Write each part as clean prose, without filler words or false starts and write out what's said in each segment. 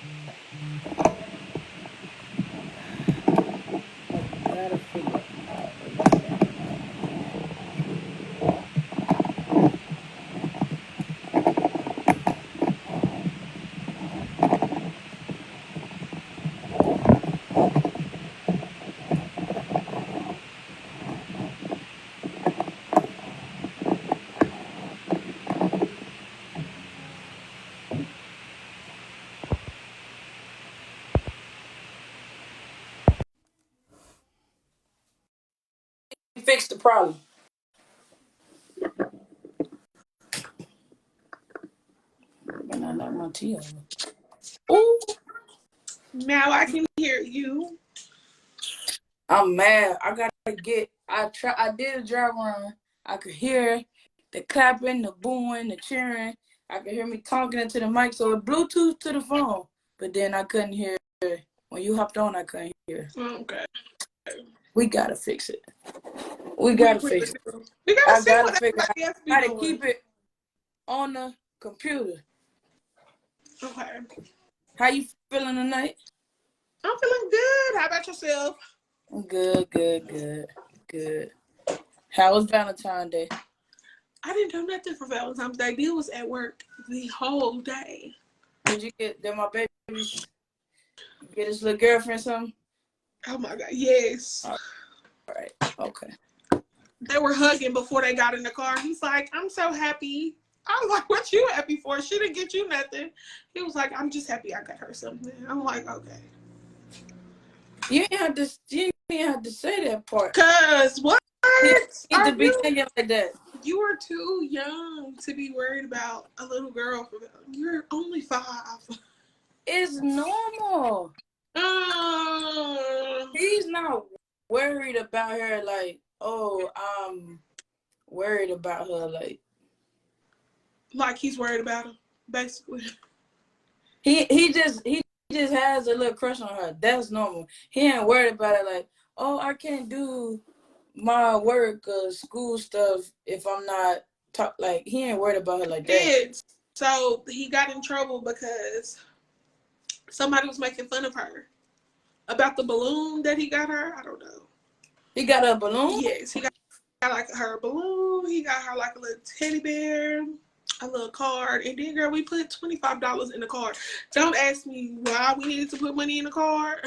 I gotta figure out about that. Fix the problem. And I knock my tea over. Ooh, Now I can hear you. I'm mad. I gotta get. I did a dry run. I could hear the clapping, the booing, the cheering. I could hear me talking into the mic, so it Bluetooth to the phone. But then I couldn't hear when you hopped on. I couldn't hear. Okay. We gotta fix it. We We gotta really fix it. do. We gotta I see gotta what figure out everybody else be how to doing. keep it on the computer. Okay. How you feeling tonight? I'm feeling good. How about yourself? Good, good, good, good. How was Valentine's Day? I didn't do nothing for Valentine's Day. Bill was at work the whole day. Did my babies get his little girlfriend something? Oh my God. Yes. All right. Okay. They were hugging before they got in the car. He's like, I'm so happy. I was like, what you happy for? She didn't get you nothing. He was like, I'm just happy I got her something. I'm like, okay. You ain't have to say that part. Cause what? He need Are to be you? thinking like that. You are too young to be worried about a little girl. You're only 5. It's normal. He's not worried about her like, oh, I'm worried about her like he's worried about him, basically. he just has a little crush on her. That's normal. He ain't worried about it like, oh, I can't do my work or school stuff if I'm not like he ain't worried about her like that. Kids. So he got in trouble because somebody was making fun of her about the balloon that he got her. I don't know. He got a balloon? Yes, he got like her a balloon. He got her like a little teddy bear, a little card, and then girl, we put $25 in the card. Don't ask me why we needed to put money in the card.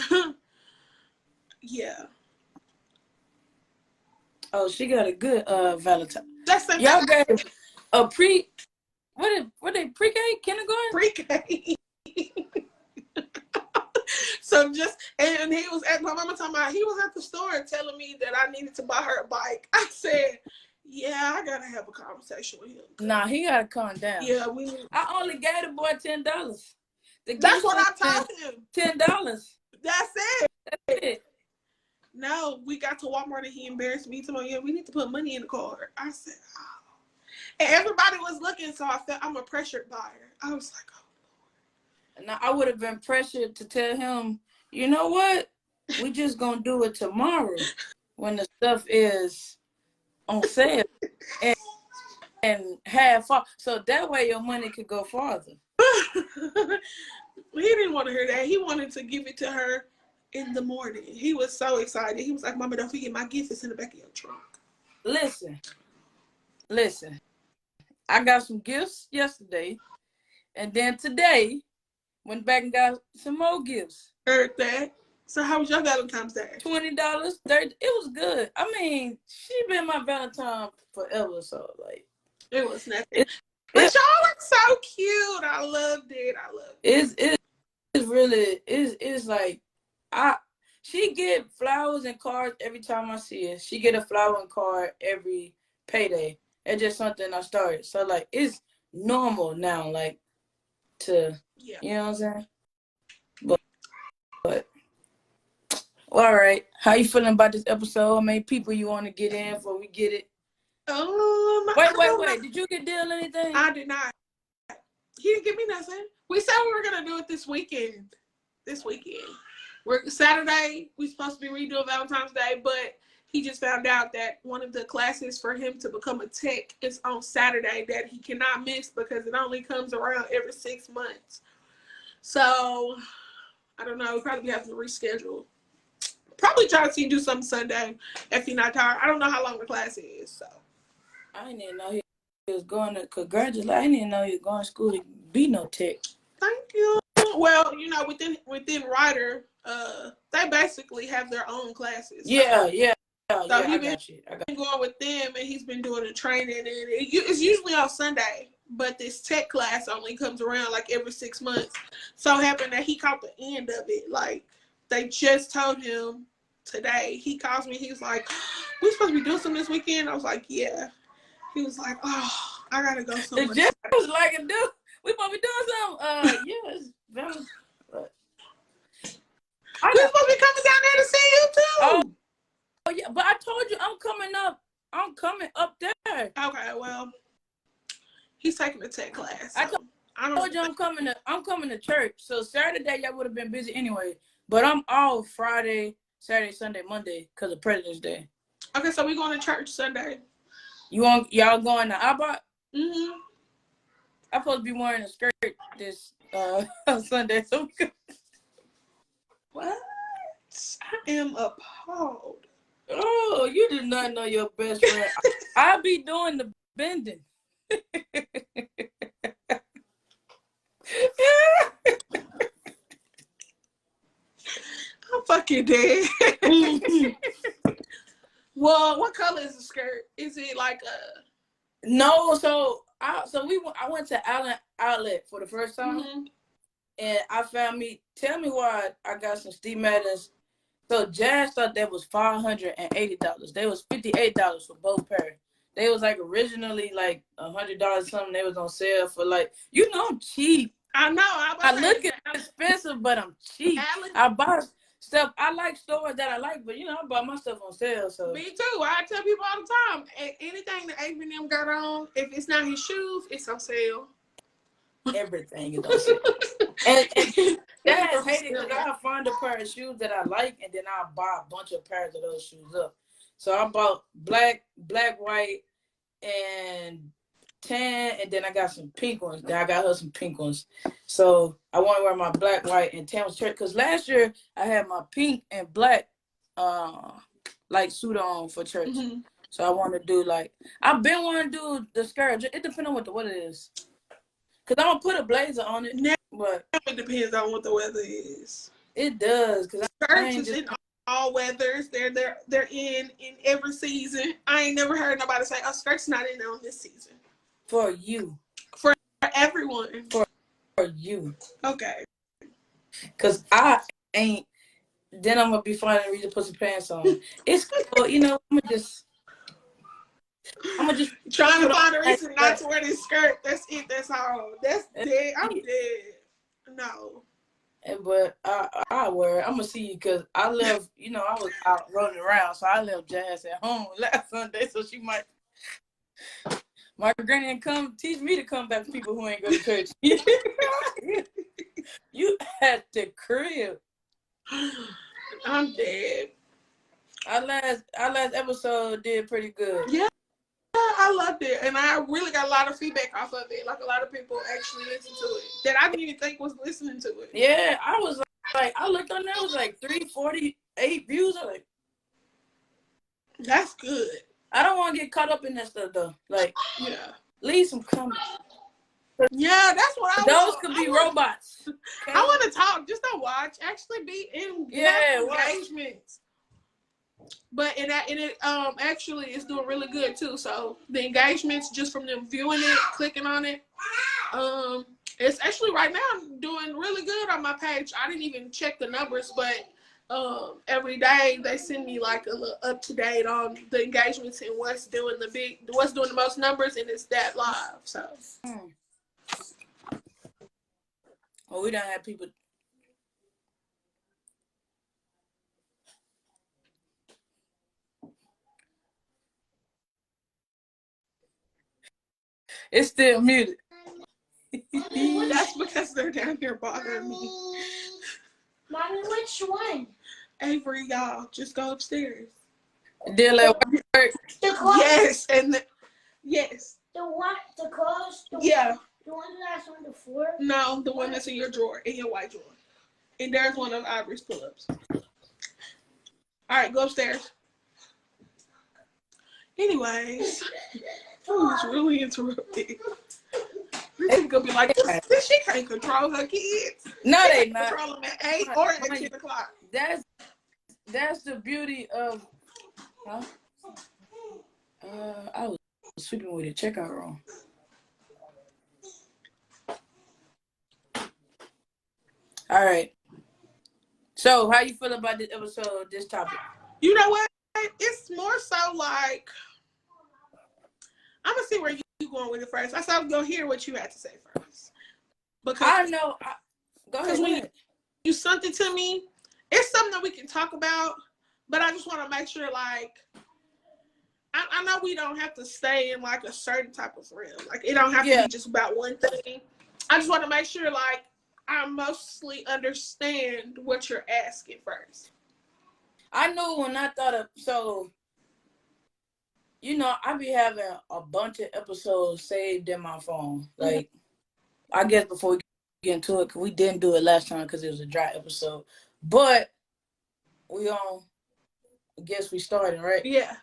Yeah. Oh, she got a good Valentine. That's St. Y'all Valentine's. got a what they pre-K kindergarten? Pre-K. So just, and he was at my mama talking about, he was at the store telling me that I needed to buy her a bike. I said, yeah, I gotta have a conversation with him. Nah, he gotta calm down. Yeah, I only gave the boy $10. The that's gift what was I told him. $10. That's it. That's it. No, we got to Walmart and he embarrassed me. Tomorrow, yeah, we need to put money in the card. I said, oh. And everybody was looking, so I felt I'm a pressured buyer. I was like, oh. Now I would have been pressured to tell him, you know what? We just gonna do it tomorrow when the stuff is on sale and half off. So that way your money could go farther. He didn't want to hear that. He wanted to give it to her in the morning. He was so excited. He was like, Mama, don't forget my gift is in the back of your trunk. Listen. I got some gifts yesterday, and then today went back and got some more gifts. Heard that. So how was your Valentine's Day? $20, $30. It was good. I mean, she been my Valentine forever, so like it was nothing. But y'all are so cute. I loved it. It's really it's like she get flowers and cards every time I see her. She get a flower and card every payday. It's just something I started. So like it's normal now, like to you know what I'm saying? But all right. How you feeling about this episode? How many people you want to get in before we get it? Wait. Did you get deal anything? I did not. He didn't give me nothing. We said we were gonna do it this weekend. We're Saturday. We supposed to be redoing Valentine's Day, but he just found out that one of the classes for him to become a tech is on Saturday that he cannot miss because it only comes around every 6 months. So I don't know. We probably have to reschedule. Probably try to see do something Sunday if you're not tired. I don't know how long the class is. So I didn't even know he was going to congratulate. I didn't even know he was going to school to be no tech. thank you. Well, you know, within Ryder, they basically have their own classes. So, Yeah. So I got you. been going with them, and he's been doing the training, and it's usually on Sunday. But this tech class only comes around like every 6 months. So it happened that he caught the end of it. Like they just told him today. He calls me. He's like, "We supposed to be doing something this weekend." I was like, "Yeah." He was like, "Oh, I gotta go somewhere." The Jeff was like, "Dude, we supposed to be doing something." Yes. We're supposed to be coming down there to see you too. Oh yeah, but I told you I'm coming up. I'm coming up there. Okay, well, he's taking a tech class. So I told you I'm coming to church. So Saturday y'all would have been busy anyway. But I'm off Friday, Saturday, Sunday, Monday because of President's Day. Okay, so we going to church Sunday. Y'all going to Abbott? Mm-hmm. I'm supposed to be wearing a skirt this Sunday. So what? I am appalled. Oh, you did not know your best friend. I'll be doing the bending. I'm fucking dead. Well, what color is the skirt? Is it like a? No, I went to Allen Outlet for the first time, and I found me. Tell me why I got some Steve Maddens. So Jazz thought that was $580. They was $58 for both pairs. They was like originally like $100 something. They was on sale for like, I'm cheap. I know. I look expensive, but I'm cheap. I buy stuff. I like stores that I like, but I buy my stuff on sale. So me too. I tell people all the time, anything that H&M got on, if it's not his shoes, it's on sale. Everything is on sale. and Dad hated because I'll find a pair of shoes that I like, and then I'll buy a bunch of pairs of those shoes up. So I bought black, white, and tan, and then I got some pink ones. Then I got her some pink ones. So I want to wear my black, white, and tan shirt because last year I had my pink and black like suit on for church. Mm-hmm. So I want to do I've been wanting to do the skirt. It depends on what it is. Because I'm going to put a blazer on it. But it depends on what the weather is. It does. Because skirts is in all weathers. They're in every season. I ain't never heard nobody say, "Oh, skirt's not in on this season." For you. For everyone. For you. Okay. Because I ain't. Then I'm going to be finding reason to put some pants on. It's cool. I'm going to just trying to find a reason not to wear this skirt. That's it. That's all. That's dead. I'm dead. No. But I wear it. I'm gonna see you because I left. I was out running around, so I left Jazz at home last Sunday. So she might. My granny didn't come teach me to come back to people who ain't go to church. You at the crib. I'm dead. Our last episode did pretty good. Yeah. I loved it, and I really got a lot of feedback off of it. Like a lot of people actually listened to it that I didn't even think was listening to it. Yeah, I was like, I looked on there, it was like 348 views. I was like, that's good. I don't want to get caught up in that stuff though. Yeah, leave some comments. Yeah, that's what I want. Those could be robots. Okay? I want to talk. Just don't watch. Actually, be in engagements. But it actually is doing really good too. So the engagements just from them viewing it, clicking on it, it's actually right now doing really good on my page. I didn't even check the numbers, but every day they send me like a little up to date on the engagements and what's doing the most numbers, and it's that live. So. Well, we don't have people. It's still muted. That's because they're down here bothering me. Mommy, which one? Avery, y'all, just go upstairs. Deal at work. Yes, and yes. The what? The clothes? Yeah. The one that's on the floor? No, the one that's in your drawer, in your white drawer. And there's one of Ivory's pull-ups. All right, go upstairs. Anyways, I was really interrupted. This is gonna be like, this she can't control her kids. No, she they can't not. control them at 8 or at 10 o'clock. That's the beauty of. Huh? I was sweeping with a checkout room. All right. So, how you feel about this episode, this topic? You know what? It's more so like, I'm gonna see where you going with it first. I said I'm gonna hear what you had to say first. Because I know. Go ahead. When you sent it to me, it's something that we can talk about, but I just want to make sure, like, I know we don't have to stay in like a certain type of realm. Like, it don't have to be just about one thing. I just want to make sure, like, I mostly understand what you're asking first. I knew when I thought of, so, you know, I be having a bunch of episodes saved in my phone. Like, I guess before we get into it, because we didn't do it last time because it was a dry episode. But we I guess we started, right? Yeah.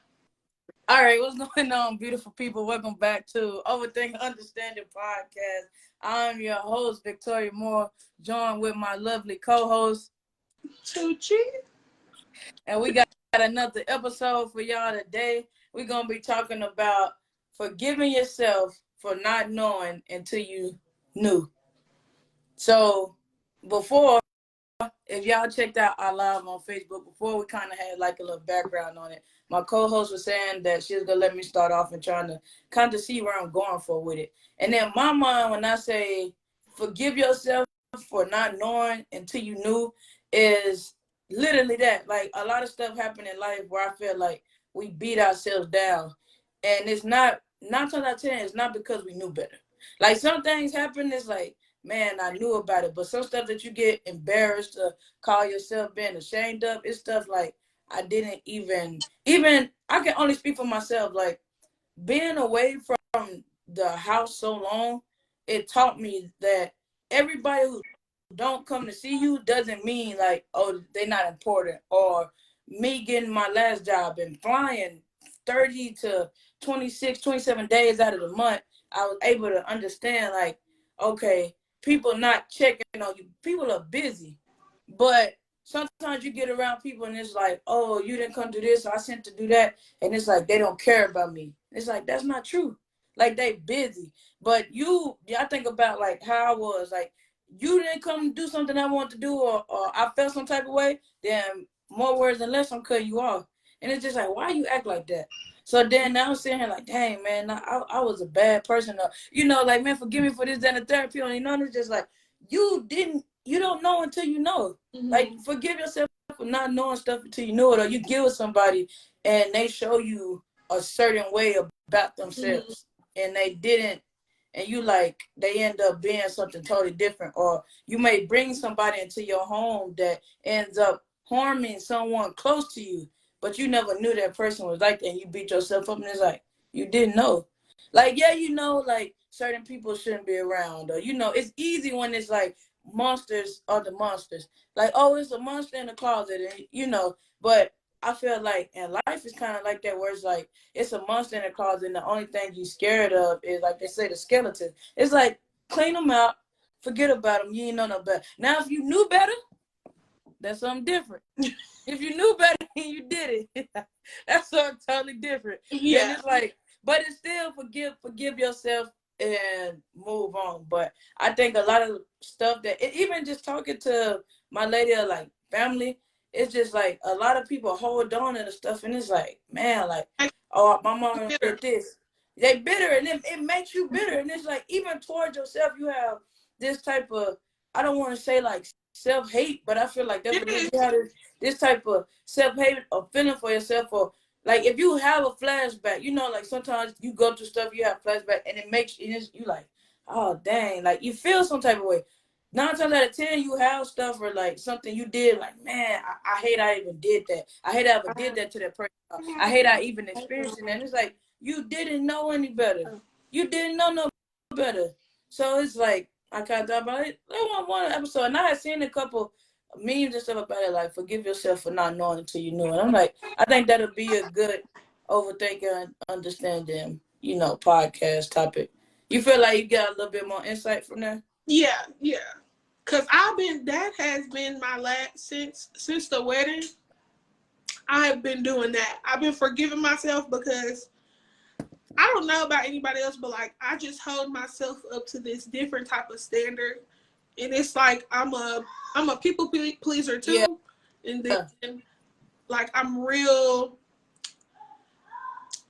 All right, what's going on, beautiful people? Welcome back to Overthink Understanding Podcast. I'm your host, Victoria Moore, joined with my lovely co-host, Tucci. And we got another episode for y'all today. We're going to be talking about forgiving yourself for not knowing until you knew. So, before, if y'all checked out our live on Facebook, before we kind of had like a little background on it, my co-host was saying that she was going to let me start off and trying to kind of see where I'm going for with it. And then my mind, when I say forgive yourself for not knowing until you knew, is literally that. Like, a lot of stuff happened in life where I feel like we beat ourselves down. And it's not 9 times out of 10, it's not because we knew better. Like, some things happen, it's like, man, I knew about it. But some stuff that you get embarrassed to call yourself being ashamed of, it's stuff like I didn't even, I can only speak for myself. Like, being away from the house so long, it taught me that everybody who don't come to see you doesn't mean like, oh, they're not important. Or me getting my last job and flying 30 to 26, 27 days out of the month, I was able to understand, like, okay, people not checking on you. People are busy. But sometimes you get around people and it's like, oh, you didn't come to this, so I sent to do that. And it's like, they don't care about me. It's like, that's not true. Like, they busy. But I think about like how I was, like, you didn't come do something I wanted to do, or I felt some type of way, then more words than less, I'm cutting you off. And it's just like, why you act like that? So then now I'm sitting here like, dang, man, I was a bad person. You know, like, man, forgive me for this, then the therapy. And, you know, and it's just like, you don't know until you know. Mm-hmm. Like, forgive yourself for not knowing stuff until you know it, or you give it somebody and they show you a certain way about themselves, and they didn't, and you like, they end up being something totally different. Or you may bring somebody into your home that ends up harming someone close to you, but you never knew that person was like that, and you beat yourself up, and it's like, you didn't know. Like, yeah, you know, like, certain people shouldn't be around, or, you know, it's easy when it's like, monsters are the monsters. Like, oh, it's a monster in the closet, and, you know, but I feel like, and life is kind of like that, where it's like, it's a monster in the closet, and the only thing you're scared of is, like they say, the skeleton. It's like, clean them out, forget about them, you ain't know no better. Now, if you knew better, that's something different. If you knew better and you did it, that's something totally different. Yeah. And it's like, but it's still forgive yourself and move on. But I think a lot of stuff that, even just talking to my lady or like family, it's just like a lot of people hold on to the stuff, and it's like, man, like, oh, my mom did this. They bitter, and it makes you bitter. And it's like, even towards yourself, you have this type of, I don't want to say like self-hate, but I feel like that's what you have, this type of self-hate or feeling for yourself. Or like, if you have a flashback, you know, like sometimes you go through stuff, you have flashback, and it makes you like, oh dang, like you feel some type of way. 9 times out of 10, you have stuff or like something you did, like, man, I hate I even did that. I hate I ever did that to that person. I hate I even experienced it. And it's like, you didn't know any better. You didn't know no better. So it's like I kind of thought about it. I want one episode, and I had seen a couple memes and stuff about it, like forgive yourself for not knowing until you knew. And I'm like, I think that'll be a good overthinking and understanding, podcast topic. You feel like you got a little bit more insight from that? Yeah. Cause that has been my last since the wedding. I have been doing that. I've been forgiving myself because I don't know about anybody else, but like I just hold myself up to this different type of standard, and it's like I'm a people pleaser too, yeah. and then like I'm real.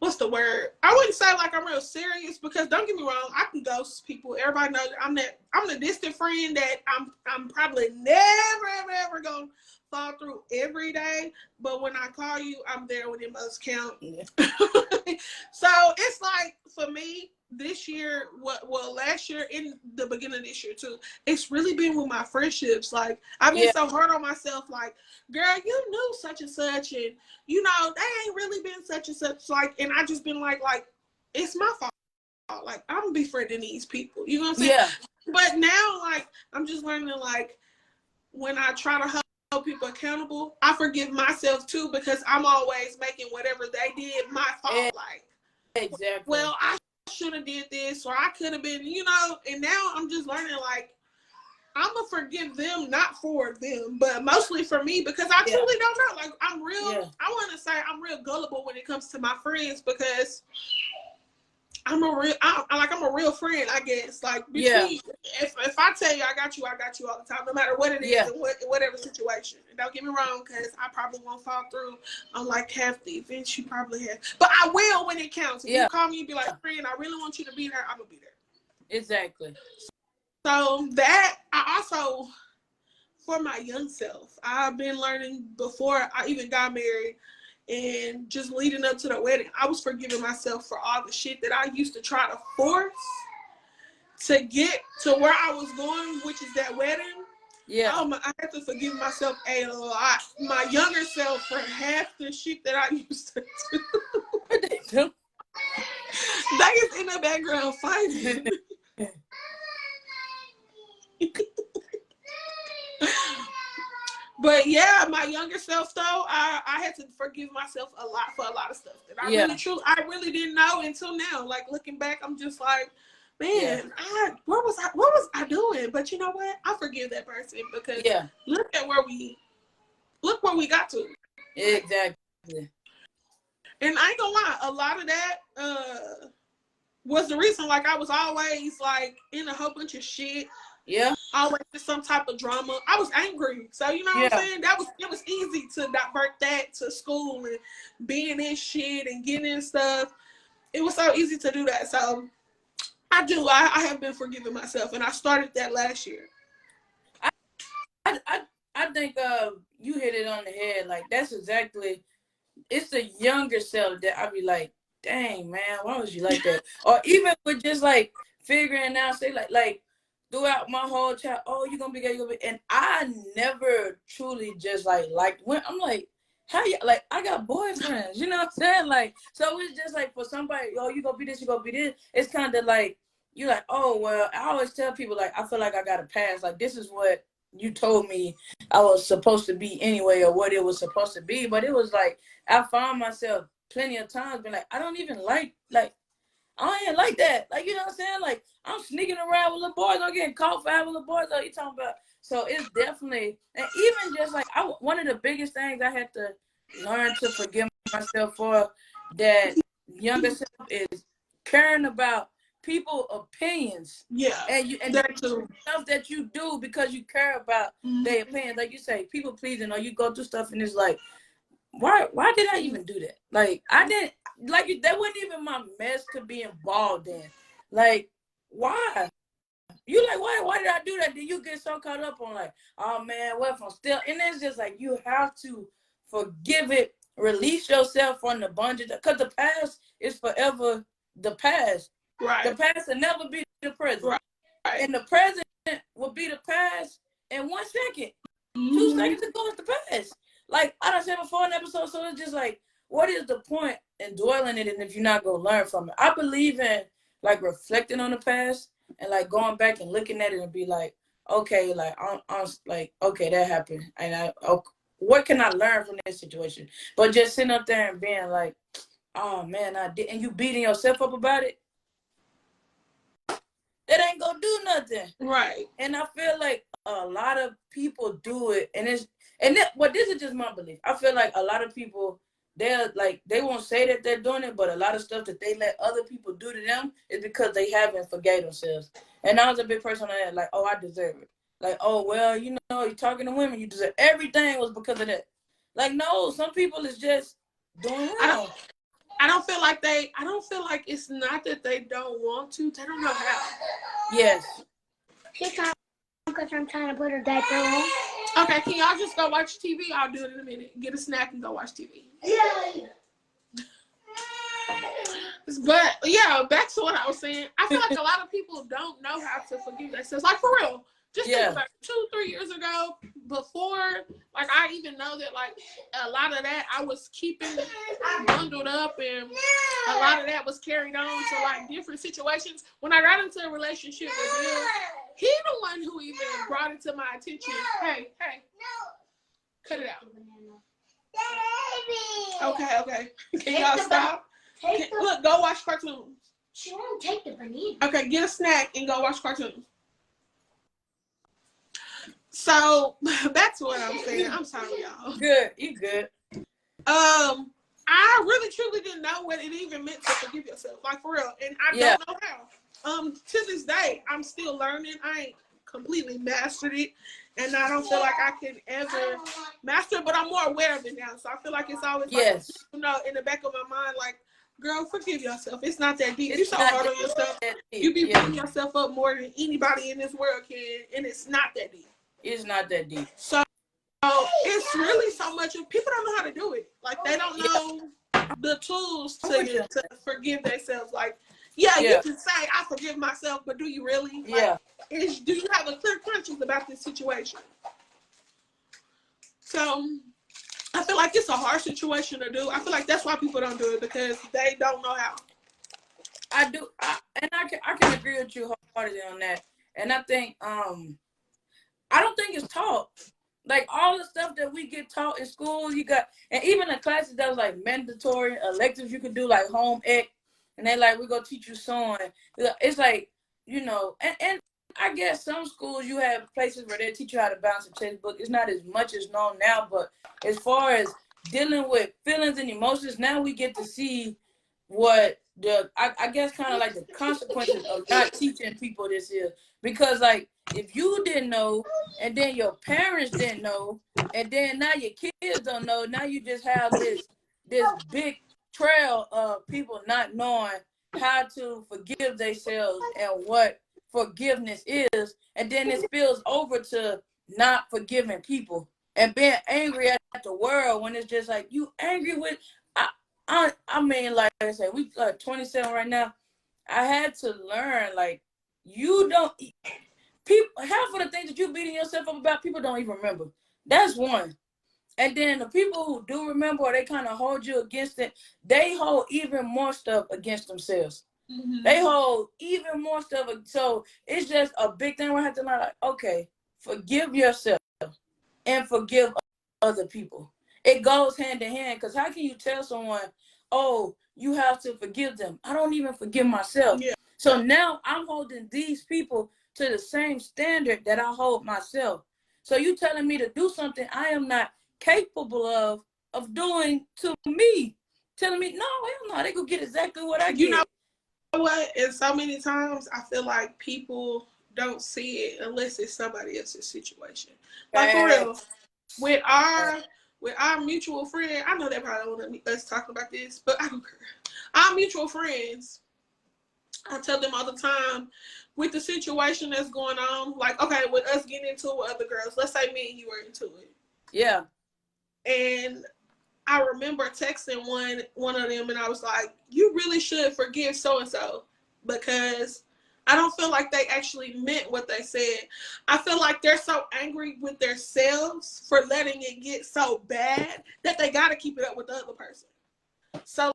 What's the word? I wouldn't say like I'm real serious because don't get me wrong, I can ghost people. Everybody knows I'm the distant friend that I'm probably never ever gonna fall through every day. But when I call you, I'm there when it must count. Yeah. So it's like for me this year, last year in the beginning of this year too, it's really been with my friendships. Like I've been so hard on myself. Like, girl, you knew such and such, and they ain't really been such and such. Like, and I just been like it's my fault. Like I'm befriending these people. You know what I'm saying? Yeah. But now, like I'm just learning, like when I try to hold people accountable, I forgive myself too because I'm always making whatever they did my fault. Like, exactly. Well, I should have did this, or I could have been, and now I'm just learning, like, I'm going to forgive them, not for them, but mostly for me, because I truly don't know. Like, I'm real, I want to say I'm real gullible when it comes to my friends, because I'm a real friend, I guess. Like, between, if I tell you I got you all the time, no matter what it is, and whatever situation. And don't get me wrong, because I probably won't fall through on like half the events you probably have. But I will when it counts. If you call me and be like, friend, I really want you to be there, I'm going to be there. Exactly. So that, I also, for my young self, I've been learning before I even got married, and just leading up to the wedding, I was forgiving myself for all the shit that I used to try to force to get to where I was going, which is that wedding. Yeah. I had to forgive myself a lot. My younger self for half the shit that I used to do. What they do? They is in the background fighting. But yeah, my younger self though, I had to forgive myself a lot for a lot of stuff that I really didn't know until now. Like looking back, I'm just like, man, what was I doing? But you know what? I forgive that person because look where we got to. Exactly. And I ain't gonna lie, a lot of that was the reason. Like I was always like in a whole bunch of shit. Yeah. Always in some type of drama. I was angry. So you know what I'm saying? It was easy to divert that to school and being in shit and getting in stuff. It was so easy to do that. So I have been forgiving myself, and I started that last year. I think you hit it on the head. Like that's exactly, it's the younger self that I be like, dang man, why was you like that? Or even with just like figuring out, say like throughout my whole child, you're gonna be gay, and I never truly just like when I'm like, how you like I got boyfriends, you know what I'm saying? Like, so it's just like for somebody, you gonna be this, you gonna be this. It's kind of like you're like, I always tell people like I feel like I got a pass. Like this is what you told me I was supposed to be anyway, or what it was supposed to be. But it was like I found myself plenty of times being like, I don't even like I ain't like that. Like, you know what I'm saying? Like, I'm sneaking around with little boys. I'm getting caught for having little boys. What you talking about? So it's definitely, and even just like, one of the biggest things I had to learn to forgive myself for that younger self is caring about people's opinions. Yeah. And that stuff that you do because you care about their opinions. Like you say, people pleasing, or you go through stuff and it's like, why did I even do that? Like, I didn't, like, that wasn't even my mess to be involved in. Like, why? You like, why did I do that? Did you get so caught up on like, oh man, what if I'm still, and it's just like, you have to forgive it, release yourself from the bondage, because the past is forever the past. Right. The past will never be the present. Right. And the present will be the past in 1 second. 2 seconds ago is the past. Like I done said before in episode, so it's just like, what is the point in dwelling in it if you're not gonna learn from it? I believe in like reflecting on the past, and like going back and looking at it and be like, okay, like I'm like, okay, that happened, and what can I learn from this situation? But just sitting up there and being like, oh man, I did, and you beating yourself up about it, that ain't gonna do nothing. Right. And I feel like a lot of people do it, and this is just my belief. I feel like a lot of people, they won't say that they're doing it, but a lot of stuff that they let other people do to them is because they haven't forgave themselves. And I was a big person on that, like, oh, I deserve it. Like, oh, well, you're talking to women, you deserve everything was because of that. Like, no, some people is just doing wrong. I don't feel like it's not that they don't want to. They don't know how. Yes. Because I'm trying to put her diaper on. Okay, can y'all just go watch TV? I'll do it in a minute. Get a snack and go watch TV. Yeah. But yeah, back to what I was saying. I feel like a lot of people don't know how to forgive themselves. Like for real. Just think about it. 2-3 years ago, before like I even know that like a lot of that I was keeping bundled up, and a lot of that was carried on to like different situations. When I got into a relationship with him, he the one who even brought it to my attention. Hey, cut it out. Okay. Can y'all stop? Look, go watch cartoons. She won't take the banana. Okay, get a snack and go watch cartoons. So back to what I'm saying. I'm sorry, y'all. Good, you good. I really truly didn't know what it even meant to forgive yourself, like for real, and I don't know how. To this day, I'm still learning. I ain't completely mastered it, and I don't feel like I can ever master it. But I'm more aware of it now, so I feel like it's always like, in the back of my mind, like, girl, forgive yourself. It's not that deep. You're so hard on yourself. You be beating yourself up more than anybody in this world can, and it's not that deep. It's not that deep. So it's really so much of people don't know how to do it. Like they don't know the tools to forgive themselves. Like, you can say I forgive myself, but do you really? Like, do you have a clear conscience about this situation? So I feel like it's a hard situation to do. I feel like that's why people don't do it, because they don't know how. I do, and I can agree with you wholeheartedly on that. And I think I don't think it's taught. Like all the stuff that we get taught in school, and even the classes that was like mandatory electives you could do, like home ec, and they like, we're gonna teach you sewing. It's like, and I guess some schools you have places where they teach you how to balance a textbook. It's not as much as known now, but as far as dealing with feelings and emotions, now we get to see what I guess kind of like the consequences of not teaching people this is. Because like, if you didn't know, and then your parents didn't know, and then now your kids don't know, now you just have this big trail of people not knowing how to forgive themselves and what forgiveness is, and then it spills over to not forgiving people and being angry at the world when it's just like, you angry with, I mean, like I said, we 27 right now. I had to learn, like, you don't, people, half of the things that you beating yourself up about, people don't even remember. That's one. And then the people who do remember, or they kind of hold you against it, they hold even more stuff against themselves. Mm-hmm. They hold even more stuff. So it's just a big thing we have to learn, like, okay, forgive yourself and forgive other people. It goes hand in hand, because how can you tell someone, oh, you have to forgive them? I don't even forgive myself. Yeah. So now I'm holding these people to the same standard that I hold myself. So you telling me to do something I am not capable of doing to me. Telling me, no, hell no, they gonna get exactly what I get. You know what? And so many times I feel like people don't see it unless it's somebody else's situation. Like for real, with our mutual friend, I know they probably don't want us talking about this, but I don't care. Our mutual friends, I tell them all the time, with the situation that's going on, like, okay, with us getting into it with other girls, let's say me and you were into it. Yeah. And I remember texting one of them, and I was like, you really should forgive so-and-so, because I don't feel like they actually meant what they said. I feel like they're so angry with themselves for letting it get so bad that they got to keep it up with the other person. So,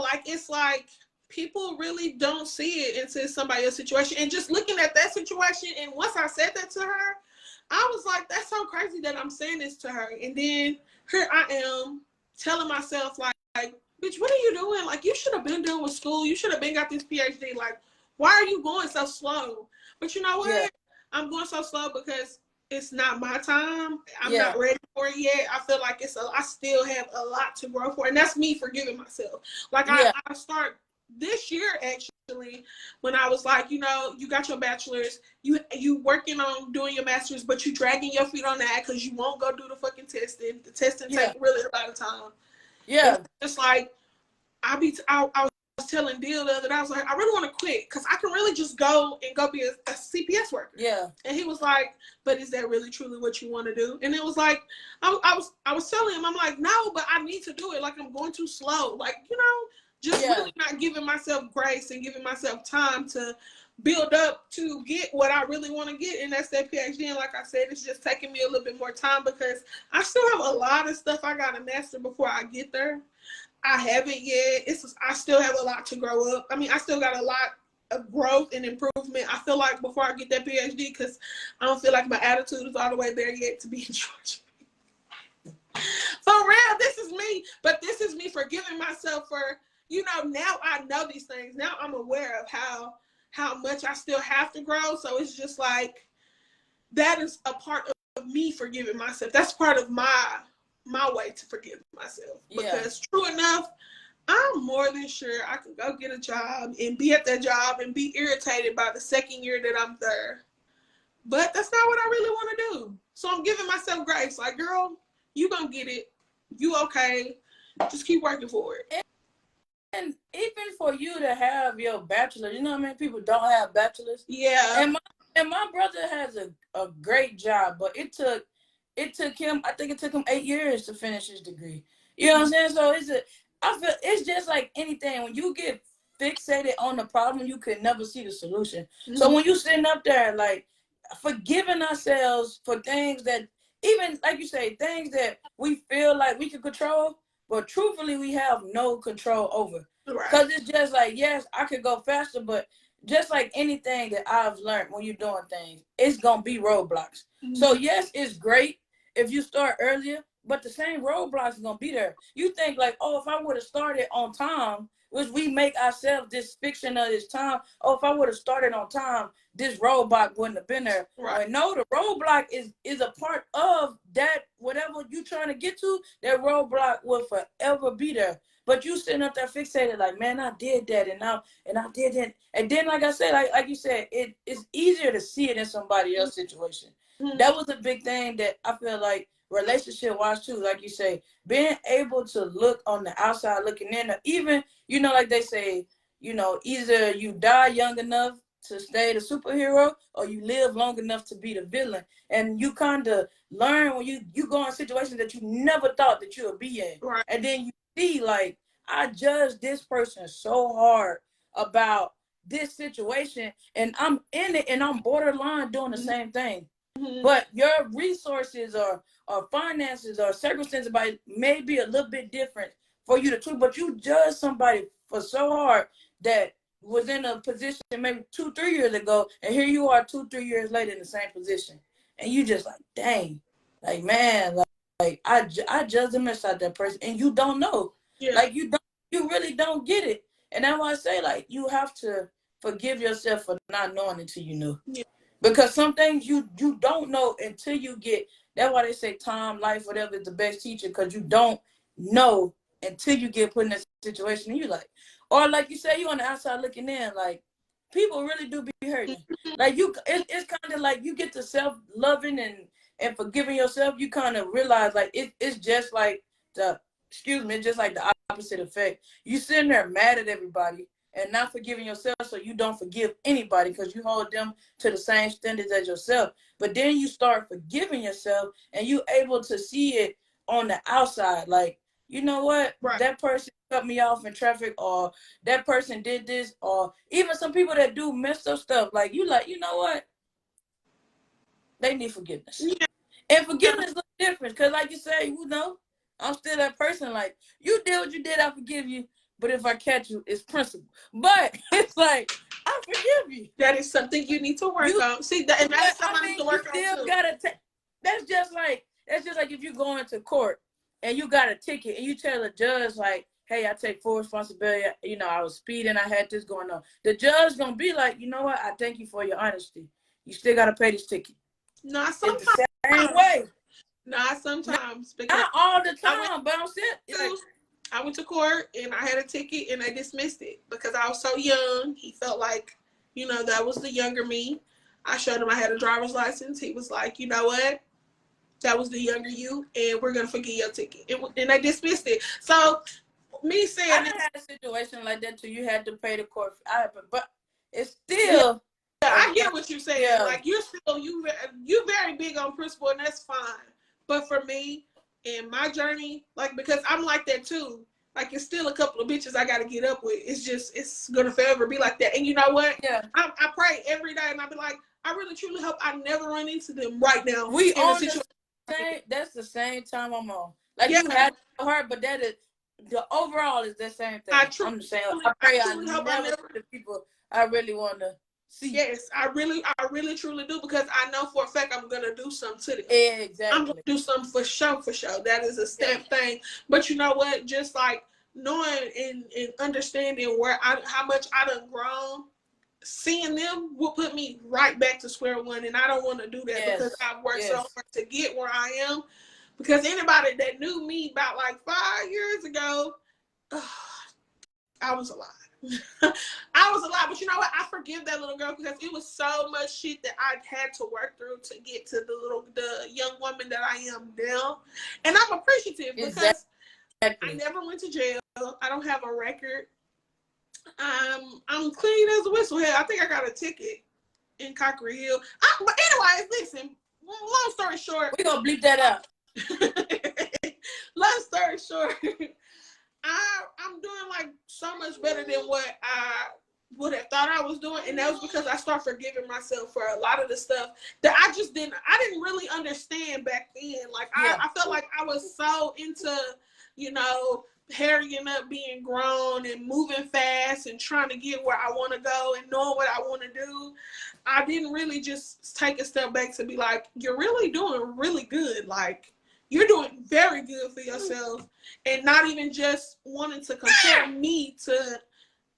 like, it's like, people really don't see it into somebody else's situation. And just looking at that situation, and once I said that to her, I was like, that's so crazy that I'm saying this to her. And then here I am telling myself, like, bitch, what are you doing? Like, you should have been done with school. You should have been got this PhD. Like, why are you going so slow? But you know what? Yeah. I'm going so slow because it's not my time. I'm Yeah. not ready for it yet. I feel like I still have a lot to grow for. And that's me forgiving myself. Like, Yeah. I start this year, actually, when I was like, you know, you got your bachelor's, you working on doing your master's, but you dragging your feet on that because you won't go do the fucking testing. The testing Yeah. take really a lot of time. Yeah. And it's like, I was telling Deal the other day, I was like, I really want to quit because I can really just go be a CPS worker. Yeah. And he was like, but is that really truly what you want to do? And it was like, I was telling him, I'm like, no, but I need to do it. Like, I'm going too slow. Like, you know, just really not giving myself grace and giving myself time to build up to get what I really want to get. And that's that PhD. And like I said, it's just taking me a little bit more time because I still have a lot of stuff I got to master before I get there. I haven't yet. I still have a lot to grow up. I mean, I still got a lot of growth and improvement. I feel like before I get that PhD, because I don't feel like my attitude is all the way there yet to be in Georgia. For real, this is me. But this is me forgiving myself for, you know, now I know these things. Now I'm aware of how much I still have to grow. So it's just like, that is a part of me forgiving myself. That's part of my way to forgive myself. Because true enough, I'm more than sure I could go get a job and be at that job and be irritated by the second year that I'm there. But that's not what I really want to do. So I'm giving myself grace. Like, girl, you gonna get it. You okay. Just keep working for it. And even for you to have your bachelor, you know how many people don't have bachelors? Yeah. And my brother has a great job, but it took him, I think it took him 8 years to finish his degree. You know what I'm saying? So I feel it's just like anything. When you get fixated on the problem, you can never see the solution. Mm-hmm. So when you sitting up there, like, forgiving ourselves for things that, even like you say, things that we feel like we can control, but truthfully we have no control over. Because it's just like, yes, I could go faster, but just like anything that I've learned when you're doing things, it's going to be roadblocks. Mm-hmm. So yes, it's great if you start earlier, but the same roadblocks are going to be there. You think like, oh, if I would have started on time, which we make ourselves this fiction of this time, oh, if I would have started on time, this roadblock wouldn't have been there. Right. But no, the roadblock is a part of that, whatever you're trying to get to, that roadblock will forever be there. But you sitting up there fixated, like, man, I did that, and I did that. And then, like I said, like you said, it's easier to see it in somebody else's situation. Mm-hmm. That was a big thing that I feel like relationship-wise too, like you say, being able to look on the outside looking in, or even, you know, like they say, you know, either you die young enough to stay the superhero or you live long enough to be the villain. And you kind of learn when you go in situations that you never thought that you would be in. Right. And then you see, like, I judge this person so hard about this situation, and I'm in it, and I'm borderline doing the same thing. Mm-hmm. But your resources or finances or circumstances may be a little bit different for you to treat, but you judge somebody for so hard that was in a position maybe 2-3 years ago, and here you are 2-3 years later in the same position, and you just like, dang, like, man, like I judge the mess out that person, and you don't know. Yeah. Like, you really don't get it. And that's why I say, like, you have to forgive yourself for not knowing until you know. Yeah. Because some things you don't know until you get. That's why they say time, life, whatever is the best teacher, because you don't know until you get put in that situation, and you like, or like you say, you on the outside looking in, like, people really do be hurting. Like, it's kind of like you get to self-loving and forgiving yourself, you kind of realize, like, it's just like it's just like the opposite effect. You sitting there mad at everybody and not forgiving yourself, so you don't forgive anybody because you hold them to the same standards as yourself. But then you start forgiving yourself, and you able to see it on the outside, like, you know what? Right. That person cut me off in traffic, or that person did this, or even some people that do messed up stuff. Like, you know what? They need forgiveness. Yeah. And forgiveness looks different because, like you say, you know, I'm still that person. Like, you did what you did, I forgive you. but if I catch you, it's principle. But it's like, I forgive you. That is something you need to work on. See, that, and that's something I need to you work on still too. gotta take. That's just like if you go into court and you got a ticket and you tell the judge like, "Hey, I take full responsibility. You know, I was speeding. I had this going on." The judge gonna be like, "You know what? I thank you for your honesty. You still gotta pay this ticket." Not It's sometimes. the same way. Not sometimes. Because Not all the time, but I'm saying, like, I went to court and I had a ticket and they dismissed it because I was so young. He felt like, you know, that was the younger me. I showed him I had a driver's license. He was like, you know what? That was the younger you, and we're gonna forget your ticket. And they dismissed it. So me saying I done had a situation like that too. You had to pay the court, but it's still. yeah, I get what you're saying. Yeah. Like you're very big on principle, and that's fine. But for me, in my journey, like because I'm like that too. Like it's still a couple of bitches I got to get up with. It's gonna forever be like that. And you know what? Yeah. I pray every day, and I be like, I really truly hope I never run into them right now. We in on a situation. that's the same time I'm on. Like Yeah. you had to hurt, but that is the overall is the same thing. I'm just saying. I pray I never the people I really want to see. Yes, I really truly do because I know for a fact I'm gonna do something to them. Exactly. I'm gonna do something for sure. That is a stamp thing. But you know what? Just like knowing and understanding how much I done grown, seeing them will put me right back to square one, and I don't want to do that because I've worked so hard to get where I am. Because anybody that knew me about like 5 years ago, I was alive. I was alive, but you know what? I forgive that little girl because it was so much shit that I had to work through to get to the young woman that I am now, and I'm appreciative because I never went to jail. I don't have a record. I'm clean as a whistle head. I think I got a ticket in Cockery Hill. But anyways, listen. Long story short, we gonna bleep that out. Long story short. I'm doing like so much better than what I would have thought I was doing, and that was because I started forgiving myself for a lot of the stuff that I didn't really understand back then. Like I felt like I was so into, you know, hurrying up, being grown and moving fast and trying to get where I want to go and knowing what I want to do. I didn't really just take a step back to be like, you're really doing really good. Like, you're doing very good for yourself and not even just wanting to compare me to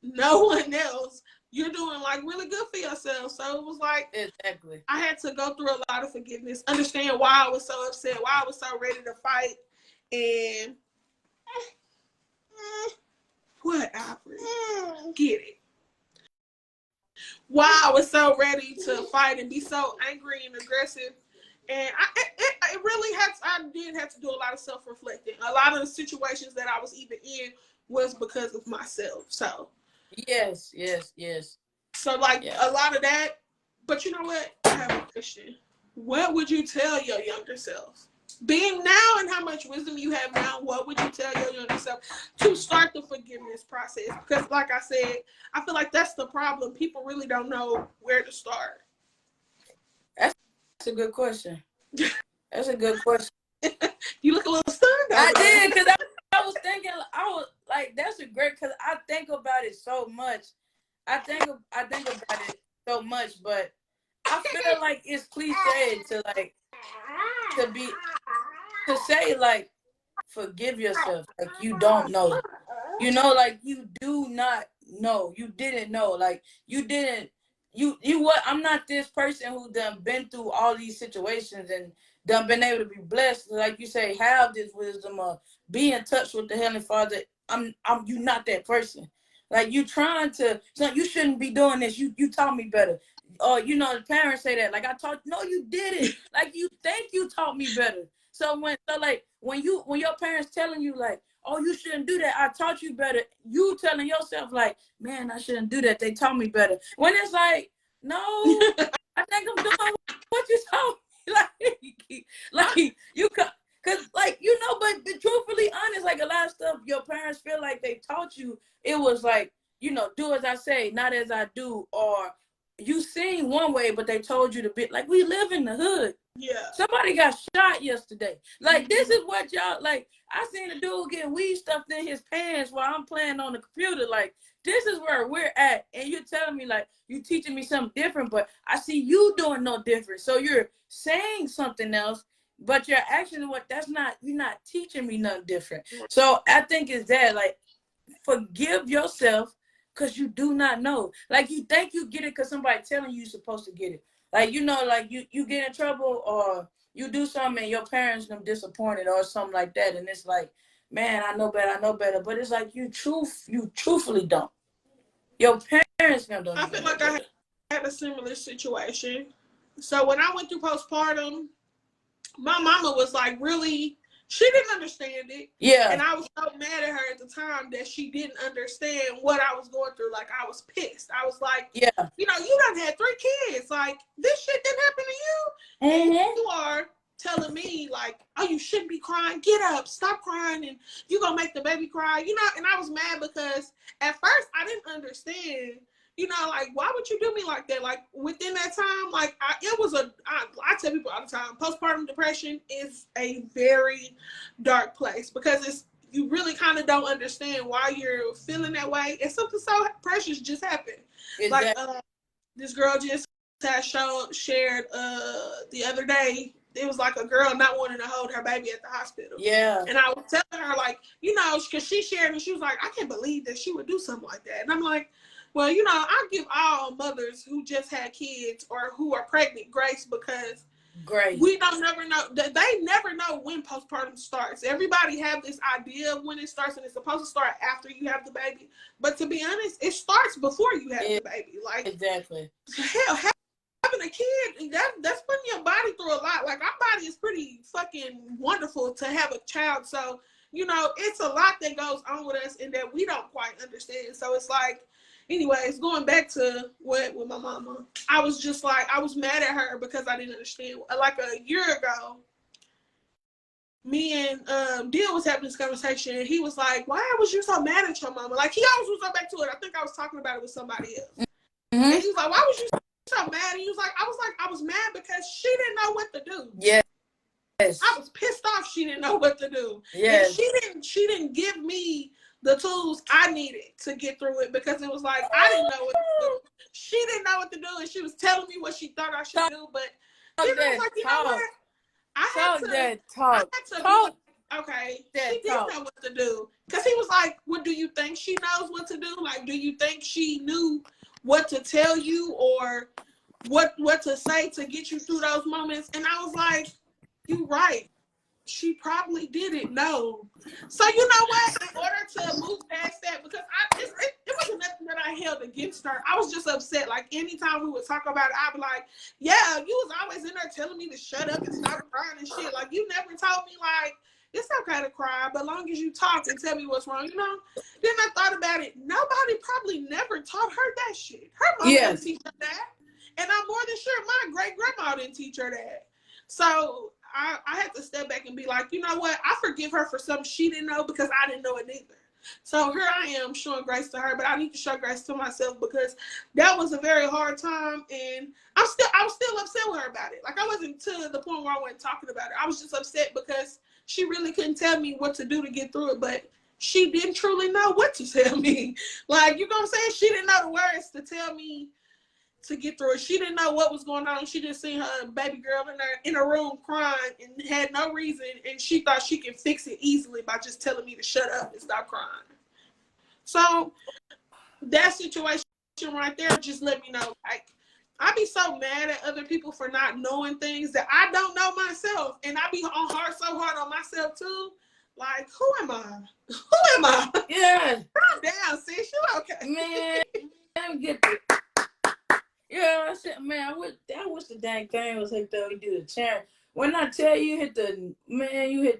no one else. You're doing like really good for yourself. So it was like, exactly. I had to go through a lot of forgiveness, understand why I was so upset, why I was so ready to fight. And what, Aubrey? Get it. Why I was so ready to fight and be so angry and aggressive. And it really I did have to do a lot of self-reflecting. A lot of the situations that I was even in was because of myself. So yes. So like a lot of that. But you know what? I have a question. What would you tell your younger self? Being now and how much wisdom you have now, what would you tell your younger self to start the forgiveness process? Because like I said, I feel like that's the problem. People really don't know where to start. That's a good question. That's a good question. You look a little stunned. I did, because I was thinking, I was like, that's a great, because I think about it so much. I think about it so much, but I feel like it's cliche to say like, forgive yourself. Like, you don't know. You know, like, you do not know. You didn't know. Like, you didn't. You what? I'm not this person who done been through all these situations and done been able to be blessed. Like you say, have this wisdom or be in touch with the Heavenly Father. You not that person. Like, you trying to, so you shouldn't be doing this. You taught me better. Or, you know, the parents say that. Like, I taught, no, you didn't. Like, you think you taught me better. So when your parents telling you like, oh, you shouldn't do that, I taught you better, you telling yourself like, man, I shouldn't do that, they taught me better. When it's like, no, I think I'm doing what you told me. Like you could, cause like, you know, but truthfully honest, like a lot of stuff your parents feel like they taught you, it was like, you know, do as I say, not as I do, or you seen one way, but they told you to be like, we live in the hood. Yeah. Somebody got shot yesterday. Like, Mhm. this is what y'all, like, I seen a dude get weed stuffed in his pants while I'm playing on the computer. Like, this is where we're at. And you're telling me, like, you teaching me something different, but I see you doing no different. So you're saying something else, but your action is what, you're not teaching me nothing different. So I think it's that, like, forgive yourself because you do not know. Like, you think you get it because somebody telling you you're supposed to get it. Like, you know, like you get in trouble or you do something and your parents them disappointed or something like that. And it's like, man, I know better. But it's like you truthfully don't. Your parents them don't I even feel know like I better. had a similar situation. So when I went through postpartum, my mama was like really, she didn't understand it. Yeah. And I was so mad at her at the time that she didn't understand what I was going through. Like, I was pissed. I was like, Yeah. you know, you done had 3 kids. Like, this shit didn't happen to you. Mm-hmm. And you are telling me, like, oh, you shouldn't be crying. Get up. Stop crying. And you going to make the baby cry. You know, and I was mad because at first I didn't understand. You know, like, why would you do me like that? Like, within that time, like, I tell people all the time, postpartum depression is a very dark place because you really kind of don't understand why you're feeling that way. And something so precious just happened. Exactly. Like, this girl just shared the other day, it was like a girl not wanting to hold her baby at the hospital. Yeah. And I was telling her, like, you know, because she shared and she was like, I can't believe that she would do something like that. And I'm like, well, you know, I give all mothers who just had kids or who are pregnant grace because we don't never know. They never know when postpartum starts. Everybody have this idea of when it starts, and it's supposed to start after you have the baby. But to be honest, it starts before you have the baby. Like, exactly. Hell, having a kid, that's putting your body through a lot. Like, our body is pretty fucking wonderful to have a child. So, you know, it's a lot that goes on with us and that we don't quite understand. So it's like, anyways, going back to what with my mama, I was just like, I was mad at her because I didn't understand. Like, a year ago, me and Deal was having this conversation, and he was like, why was you so mad at your mama? Like, he always was back to it. I think I was talking about it with somebody else. Mm-hmm. And he was like, why was you so mad? And he was like, I was mad because she didn't know what to do. Yes. I was pissed off she didn't know what to do. Yes. And she didn't give me the tools I needed to get through it because it was like, I didn't know what to do. She didn't know what to do, and she was telling me what she thought I should do, but then I was like, you know what? I had to okay, she did know what to do. Because he was like, well, do you think she knows what to do? Like, do you think she knew what to tell you or what to say to get you through those moments? And I was like, you're right. She probably didn't know. So, you know what? In order to move past that, because it wasn't nothing that I held against her. I was just upset. Like, anytime we would talk about it, I'd be like, yeah, you was always in there telling me to shut up and stop crying and shit. Like, you never told me, like, it's okay to cry, but long as you talk and tell me what's wrong, you know? Then I thought about it. Nobody probably never taught her that shit. Her mom didn't teach her that. And I'm more than sure my great-grandma didn't teach her that. So I had to step back and be like, you know what? I forgive her for something she didn't know because I didn't know it neither. So here I am showing grace to her, but I need to show grace to myself because that was a very hard time, and I was still upset with her about it. Like, I wasn't to the point where I wasn't talking about it. I was just upset because she really couldn't tell me what to do to get through it, but she didn't truly know what to tell me. Like, you know what I'm saying? She didn't know the words to tell me to get through it. She didn't know what was going on. She just seen her baby girl in her room crying and had no reason, and she thought she could fix it easily by just telling me to shut up and stop crying. So that situation right there just let me know, like, I be so mad at other people for not knowing things that I don't know myself, and I be so hard on myself too. Like, who am I? Who am I? Yeah. Calm down, sis. You okay? Man, let me get the. Yeah, I said, man, I wish the dang thing was hooked up. You do the chant. When I tell you, you hit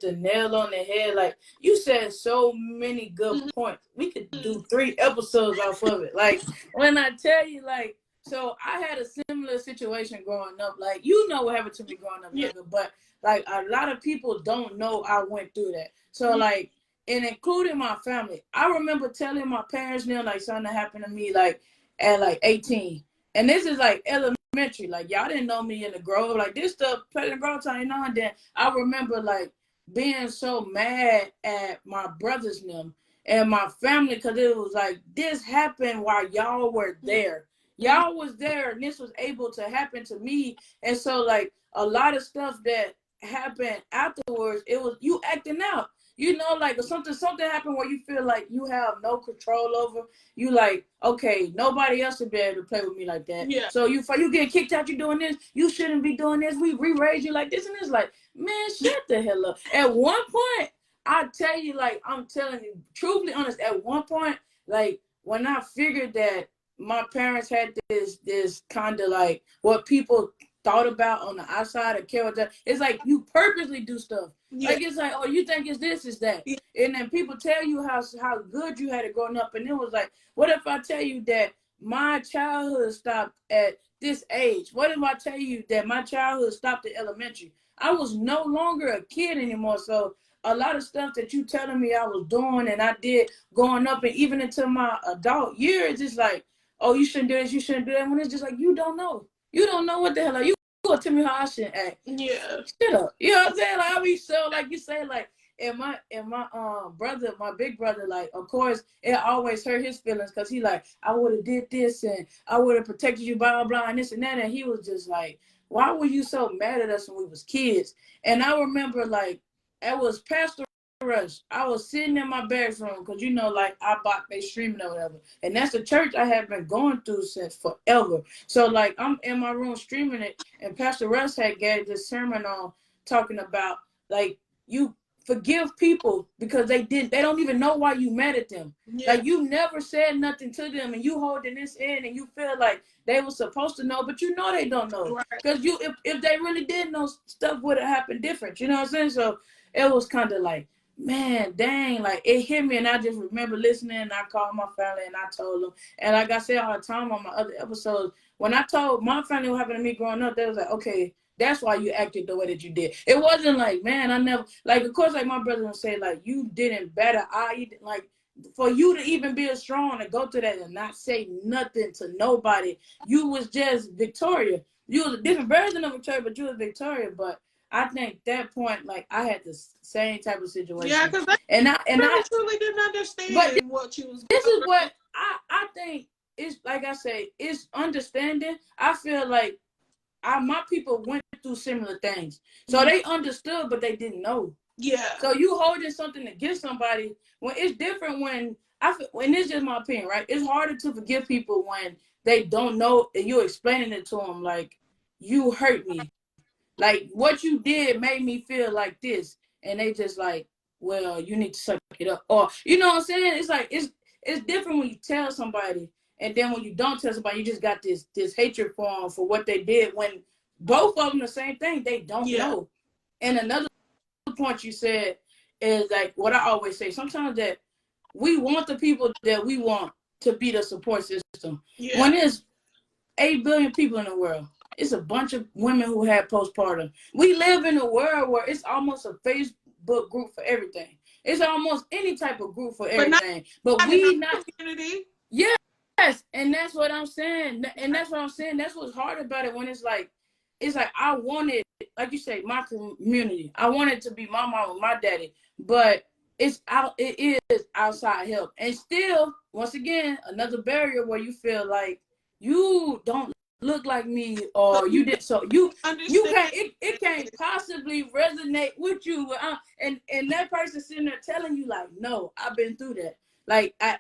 the nail on the head. Like, you said so many good points. We could do 3 episodes off of it. Like, when I tell you, like, so I had a similar situation growing up. Like, you know what happened to me growing up, younger, but like a lot of people don't know I went through that. So like, and including my family, I remember telling my parents now, like, something that happened to me like at like 18. And this is like elementary. Like y'all didn't know me in the Grove. Like this stuff, Pleasant Grove time, you know. And then I remember like being so mad at my brothers and them and my family because it was like this happened while y'all were there. Y'all was there and this was able to happen to me. And so like a lot of stuff that happened afterwards, it was you acting out. You know, like something happened where you feel like you have no control over. You like, okay, nobody else would be able to play with me like that. Yeah. So you get kicked out, you doing this. You shouldn't be doing this. We re-raise you like this and it's like, man, shut the hell up. At one point, I tell you, like I'm telling you, truthfully honest. At one point, like when I figured that my parents had this kind of like what people thought about on the outside of character. It's like you purposely do stuff. Yeah. Like it's like, oh, you think it's this, it's that. Yeah. And then people tell you how good you had it growing up. And it was like, what if I tell you that my childhood stopped at this age? What if I tell you that my childhood stopped at elementary? I was no longer a kid anymore. So a lot of stuff that you telling me I was doing and I did growing up and even into my adult years, it's like, oh, you shouldn't do this, you shouldn't do that. When it's just like, you don't know. You don't know what the hell. Like, you gonna tell me how I should act. Yeah. Shut up. You know what I'm saying? Like I be so like you say, like and my brother, my big brother, like of course it always hurt his feelings because he like, I would have did this and I would have protected you, blah blah and this and that. And he was just like, why were you so mad at us when we was kids? And I remember like it was Pastor Rush. I was sitting in my bedroom because you know, like I bought they streaming or whatever. And that's the church I have been going through since forever. So like I'm in my room streaming it, and Pastor Rush had gave this sermon on talking about like you forgive people because they don't even know why you mad at them. Yeah. Like you never said nothing to them and you holding this in and you feel like they were supposed to know, but you know they don't know. Because you if they really did know, stuff would have happened different. You know what I'm saying? So it was kind of like, man, dang, like it hit me. And I just remember listening and I called my family and I told them. And like I said all the time on my other episodes, when I told my family what happened to me growing up, they was like, okay, that's why you acted the way that you did. It wasn't like, man, I never, like, of course, like my brother would say, like, you didn't better. Like, for you to even be strong to go to that and not say nothing to nobody, you was just Victoria. You was a different version of Victoria, but you was Victoria. But I think that point, like, I had the same type of situation. Yeah, because I truly didn't understand what you was. This is what I think is, like I say, it's understanding. I feel like my people went through similar things, so they understood, but they didn't know. Yeah. So you holding something against somebody when it's different. When it's just my opinion, right? It's harder to forgive people when they don't know and you're explaining it to them like, you hurt me, like what you did made me feel like this, and they just like, well, you need to suck it up, or you know what I'm saying? It's like it's different when you tell somebody. And then when you don't tell somebody, you just got this hatred for them for what they did when both of them the same thing. They don't know. And another point you said is like what I always say. Sometimes that we want the people that we want to be the support system. Yeah. When there's 8 billion people in the world, it's a bunch of women who had postpartum. We live in a world where it's almost a Facebook group for everything. It's almost any type of group for everything. But we not community. Yeah. Yes, and that's what I'm saying. And that's what I'm saying. That's what's hard about it when it's like I wanted, like you say, my community. I wanted to be my mom and my daddy, but it is outside help. And still, once again, another barrier where you feel like you don't look like me or you did, so you can't, it can't possibly resonate with you. And that person sitting there telling you like, no, I've been through that. Like, I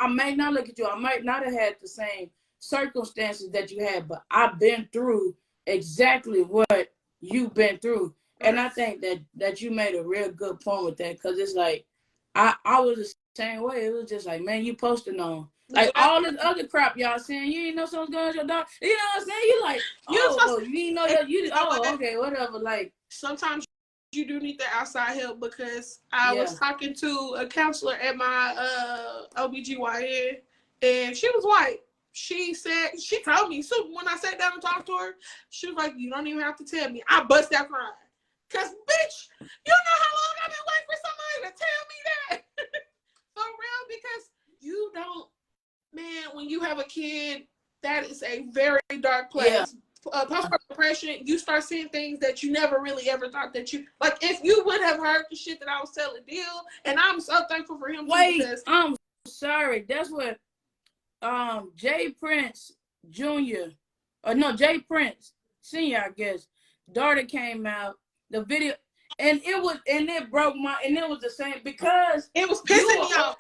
might not look at you. I might not have had the same circumstances that you had, but I've been through exactly what you've been through. And I think that you made a real good point with that, because it's like, I was the same way. It was just like, man, you posting on. Like, all this other crap y'all saying, you ain't know something's going on with your dog. You know what I'm saying? You like, you didn't know okay, whatever. Like, sometimes you do need the outside help, because I was talking to a counselor at my OBGYN, and she was white. She told me, so when I sat down and talked to her, she was like, you don't even have to tell me. I bust out crying. Because, bitch, you know how long I've been waiting for somebody to tell me that? For real, because you don't, man, when you have a kid, that is a very dark Yeah. place. Postpartum depression, you start seeing things that you never really ever thought that you like. If you would have heard the shit that I was telling Deal, and I'm so thankful for him too, Wait, because I'm sorry. That's what Jay Prince Jr. or no, Jay Prince Senior, I guess. Daughter came out. The video, and it broke my, and it was the same because it was you pissing me were off.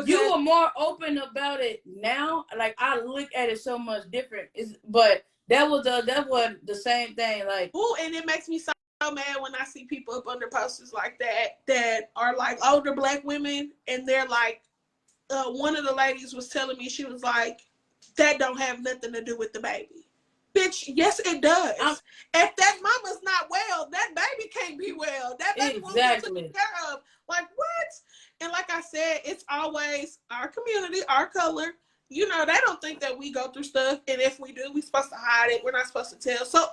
you were more open about it now. Like I look at it so much different. But that was the same thing. Like, ooh, and it makes me so mad when I see people up under posters like that are like older Black women, and they're like, one of the ladies was telling me, she was like, that don't have nothing to do with the baby. Bitch, yes it does. If that mama's not well, that baby can't be well. That baby won't get taken care of. Like, what? And like I said, it's always our community, our color. You know, they don't think that we go through stuff, and if we do, we're supposed to hide it. We're not supposed to tell. So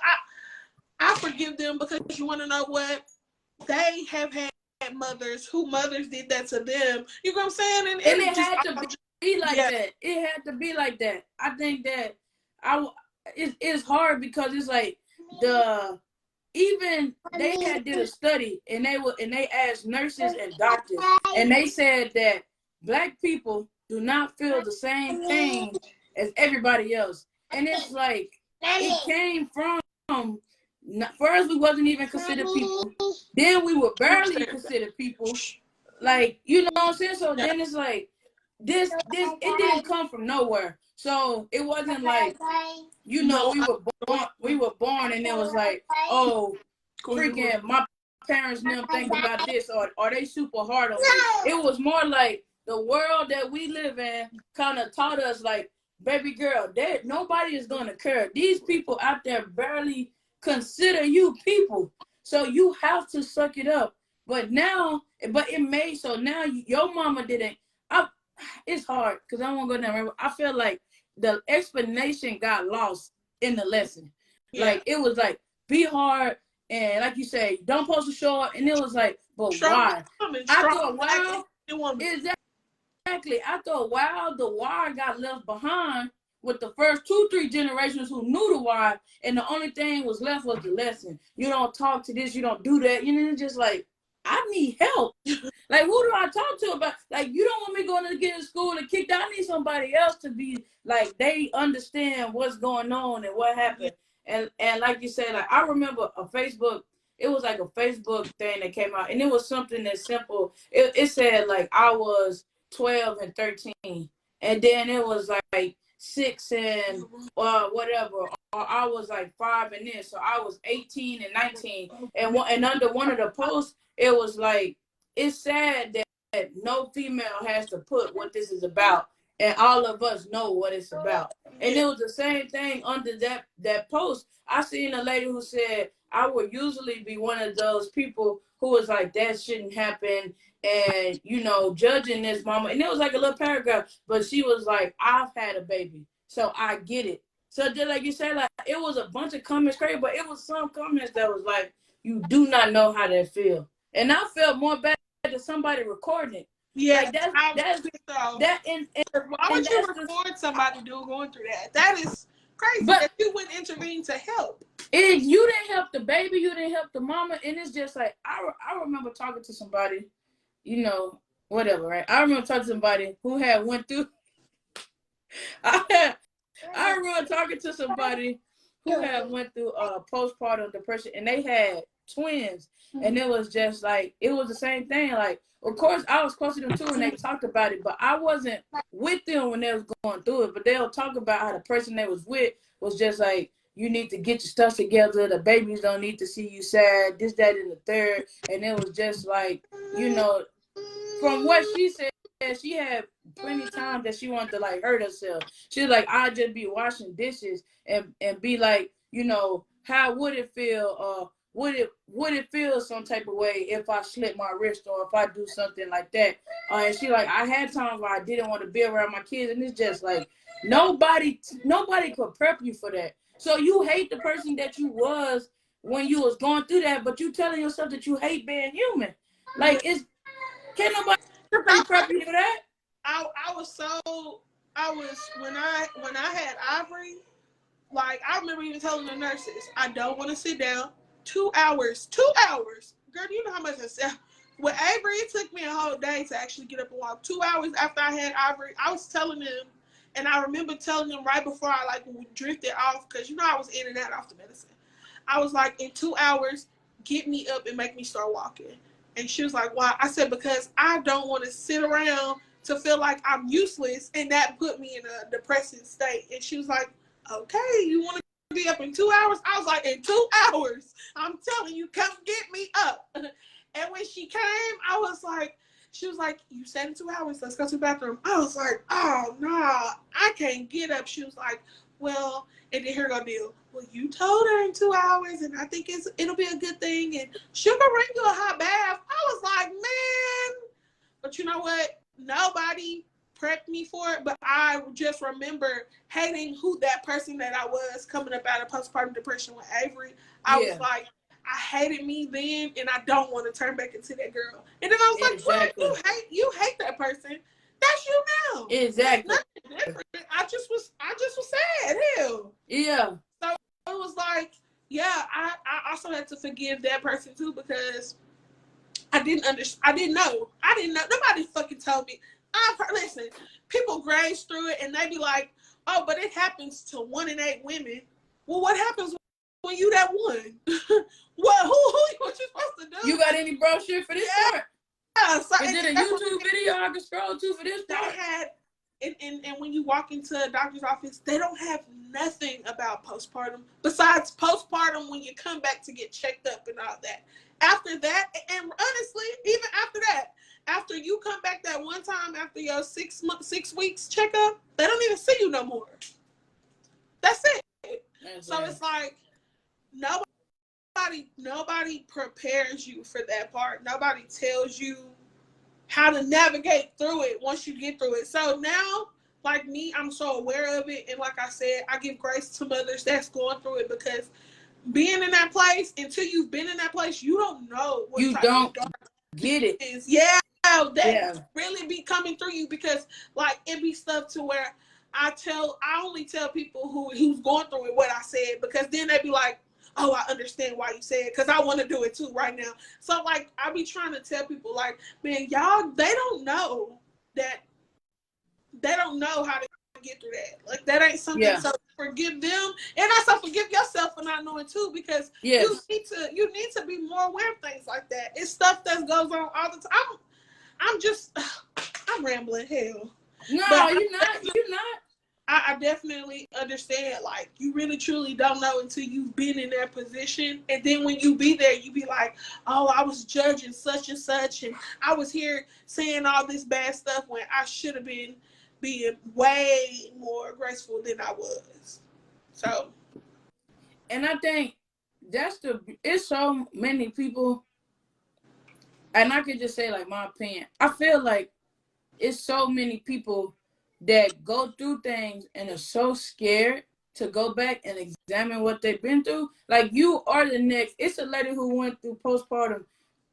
I forgive them, because you want to know what? They have had mothers did that to them. You know what I'm saying? And it had to be like that. It had to be like that. I think that it's hard because it's like they had did a study, and they asked nurses and doctors, and they said that Black people do not feel the same pain as everybody else. And it's like it came from, first we wasn't even considered people, then we were barely considered people. Like, you know what I'm saying? So then it's like this it didn't come from nowhere. So it wasn't like, you know, we were born and it was like, oh, freaking my parents never think about this, or are they super hard on me? It was more like the world that we live in kind of taught us, like, baby girl, nobody is gonna care. These people out there barely consider you people, so you have to suck it up. But it made so now your mama didn't. It's hard because I won't go down. I feel like the explanation got lost in the lesson. Yeah. Like, it was like, be hard, and like you say, don't post a short, and it was like, but why? After a while, exactly. After a while, the why got left behind with the first 2-3 generations who knew the why, and the only thing was left was the lesson. You don't talk to this, you don't do that. You know, just like, I need help. Like, who do I talk to about? Like, you don't want me going to get in school and kicked out. I need somebody else to be like, they understand what's going on and what happened. And like you said, like, I remember it was like a Facebook thing that came out, and it was something that simple. It said like I was 12 and 13, and then it was like 6 and whatever, or I was like 5 and this, so I was 18 and 19, and under one of the posts, it was like, it's sad that no female has to put what this is about, and all of us know what it's about. And it was the same thing under that post. I seen a lady who said, I would usually be one of those people who was like, that shouldn't happen, and, you know, judging this mama. And it was like a little paragraph, but she was like, I've had a baby, so I get it. So just like you said, like, it was a bunch of comments crazy, but it was some comments that was like, you do not know how that feel. And I felt more bad than somebody recording it. Yeah, like that's that. And why would you record somebody going through that? That is crazy. But that you wouldn't intervene to help. You didn't help the baby. You didn't help the mama. And it's just like, I remember talking to somebody, you know, whatever, right? I remember talking to somebody who had went through. I remember talking to somebody who had went through postpartum depression, and they had twins, and it was just like, it was the same thing. Like, of course, I was close to them too, and they talked about it, but I wasn't with them when they was going through it. But they'll talk about how the person they was with was just like, you need to get your stuff together. The babies don't need to see you sad. This, that, and the third. And it was just like, you know, from what she said, she had plenty of times that she wanted to like hurt herself. She was like, I'd just be washing dishes and be like, you know, how would it feel? Would it feel some type of way if I slit my wrist or if I do something like that? And she like, I had times where I didn't want to be around my kids, and it's just like, nobody could prep you for that. So you hate the person that you was when you was going through that, but you telling yourself that you hate being human. Like, can't nobody prep you for that? When I had Ivory, Like, I remember even telling the nurses, I don't want to sit down. 2 hours. 2 hours. Girl, do you know how much I said? With Avery, it took me a whole day to actually get up and walk. 2 hours after I had Avery, I was telling them, and I remember telling them right before I like drifted off, because you know I was in and out off the medicine. I was like, in 2 hours, get me up and make me start walking. And she was like, why? I said, because I don't want to sit around to feel like I'm useless, and that put me in a depressing state. And she was like, okay, you want to be up in 2 hours? I was like, in 2 hours, I'm telling you, come get me up. And when she came, I was like, she was like, you said in 2 hours, let's go to the bathroom. I was like, oh, no, I can't get up. She was like, well, and then here go deal. Well, you told her in 2 hours, and I think it'll be a good thing, and she'll go bring you a hot bath. I was like, man. But you know what? Nobody prepped me for it, but I just remember hating who that person that I was coming up out of postpartum depression with Avery. I was like, I hated me then, and I don't want to turn back into that girl. And then I was like, what? You hate that person. That's you now. Exactly. Nothing different. I just was sad. Hell. Yeah. So it was like, yeah, I also had to forgive that person too, because I didn't know. Nobody fucking told me. Listen, people graze through it and they be like, oh, but it happens to 1 in 8 women. Well, what happens when you that one? What? What you supposed to do? You got any brochure for this part? Yeah. So, Is it a YouTube video I can scroll to for this part? They had, and when you walk into a doctor's office, they don't have nothing about postpartum besides postpartum when you come back to get checked up and all that. After that, and honestly, even after that, after you come back that one time after your 6 weeks checkup, they don't even see you no more. That's it. So it's like nobody prepares you for that part. Nobody tells you how to navigate through it once you get through it. So now, like me, I'm so aware of it. And like I said, I give grace to mothers that's going through it, because being in that place, until you've been in that place, you don't know what you don't get it. Is. Yeah, that really be coming through you, because like it be stuff to where I only tell people who's going through it what I said, because then they be like, oh, I understand why you said it, because I want to do it too right now. So like I be trying to tell people like, man, y'all, they don't know how to get through that. Like that ain't something. So forgive them, and also forgive yourself for not knowing too, because you need to be more aware of things like that. It's stuff that goes on all the time. I'm rambling. Hell, no, but you're not. I definitely understand. Like, you really truly don't know until you've been in that position, and then when you be there, you be like, oh, I was judging such and such, and I was here saying all this bad stuff when I should have been being way more graceful than I was. So, and I think it's so many people, and I could just say like my opinion. I feel like it's so many people that go through things and are so scared to go back and examine what they've been through. Like, you are the next. It's a lady who went through postpartum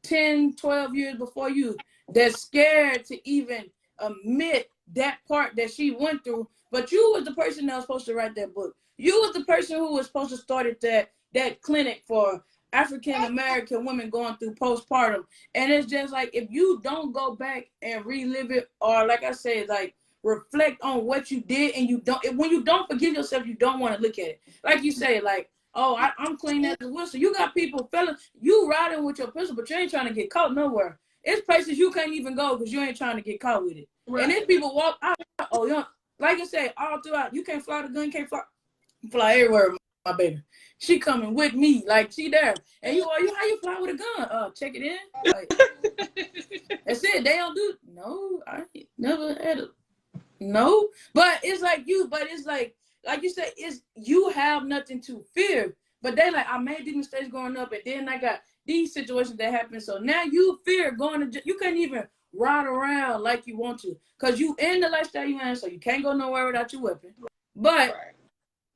10, 12 years before you that's scared to even admit that part that she went through. But you was the person that was supposed to write that book. You was the person who was supposed to start that clinic for African-American women going through postpartum. And it's just like, if you don't go back and relive it, or like I said, like, reflect on what you did, and when you don't forgive yourself, you don't want to look at it. Like you say, like, oh, I'm clean as a whistle. You got people, fellas, you riding with your pistol, but you ain't trying to get caught nowhere. It's places you can't even go because you ain't trying to get caught with it. Right. And then people walk out, like I say, all throughout, you can't fly the gun, can't fly everywhere, my baby. She coming with me, like, she there. And how you fly with a gun? Check it in. Like, that's it. They don't do, no, I never had a, no, but it's like you said, you have nothing to fear. But they like, I made these mistakes growing up, and then I got these situations that happen. So now you fear going to, you can't even ride around like you want to, because you in the lifestyle you in, so you can't go nowhere without your weapon. But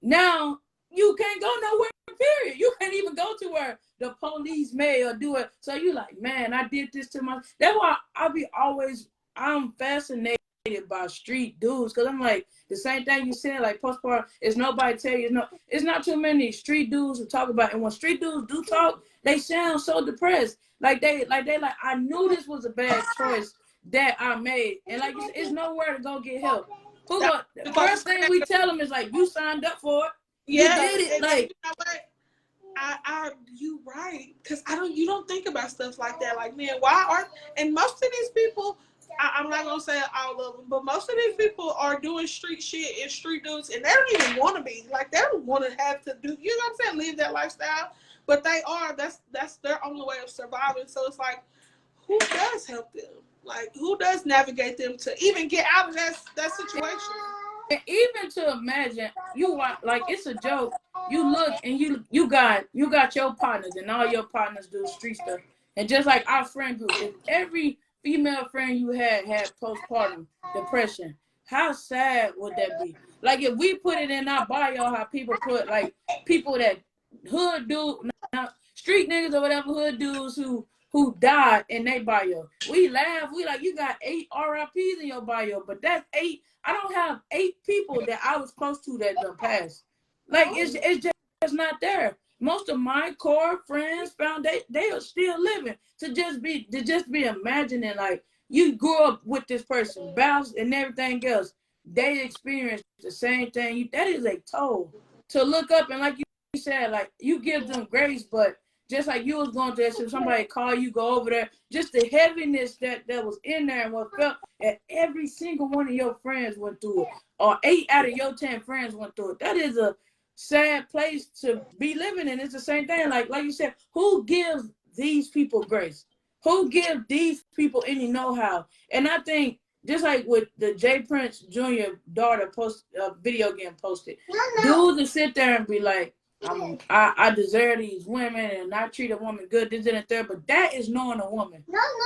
now you can't go nowhere, period. You can't even go to where the police may or do it. So you like, man, I did this to my, that's why I'm fascinated by street dudes. Cause I'm like, the same thing you said, like postpartum is nobody tell you, no, it's not too many street dudes who talk about it. And when street dudes do talk, they sound so depressed. Like I knew this was a bad choice that I made. And like you said, it's nowhere to go get help. Who go, the first thing we tell them is like, you signed up for it. Yeah, you did it. Like, you know what? You right, because you don't think about stuff like that. Like, man, why are, and most of these people, I'm not gonna say all of them, but most of these people are doing street shit and street dudes, and they don't even want to be. Like, they don't want to have to do, you know what I'm saying, live that lifestyle, but they are. That's their only way of surviving. So it's like, who does help them? Like, who does navigate them to even get out of that situation? And even to imagine, you are like, it's a joke. You look and you got your partners, and all your partners do street stuff. And just like our friend group, if every female friend you had postpartum depression, how sad would that be? Like, if we put it in our bio, how people put, like, people that hood dude, street niggas or whatever, hood dudes who died in their bio. We laugh. We like, you got 8 RIPs in your bio, but that's 8. I don't have 8 people that I was close to that done passed. Like, it's just not there. Most of my core friends found they are still living. To just be imagining, like, you grew up with this person, spouse and everything else. They experienced the same thing. That is a toll. To look up and, like you said, like, you give them grace, but just like you was going through that, so somebody call you, go over there, just the heaviness that was in there and what felt, and every single one of your friends went through it, or 8 out of your 10 friends went through it. That is a sad place to be living in. It's the same thing. Like you said, who gives these people grace? Who gives these people any know-how? And I think, just like with the Jay Prince Jr. daughter video getting posted, dudes will sit there and be like, I deserve these women and I treat a woman good, this and that, but that is knowing a woman.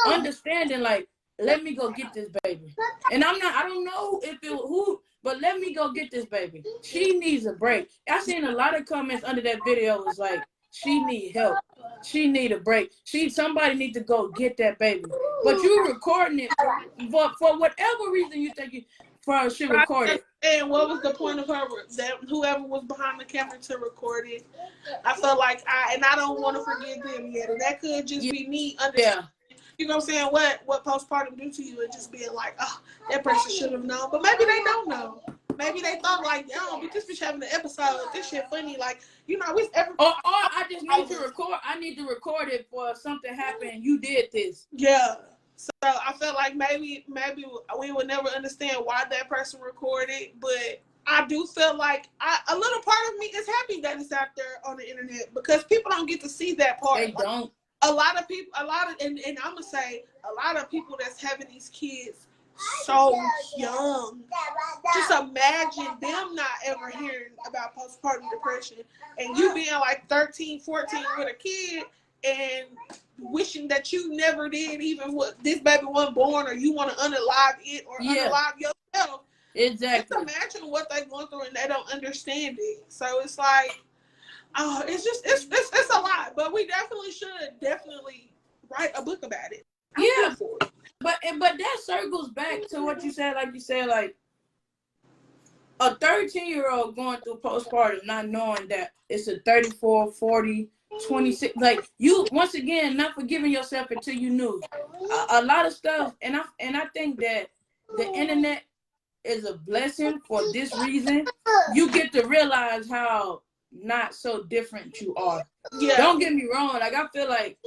Understanding, like, let me go get this baby. And I don't know if it who, but let me go get this baby. She needs a break. I seen a lot of comments under that video was like, she need help. She need a break. Somebody need to go get that baby. But you recording it for whatever reason you think you should record it. And what was the point of her, that whoever was behind the camera to record it? I felt like I don't want to forgive them yet. And that could just be me understanding. You know what I'm saying? What postpartum do to you, and just being like, oh, that person should have known. But maybe they don't know. Maybe they thought like, yo, we just be having an episode. This shit funny. Like, you know, we ever. Or I just need to record. I need to record it for if something happened. You did this. Yeah. So I felt like maybe we would never understand why that person recorded, but I do feel like a little part of me is happy that it's out there on the internet, because people don't get to see that part. They don't. A lot of people, and I'm gonna say a lot of people that's having these kids so young. Just imagine them not ever hearing about postpartum depression, and you being like 13, 14 with a kid and wishing that you never did, even what this baby wasn't born, or you want to unalive it or unalive yourself. Exactly. Just imagine what they're going through and they don't understand it. So it's like, it's a lot, but we definitely write a book about it. But that circles back to what you said. Like you said, like a 13-year-old going through postpartum, not knowing that it's a 34, 40, 26. Like, you, once again, not forgiving yourself until you knew a lot of stuff. And I think that the internet is a blessing for this reason. You get to realize how not so different you are. Yeah. Don't get me wrong. Like, I feel like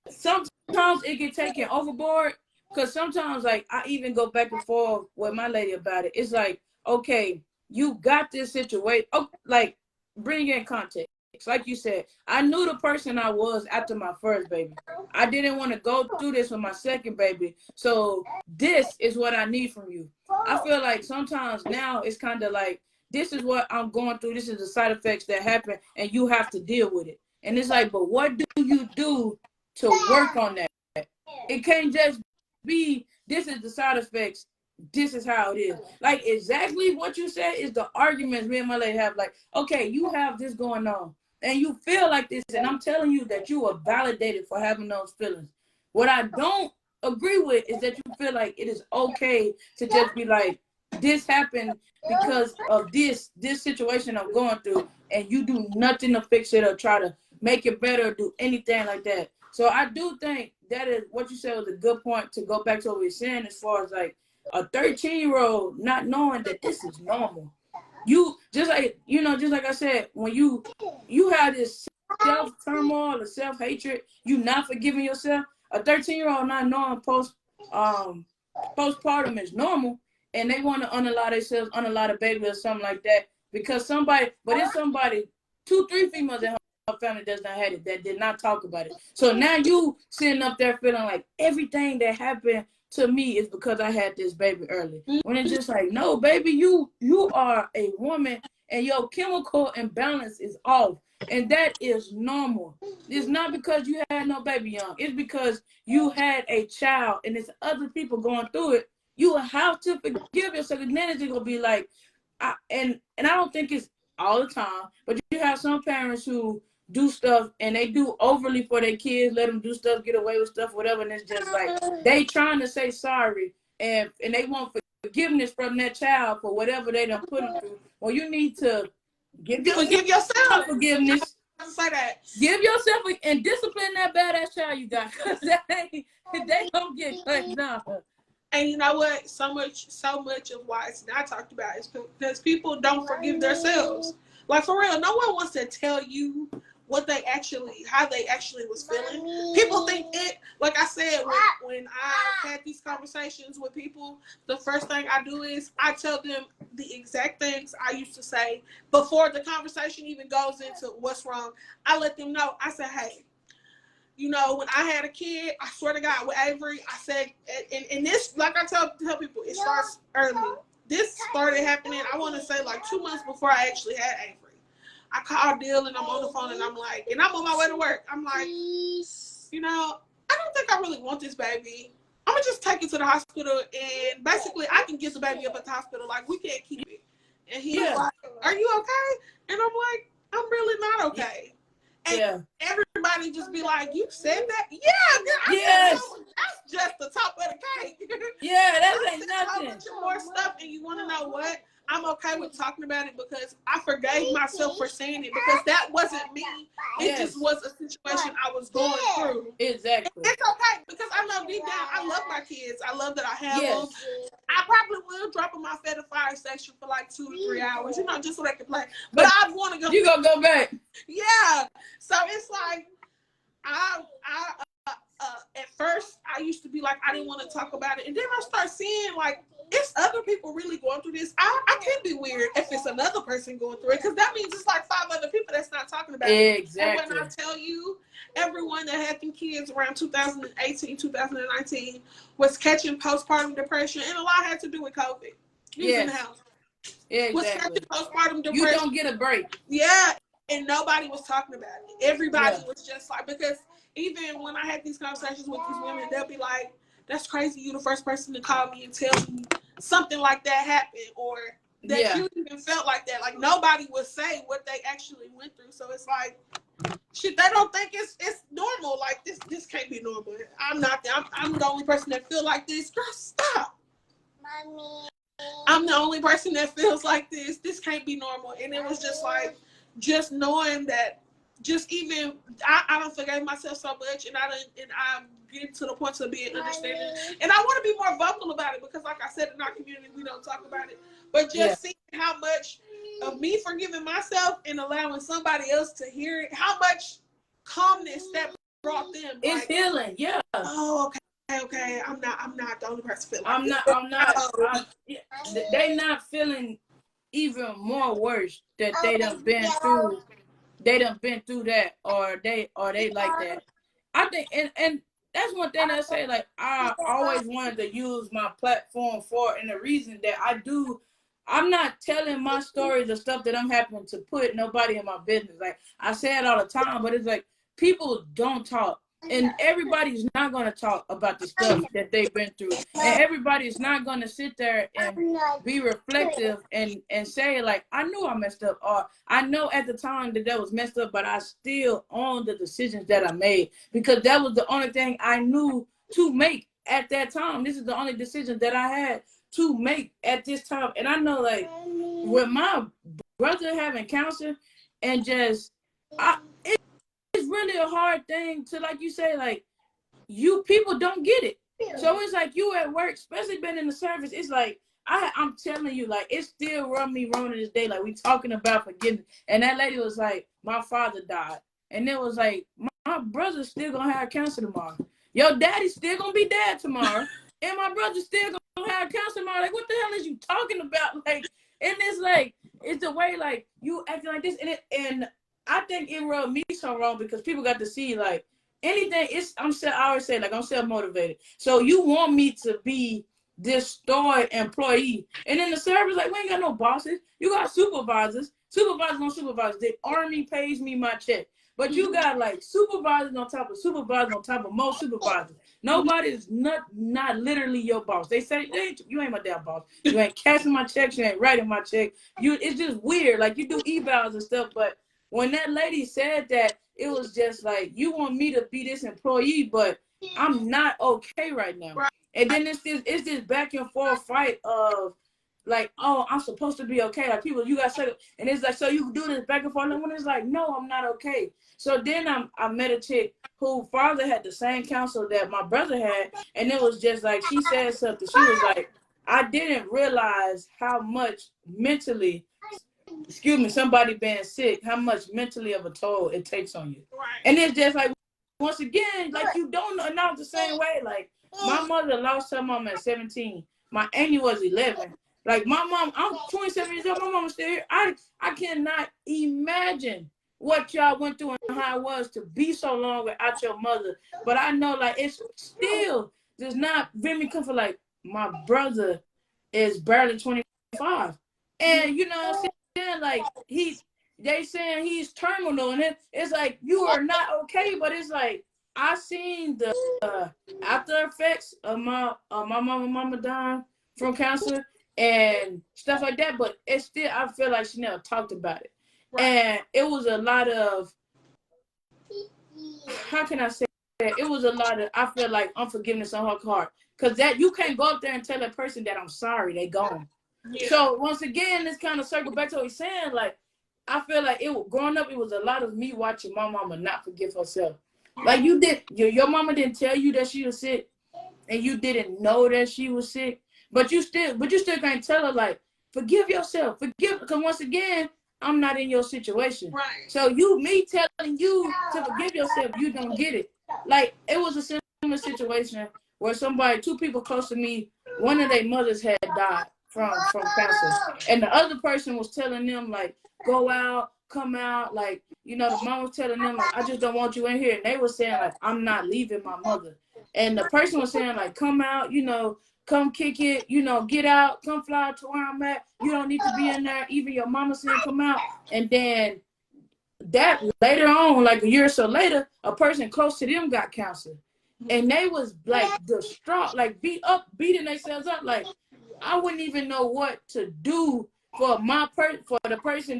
sometimes it get taken overboard, because sometimes, like, I even go back and forth with my lady about it. It's like, okay, you got this situation. Oh, like, bring in context. Like you said, I knew the person I was after my first baby. I didn't want to go through this with my second baby. So this is what I need from you. I feel like sometimes now it's kind of like, this is what I'm going through. This is the side effects that happen, and you have to deal with it. And it's like, but what do you do to work on that? It can't just be, this is the side effects, this is how it is. Like, exactly what you said is the arguments me and my lady have. Like, okay, you have this going on, and you feel like this, and I'm telling you that you are validated for having those feelings. What I don't agree with is that you feel like it is okay to just be like, this happened because of this situation I'm going through, and you do nothing to fix it or try to make it better or do anything like that. So I do think that is what you said was a good point to go back to what we were saying as far as like a 13-year-old not knowing that this is normal. You just like, just like I said, when you have this self turmoil or self hatred, you not forgiving yourself. A 13-year-old not knowing postpartum is normal, and they want to unallow themselves, unallow the baby or something like that because somebody, but it's somebody, 2-3 females in her family does not have it that did not talk about it. So now you sitting up there feeling like everything that happened to me is because I had this baby early. When it's just like, no, baby, you are a woman and your chemical imbalance is off. And that is normal. It's not because you had no baby young. It's because you had a child and there's other people going through it. You have to forgive yourself. And then it's going to be like, and I don't think it's all the time, but you have some parents who do stuff and they do overly for their kids, let them do stuff, get away with stuff, whatever. And it's just like they trying to say sorry and they want forgiveness from that child for whatever they done put them through. Well, you need to give yourself forgiveness. Say that. Give yourself and discipline that badass child you got, because they don't get cut down. And you know what? So much of why it's not talked about is because people don't forgive themselves. Like, for real, no one wants to tell you how they actually was feeling. People think it, like I said, when I had these conversations with people, the first thing I do is I tell them the exact things I used to say before the conversation even goes into what's wrong. I let them know. I said, hey, when I had a kid, I swear to God, with Avery, I said, and this, like I tell people, it starts early. This started happening, I want to say, like 2 months before I actually had Avery. I called Dill and I'm on the phone and I'm like, and I'm on my way to work. I'm like, I don't think I really want this baby. I'm going to just take it to the hospital and basically I can get the baby up at the hospital. Like, we can't keep it. And he's like, are you okay? And I'm like, I'm really not okay. And everybody just be like, you said that? Yeah, girl. Yes. That's just the top of the cake. Yeah, that ain't nothing. A bunch of more stuff, and you want to know what? I'm okay with talking about it because I forgave myself for saying it because that wasn't me. It just was a situation I was going through. Exactly. And it's okay because I know deep down I love my kids. I love that I have them. I probably will drop them off at a fire station for like 2 to 3 hours, just so they can play. But I want to go. You gonna go back? Yeah. So it's like at first I used to be like I didn't want to talk about it, and then I start seeing like it's other people really going through this. I can't be weird if it's another person going through it because that means it's like 5 other people that's not talking about it. Exactly. And when I tell you, everyone that had them kids around 2018, 2019 was catching postpartum depression, and a lot had to do with COVID. He was in the house. Exactly. Was catching postpartum depression. You don't get a break. Yeah, and nobody was talking about it. Everybody was just like, because even when I had these conversations with these women, they'll be like, that's crazy, you the first person to call me and tell me something like that happened or that you even felt like that. Like, nobody would say what they actually went through. So it's like, shit, they don't think it's normal. Like, this can't be normal. I'm the only person that feel like this. Girl, stop. Mommy. I'm the only person that feels like this. This can't be normal. And it was just like, just knowing that, just even I don't forgave myself so much, and I'm getting to the point of being understanding, and I want to be more vocal about it because, like I said, in our community we don't talk about it. But just seeing how much of me forgiving myself and allowing somebody else to hear it, how much calmness that brought them. It's like, healing. Yeah. Oh, okay. I'm not the only person feeling. I'm not. They not feeling even more worse that they done been through. They done been through that, or they like that. I think, and that's one thing I say. Like, I always wanted to use my platform for, and the reason that I'm not telling my stories or stuff that I'm happening to put nobody in my business. Like, I say it all the time, but it's like people don't talk. And everybody's not going to talk about the stuff that they've been through. And everybody's not going to sit there and be reflective and say, like, I knew I messed up. Or I know at the time that was messed up, but I still own the decisions that I made. Because that was the only thing I knew to make at that time. This is the only decision that I had to make at this time. And I know, like, with my brother having cancer and just, it's really a hard thing to, like you say, like, you people don't get it. So it's like you at work, especially being in the service, it's like, I'm telling you, like, it still run me wrong to this day. Like, we talking about forgiveness. And that lady was like, my father died. And it was like, my brother's still gonna have cancer tomorrow. Your daddy's still gonna be dead tomorrow. And my brother's still gonna have cancer tomorrow. Like, what the hell is you talking about? Like, and it's like, it's the way, like, you acting like this. And I think it rubbed me so wrong because people got to see, like, anything, I always say, like, I'm self-motivated. So you want me to be this store employee. And in the service, like, we ain't got no bosses. You got supervisors. Supervisors on supervisors. The army pays me my check. But you got, like, supervisors on top of supervisors on top of most supervisors. Nobody is not literally your boss. They say, you ain't my damn boss. You ain't cashing my checks. You ain't writing my check. It's just weird. Like, you do evals and stuff. But when that lady said that, it was just like, you want me to be this employee, but I'm not okay right now. And then it's this back and forth fight of, like, oh, I'm supposed to be okay. Like, people, you got to, and it's like, so you do this back and forth. And when it's like, no, I'm not okay. So then I met a chick who father had the same counsel that my brother had. And it was just like, she said something. She was like, I didn't realize how much mentally, somebody being sick, how much mentally of a toll it takes on you. Right. And it's just like, once again, like, you don't announce the same way. Like, my mother lost her mom at 17. My auntie was 11. Like, my mom, I'm 27 years old. My mom was still here. I cannot imagine what y'all went through and how it was to be so long without your mother. But I know, like, it's still does not bring me comfort. Like, my brother is barely 25. And, you know what I'm saying? Like, they saying he's terminal. And it's like, you are not okay. But it's like, I seen the after effects of my mama dying from cancer and stuff like that, but it's still, I feel like she never talked about it. Right. And it was a lot of, how can I say that? It was a lot of, I feel like, unforgiveness on her part. Because that, you can't go up there and tell that person that I'm sorry, they gone. Yeah. So once again, this kind of circle back to what he's saying, like, I feel like growing up, it was a lot of me watching my mama not forgive herself. Like, your mama didn't tell you that she was sick, and you didn't know that she was sick, but you still can't tell her, like, forgive yourself, because once again, I'm not in your situation. Right. So me telling you to forgive yourself, you don't get it. Like, it was a similar situation where two people close to me, one of their mothers had died from cancer, and the other person was telling them, like, go out, come out, like, you know, the mom was telling them, like, I just don't want you in here. And they were saying, like, I'm not leaving my mother. And the person was saying, like, come out, you know, come kick it, you know, get out, come fly to where I'm at. You don't need to be in there. Even your mama said come out. And then that later on, like a year or so later, a person close to them got cancer. And they was, like, distraught, like, beating themselves up. Like, I wouldn't even know what to do for the person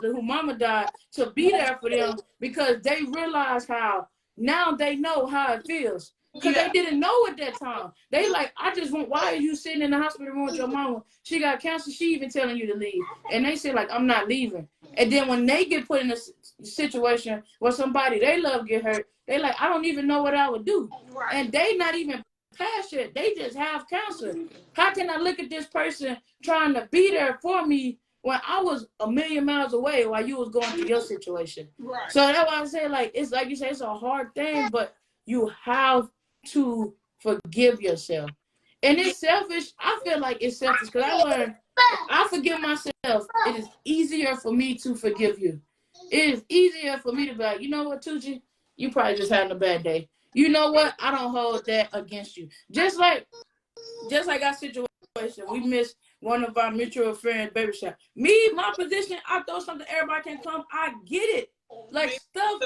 who mama died, to be there for them, because they realize how, now they know how it feels, because they didn't know at that time. They like, why are you sitting in the hospital room with your mama? She got cancer. She even telling you to leave. And they say, like, I'm not leaving. And then when they get put in a situation where somebody they love get hurt, they like, I don't even know what I would do. Right. And they not even past it. They just have cancer. How can I look at this person trying to be there for me when I was a million miles away while you was going through your situation? Right. So that's why I say, like, it's like you say, it's a hard thing, but you have to forgive yourself. And it's selfish. I feel like it's selfish because I learned, if I forgive myself, it is easier for me to forgive you. It is easier for me to be like, you know what, Tucci? You probably just having a bad day. You know what? I don't hold that against you. Just like our situation, we missed one of our mutual friends' baby shower. Me, my position, I throw something, everybody can come. I get it. Like, stuff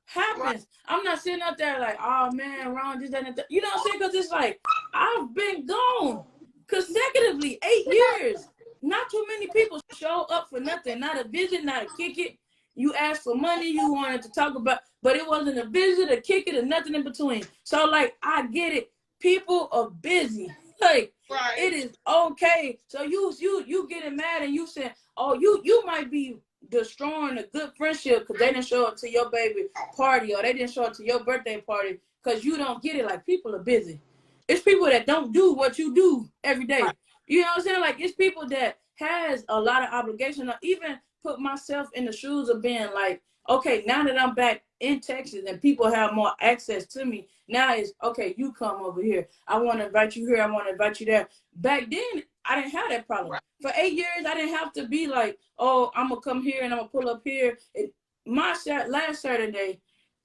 happens. I'm not sitting up there like, oh man, Ron, this, that, and that. You know what I'm saying? Because it's like, I've been gone consecutively 8 years. Not too many people show up for nothing. Not a visit, not a kick it. You asked for money, you wanted to talk about, but it wasn't a visit, a kick it, or nothing in between. So, like, I get it. people are busy. Like, Right. it is okay. So you getting mad and you saying, oh, you might be destroying a good friendship because they didn't show up to your baby party or they didn't show up to your birthday party because you don't get it. Like, people are busy. It's people that don't do what you do every day. Right. You know what I'm saying? Like, it's people that has a lot of obligation. Or even put myself in the shoes of being like, okay, now that I'm back in Texas and people have more access to me, now it's okay, you come over here. I want to invite you here. I want to invite you there. Back then, I didn't have that problem. Right. For 8 years, I didn't have to be like, oh, I'm going to come here and I'm going to pull up here. Last Saturday,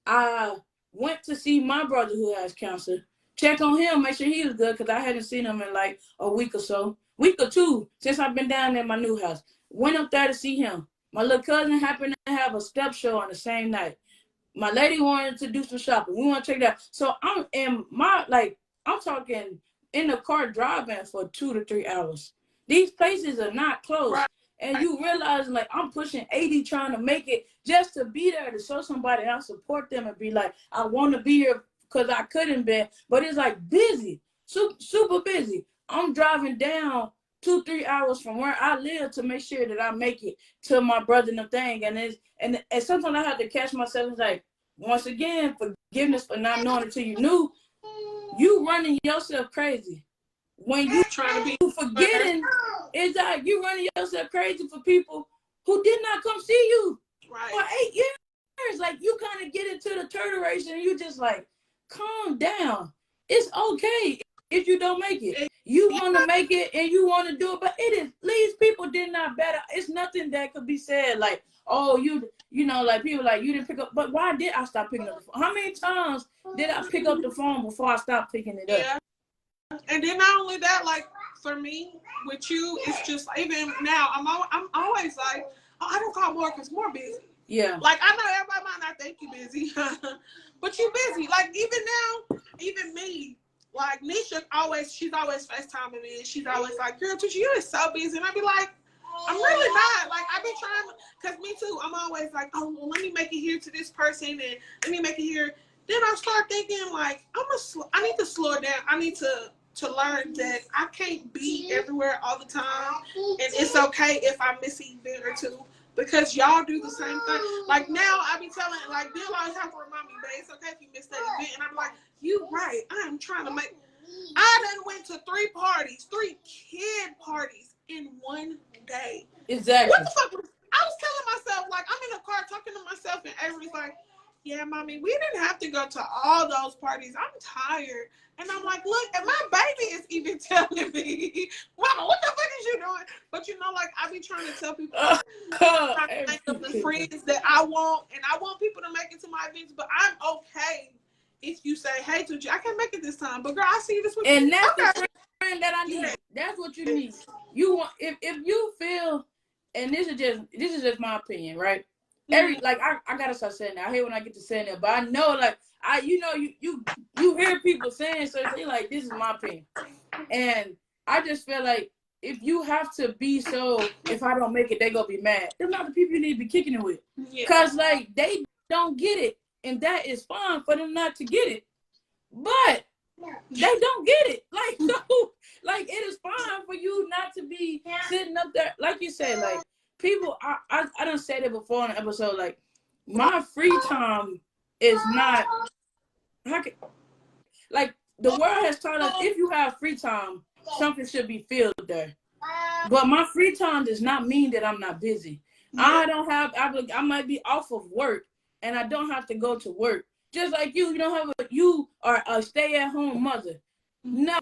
I went to see my brother who has cancer. Check on him, make sure he was good, because I hadn't seen him in like a week or two, since I've been down in my new house. Went up there to see him. My little cousin happened to have a step show on the same night. My lady wanted to do some shopping. We want to check that. So I'm talking in the car driving for 2 to 3 hours. These places are not close. Right. And you realize, like, I'm pushing 80 trying to make it just to be there to show somebody I support them and be like, I want to be here because I couldn't be. But it's like busy, super busy. I'm driving down 2-3 hours from where I live to make sure that I make it to my brother and the thing. And sometimes I have to catch myself and like, once again, forgiveness for not knowing until you knew. You running yourself crazy. When you trying to be forgetting, it's like you running yourself crazy for people who did not come see you right. for 8 years. Like, you kind of get into the turtle race and you just like, calm down. It's okay if you don't make it. You want to make it and you want to do it, but these people did not better. It's nothing that could be said like, oh, you know, like people like, you didn't pick up. But why did I stop picking up the phone? How many times did I pick up the phone before I stopped picking it up? Yeah. And then not only that, like for me, with you, it's just even now, I'm always like, oh, I don't call more because more busy. Yeah. Like, I know everybody might not think you busy, but you busy. Like, even now, even me, like Nisha she's always FaceTiming me, and she's always like, girl, Trisha, you is so busy. And I be like, I'm really not. Like, I've been trying, because me too, I'm always like, oh, well, let me make it here to this person, and let me make it here. Then I start thinking, like, I need to slow down. I need to learn that I can't be everywhere all the time, and it's okay if I miss an event or two, because y'all do the same thing. Like, now I be telling, like, Bill always have to remind me, babe, it's okay if you miss that event. And I'm like, you right. I am trying to make. I done went to 3 kid parties in one day. Exactly. What the fuck? I was telling myself, like, I'm in the car talking to myself, and Avery's like, yeah, mommy, we didn't have to go to all those parties. I'm tired. And I'm like, look, and my baby is even telling me, Mama, what the fuck is you doing? But you know, like, I be trying to tell people, trying to think of the friends that I want, and I want people to make it to my events, but I'm okay if you say, hey, Tucci, I can't make it this time, but girl, I see you this weekend. And that's the friend that I need. Yeah. That's what you need. You want, if you feel, and this is just my opinion, right? Like, I gotta start saying that. I hate when I get to saying that, but I know, like, you hear people saying, so they like, this is my opinion, and I just feel like if you have to be so, if I don't make it, they gonna be mad. They're not the people you need to be kicking it with, cause like they don't get it, and that is fine for them not to get it, but they don't get it. Like, so, like, it is fine for you not to be sitting up there, like you said, like. People, I done said it before in an episode, like, my free time is not, like, the world has taught us, if you have free time, something should be filled there. But my free time does not mean that I'm not busy. I don't have, I might be off of work, and I don't have to go to work. Just like you you are a stay-at-home mother. No.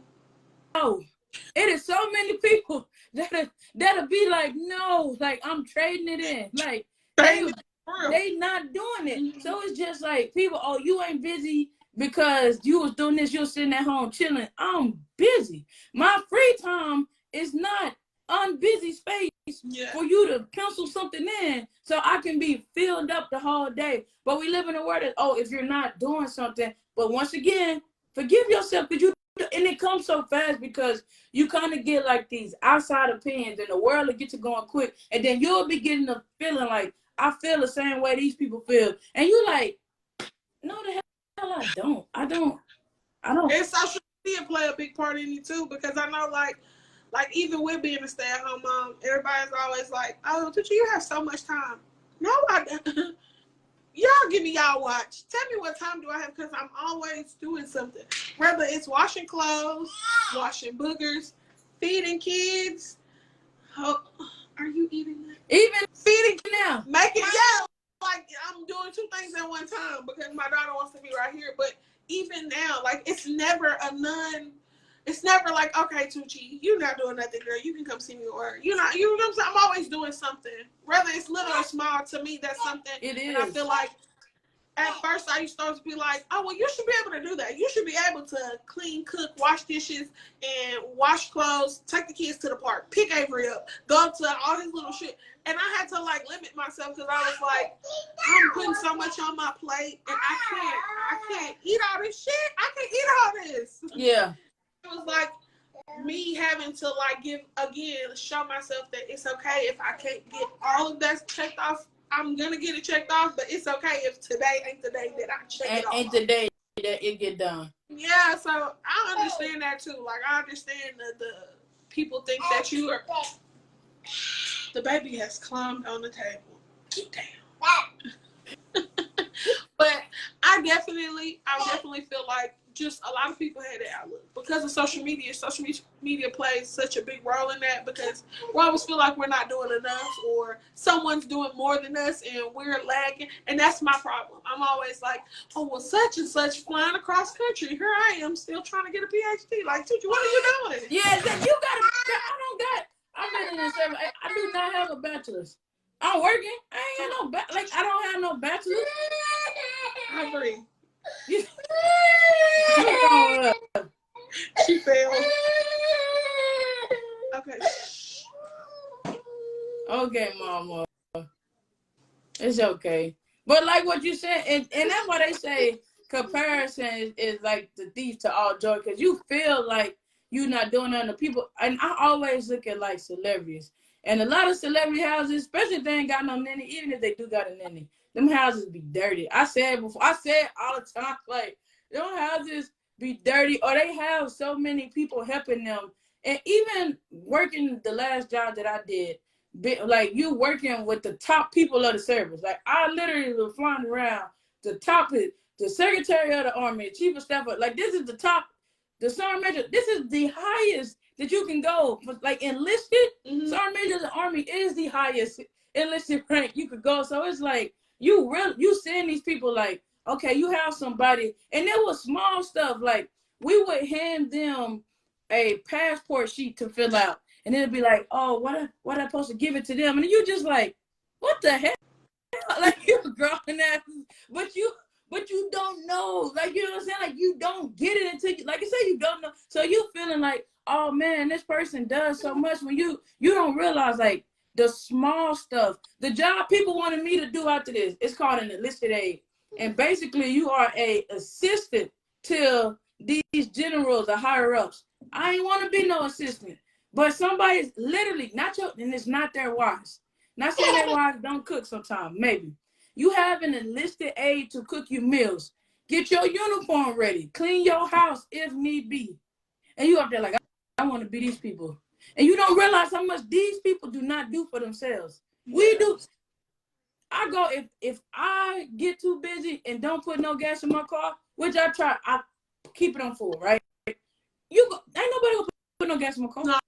It is so many people that'll be like, no, like, I'm trading it in. Like, they not doing it. So it's just like, people, oh, you ain't busy because you was doing this, you was sitting at home chilling. I'm busy. My free time is not unbusy space for you to pencil something in so I can be filled up the whole day. But we live in a world that, oh, if you're not doing something, but once again, forgive yourself, because you. And it comes so fast because you kind of get like these outside opinions, and the world will get you going quick, and then you'll be getting the feeling like, I feel the same way these people feel, and you like, no, the hell I don't. I don't. It's social media play a big part in it too, because I know like even with being a stay-at-home mom, everybody's always like, "Oh, teacher, you have so much time." No, I don't. Y'all give me y'all watch. Tell me what time do I have, because I'm always doing something. Whether it's washing clothes, washing boogers, feeding kids. Oh, are you eating that? Even Feeding now. Making, yeah, like I'm doing two things at one time because my daughter wants to be right here. But even now, like it's never it's never like, okay, Tucci, you're not doing nothing, girl. You can come see me, or you know what I'm saying? I'm always doing something. Whether it's little or small, to me, that's something. It is. And I feel like at first I used to be like, oh, well, you should be able to do that. You should be able to clean, cook, wash dishes, and wash clothes, take the kids to the park, pick Avery up, go to all this little shit. And I had to like limit myself because I was like, I'm putting so much on my plate and I can't eat all this shit. I can't eat all this. Yeah. It was like me having to like show myself that it's okay if I can't get all of that checked off. I'm gonna get it checked off, but it's okay if today ain't the day that I check it off. Ain't the day that it get done. Yeah, so I understand that too. Like I understand the people think that you are. The baby has climbed on the table. Damn. But I definitely feel like just a lot of people had that outlook because of social media. Social media plays such a big role in that because we always feel like we're not doing enough or someone's doing more than us and we're lagging. And that's my problem. I'm always like, oh, well, such and such flying across country. Here I am still trying to get a PhD. Like, Tucci, what are you doing? Yeah, you got. I'm in the same. I do not have a bachelor's. I'm working. I ain't got no I don't have no bachelor's. I agree. Yeah. She failed. Okay. Okay, mama. It's okay. But like what you said, and that's why they say comparison is like the thief to all joy, because you feel like you're not doing nothing to people. And I always look at like celebrities. And a lot of celebrity houses, especially if they ain't got no nanny, even if they do got a nanny, them houses be dirty. I said before, I said all the time, like, them houses be dirty, or they have so many people helping them. And even working the last job that I did, like you working with the top people of the service. Like I literally was flying around the top, the Secretary of the Army, Chief of Staff. Like this is the top, the Sergeant Major. This is the highest that you can go. Like enlisted, Sergeant Major of the Army is the highest enlisted rank you could go. So it's like you seeing these people like, okay, you have somebody, and there was small stuff like we would hand them a passport sheet to fill out. And it'll be like, oh, what I supposed to give it to them? And you just like, what the hell? Like you're growing ass, but you don't know. Like, you know what I'm saying? Like you don't get it until you, like I say, you don't know. So you feeling like, oh man, this person does so much when you don't realize like the small stuff. The job people wanted me to do after this, it's called an enlisted aide. And basically you are a assistant till these generals or higher ups. I ain't want to be no assistant. But somebody's literally and it's not their wives. Not saying their wives don't cook sometimes, maybe. You have an enlisted aide to cook you meals. Get your uniform ready. Clean your house if need be. And you up there like, I want to be these people. And you don't realize how much these people do not do for themselves. We do. I go, if I get too busy and don't put no gas in my car, which I try, I keep it on full, right? Ain't nobody gonna put no gas in my car. No.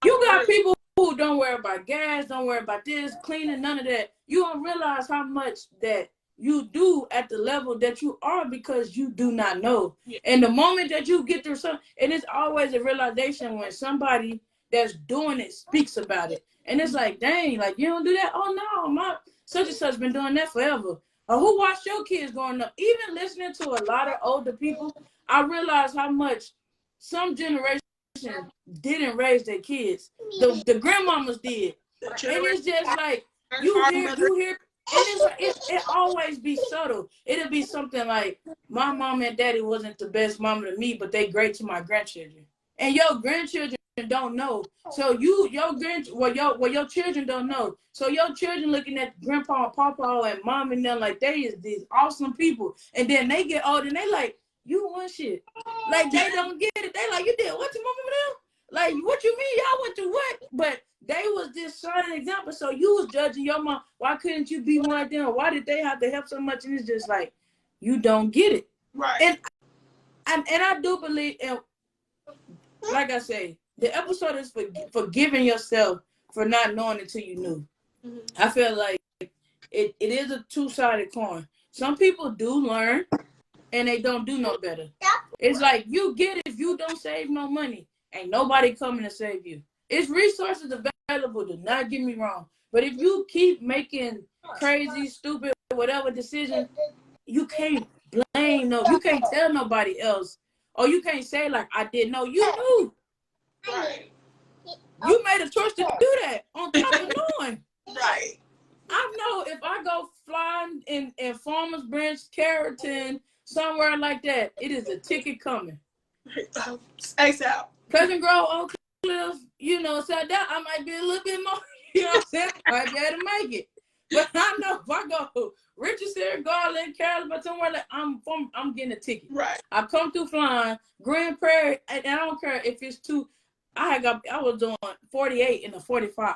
You got people who don't worry about gas, don't worry about this, cleaning, none of that. You don't realize how much that you do at the level that you are because you do not know. Yeah. And the moment that you get through something, and it's always a realization when somebody that's doing it speaks about it. And it's like, dang, like you don't do that? Oh no, my such and such been doing that forever. Or who watched your kids growing up? Even listening to a lot of older people, I realize how much some generations didn't raise their kids. The grandmamas did. And it's just like you hear and it always be subtle. It'll be something like my mom and daddy wasn't the best mama to me, but they great to my grandchildren. And your grandchildren don't know. So your children don't know. So your children looking at grandpa and papa and mom and them like they is these awesome people. And then they get old and they like, You want shit. Like, they don't get it. They like, you did what your mama do? Like, what you mean? Y'all went to what? But they was this shining example. So you was judging your mom. Why couldn't you be one of them? Why did they have to help so much? And it's just like, you don't get it. Right. And I do believe, and like I say, the episode is for forgiving yourself for not knowing until you knew. I feel like it is a two-sided coin. Some people do learn and they don't do no better. It's like, you get it if you don't save no money. Ain't nobody coming to save you. It's resources available, do not get me wrong. But if you keep making crazy, stupid, whatever decisions, you can't blame you can't tell nobody else. Or you can't say like, I didn't know. You knew. Right. You made a choice to do that on top of knowing. Right. I know if I go flying in Farmers Branch, Carrollton, somewhere like that, it is a ticket coming. ASAP. Pleasant Grove, Oak Cliff, so that I might be a little bit more, you know what I'm saying? I might be able to make it. But I know if I go Richardson, Garland, Carrollton, but somewhere like I'm getting a ticket. Right. I come through flying, Grand Prairie, and I don't care if it's I was doing 48 in a 45.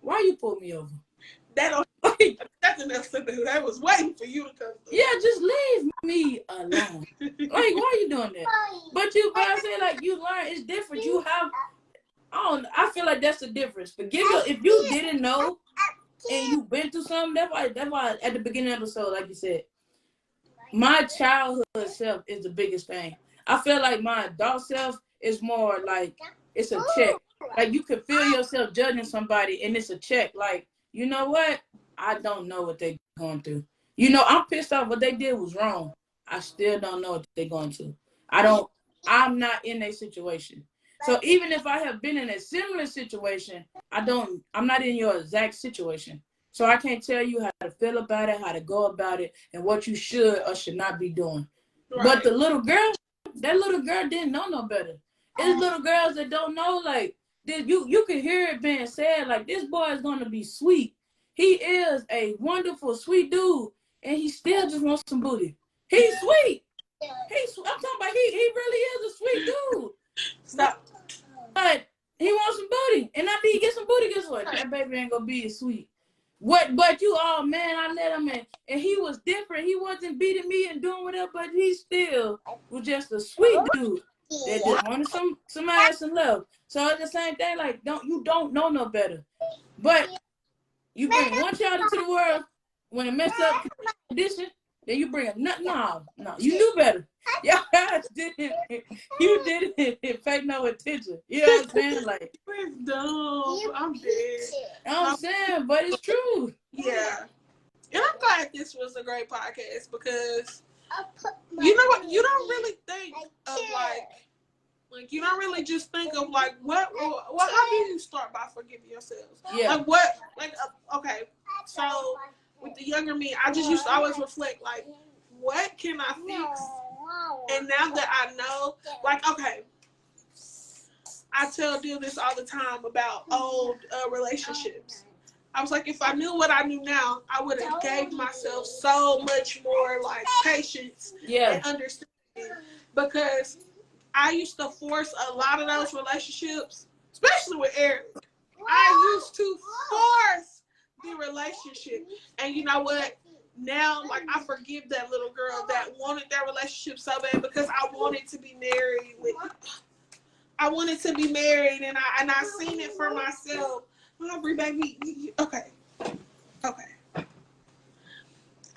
Why you pull me over? Nothing else to do. That was waiting for you to come through. Yeah, just leave me alone. Like, why are you doing that? But I say, like, you learn, it's different. You have, I feel like that's the difference. If you didn't know and you've been through something, that's why at the beginning of the episode, like you said, my childhood self is the biggest thing. I feel like my adult self is more like, it's a check. Like, you can feel yourself judging somebody and it's a check. Like, you know what? I don't know what they're going through. I'm pissed off. What they did was wrong. I still don't know what they're going to. I'm not in a situation. So even if I have been in a similar situation, I'm not in your exact situation. So I can't tell you how to feel about it, how to go about it, and what you should or should not be doing. Right. But that little girl didn't know no better. It's little girls that don't know, like, you can hear it being said, like, this boy is going to be sweet. He is a wonderful, sweet dude, and he still just wants some booty. He's sweet. I'm talking about he really is a sweet dude. Stop. But he wants some booty, and after he gets some booty, guess what? That baby ain't gonna be as sweet. But you, oh man, I let him in, and he was different. He wasn't beating me and doing whatever, but he still was just a sweet dude that just wanted some ass and love. So it's the same thing. Like, you don't know no better, but you bring one child into the world when it messed up condition, then you bring another. No, you knew better. Your guys didn't. You didn't pay no attention. You know what I'm saying? Like, it's dumb. I'm dead. I'm saying, but it's true. Yeah. And I'm glad this was a great podcast because you know what? You don't really think of like you don't really just think of like how do you start by forgiving yourselves? Yeah. Like what? Like okay. So with the younger me, I just used to always reflect like, what can I fix? And now that I know, like, okay, I tell Dill this all the time about old relationships. I was like, if I knew what I knew now, I would have gave myself so much more like patience and understanding, because I used to force a lot of those relationships, especially with Eric. I used to force the relationship, and you know what? Now, like, I forgive that little girl that wanted that relationship so bad because I wanted to be married I wanted to be married, and I seen it for myself. Aubrey, baby, okay.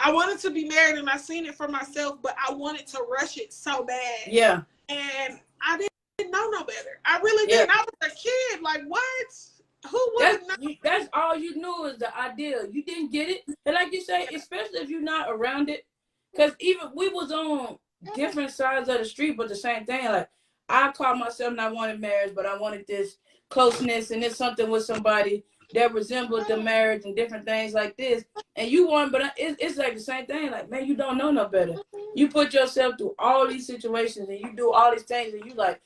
I wanted to be married, and I seen it for myself, but I wanted to rush it so bad. Yeah. And I didn't know no better. I really didn't. I was a kid. Like, what? Who would know? That's all you knew is the ideal. You didn't get it. And like you say, especially if you're not around it, because even we was on different sides of the street, but the same thing. Like, I called myself not wanting marriage, but I wanted this closeness and it's something with somebody that resembled the marriage and different things like this. And you want, but it's like the same thing. Like, man, you don't know no better. You put yourself through all these situations and you do all these things and you like,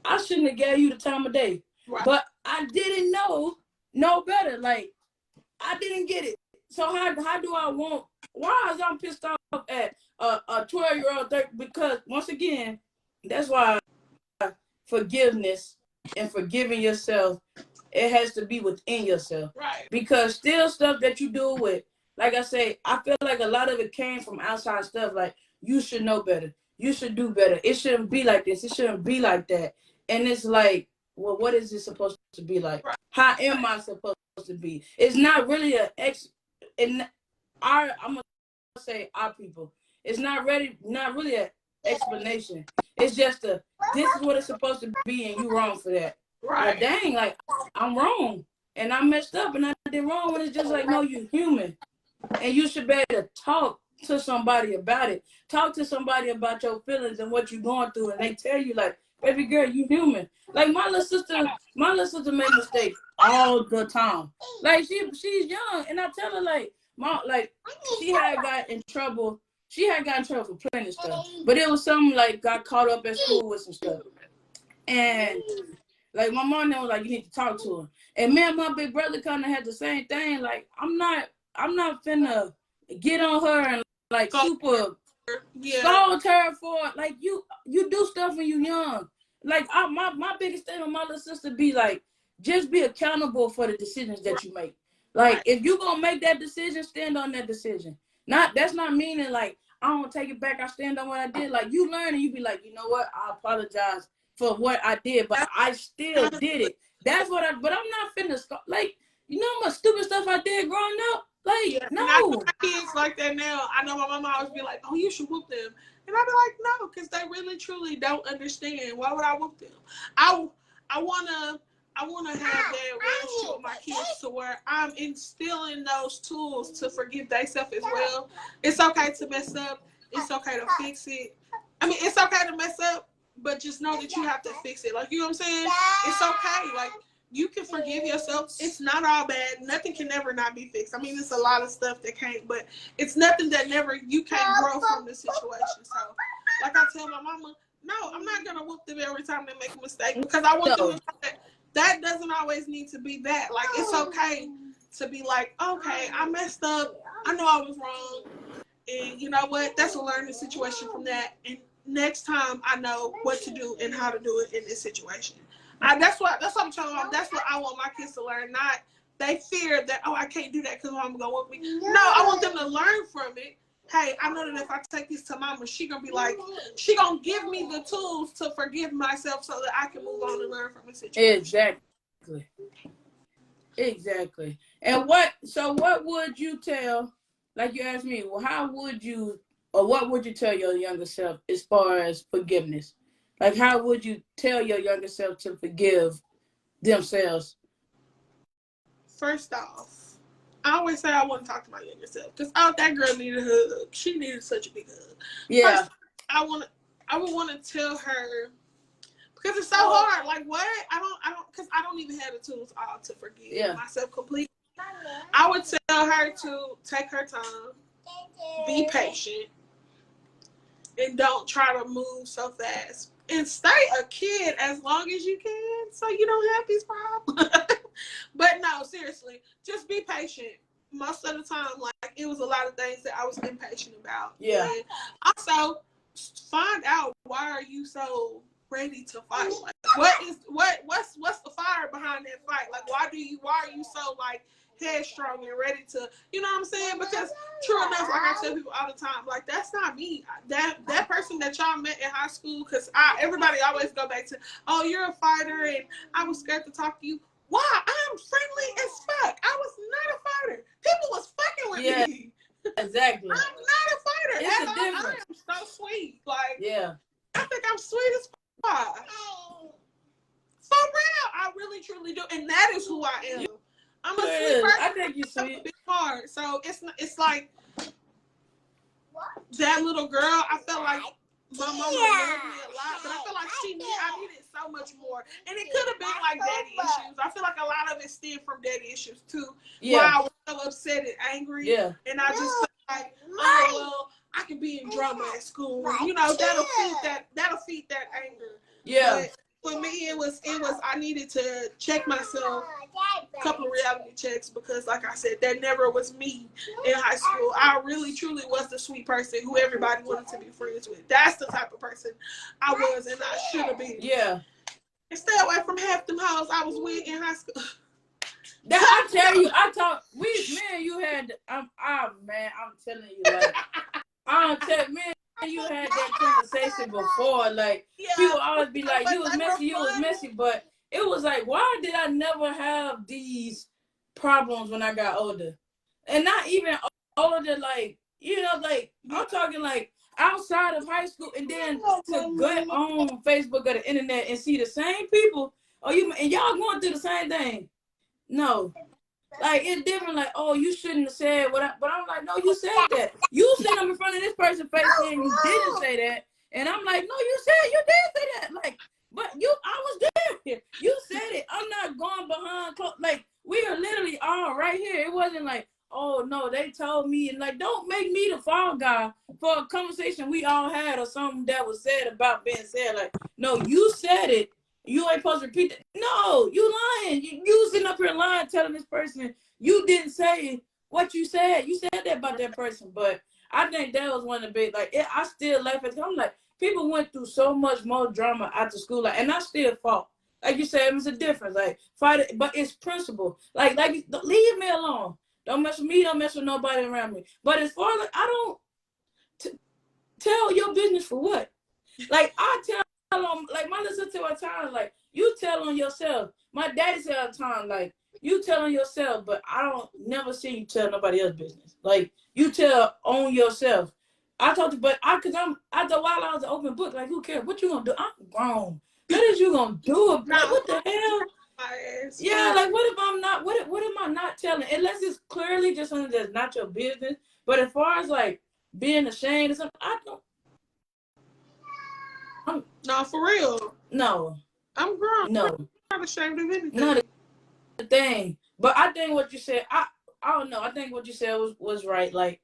I shouldn't have gave you the time of day. Right. But I didn't know no better. Like, I didn't get it. So how do I want? Why is I'm pissed off at a 12-year-old? Because once again, that's why forgiveness and forgiving yourself, it has to be within yourself. Right. Because still stuff that you do with, like I say, I feel like a lot of it came from outside stuff. Like, you should know better. You should do better. It shouldn't be like this. It shouldn't be like that. And it's like, well, what is it supposed to be like? Right. How am I supposed to be? It's not really I'm gonna say our people. It's not really an explanation. It's just this is what it's supposed to be, and you wrong for that. Right. Like, dang, like, I'm wrong, and I messed up, and I did wrong. And it's just like, no, you're human, and you should be able to talk to somebody about it. Talk to somebody about your feelings and what you're going through, and they tell you, like, baby girl, you human. Like, my little sister made mistakes all the time. Like, she's young, and I tell her, like, Mom, like, she had got in trouble. She had got in trouble for plenty of stuff, but it was something like got caught up at school with some stuff, and like my mom was like, you need to talk to her. And me and my big brother kind of had the same thing. Like, I'm not finna get on her and like super scold her for, like, you do stuff when you young. Like, my biggest thing with my little sister be like, just be accountable for the decisions that you make. Like, if you gonna make that decision, stand on that decision. That's not meaning like I don't take it back. I stand on what I did. Like, you learn and you be like, you know what? I apologize for what I did, but I still did it. But I'm not finna like, you know how much stupid stuff I did growing up? Like, no. And I know my kids like that now. I know my mama always be like, oh, you should whoop them. And I be like, no, because they really, truly don't understand. Why would I whoop them? I wanna have that relationship with my kids to where I'm instilling those tools to forgive themselves as well. It's okay to mess up. It's okay to fix it. I mean, it's okay to mess up, but just know that you have to fix it. Like, you know what I'm saying? It's okay. Like, you can forgive yourself. It's not all bad. Nothing can never not be fixed. I mean, there's a lot of stuff that can't, but it's nothing that you can't grow from the situation. So, like I tell my mama, no, I'm not going to whoop them every time they make a mistake, because I want them to know that doesn't always need to be that. Like, it's okay to be like, okay, I messed up. I know I was wrong. And you know what? That's a learning situation from that. And next time I know what to do and how to do it in this situation. That's what I'm telling them. That's what I want my kids to learn. Not they fear that, oh, I can't do that because mama gonna whoop me. No, I want them to learn from it. Hey, I know that if I take this to mama, she gonna be like, she gonna give me the tools to forgive myself so that I can move on and learn from the situation. Exactly. And what would you tell, like you asked me, well, what would you tell your younger self as far as forgiveness? Like, how would you tell your younger self to forgive themselves? First off, I always say I want to talk to my younger self because that girl needed a hug. She needed such a big hug. Yeah. First, I would want to tell her, because it's so hard. Like, what? Because I don't even have the tools all to forgive myself completely. I would tell her to take her time, be patient, and don't try to move so fast. And stay a kid as long as you can so you don't have these problems. But no, seriously, just be patient. Most of the time, like, it was a lot of things that I was impatient about. Yeah. And also, find out, why are you so ready to fight? Like, what's the fire behind that fight? Like, why are you so, like, headstrong and ready to, you know what I'm saying? Because true enough, like I tell people all the time, like, that's not me. That person that y'all met in high school, because everybody always go back to, oh, you're a fighter and I was scared to talk to you. Why? I'm friendly as fuck. I was not a fighter. People was fucking with me. Exactly. I'm not a fighter. It's a difference. I am so sweet. Like, yeah. I think I'm sweet as fuck. For real. I really, truly do. And that is who I am. I'm a sweet person. I think you're sweet. It's hard. So it's like that little girl. I felt like my mama loved me a lot, but I feel like I needed so much more. And it could have been like daddy issues. I feel like a lot of it stemmed from daddy issues too. Yeah. Where I was so upset and angry. Yeah. And I just felt like, oh well, I can be in drama at school. You know, that'll feed that anger. Yeah. But for me, it was I needed to check myself a couple of reality checks because, like I said, that never was me in high school. I really, truly was the sweet person who everybody wanted to be friends with. That's the type of person I was and I should have been. Yeah. And stay away from half them hoes I was with in high school. That I tell you, me and you had, I'm telling you, like, me and you had that conversation before, like, Yeah. people always be like, you was messy, but it was like, why did I never have these problems when I got older? And not even older, like, you know, like, I'm talking, like, outside of high school, and then to get on Facebook or the internet and see the same people, and y'all going through the same thing. No. Like, it's different, like, oh, you shouldn't have said what but I'm like, no, you said that. You sit up in front of this person's face saying you didn't say that. And I'm like, no, you did say that. Like, but I was there. You said it. I'm not going behind like, we are literally all right here. It wasn't like, oh, no, they told me. And, like, don't make me the fall guy for a conversation we all had or something that was said about being said. Like, no, you said it. You ain't supposed to repeat that. No, you lying. You sitting up here lying, telling this person you didn't say what you said. You said that about that person. But I think that was one of the big, like, I still laugh at it. I'm like, people went through so much more drama after school, like, and I still fought. Like you said, it was a difference. Like, fight it, but it's principle. Like, leave me alone. Don't mess with me. Don't mess with nobody around me. But as far as, like, I don't tell your business for what? Like, I tell on, like, my little sister at times, like, you tell on yourself. My daddy said all the time, like, you tell on yourself, but I don't never see you tell nobody else's business. Like, you tell on yourself. I told you, but after a while I was an open book, like, who cares? What you gonna do? I'm grown. What is you gonna do? Like, what the hell? Yeah, like, what if I'm not, what am I not telling? Unless it's clearly just something that's not your business. But as far as, like, being ashamed or something, I don't. No, for real. No. I'm grown. No. I'm not ashamed of anything. No, the thing. But I think what you said, I don't know. I think what you said was right. Like,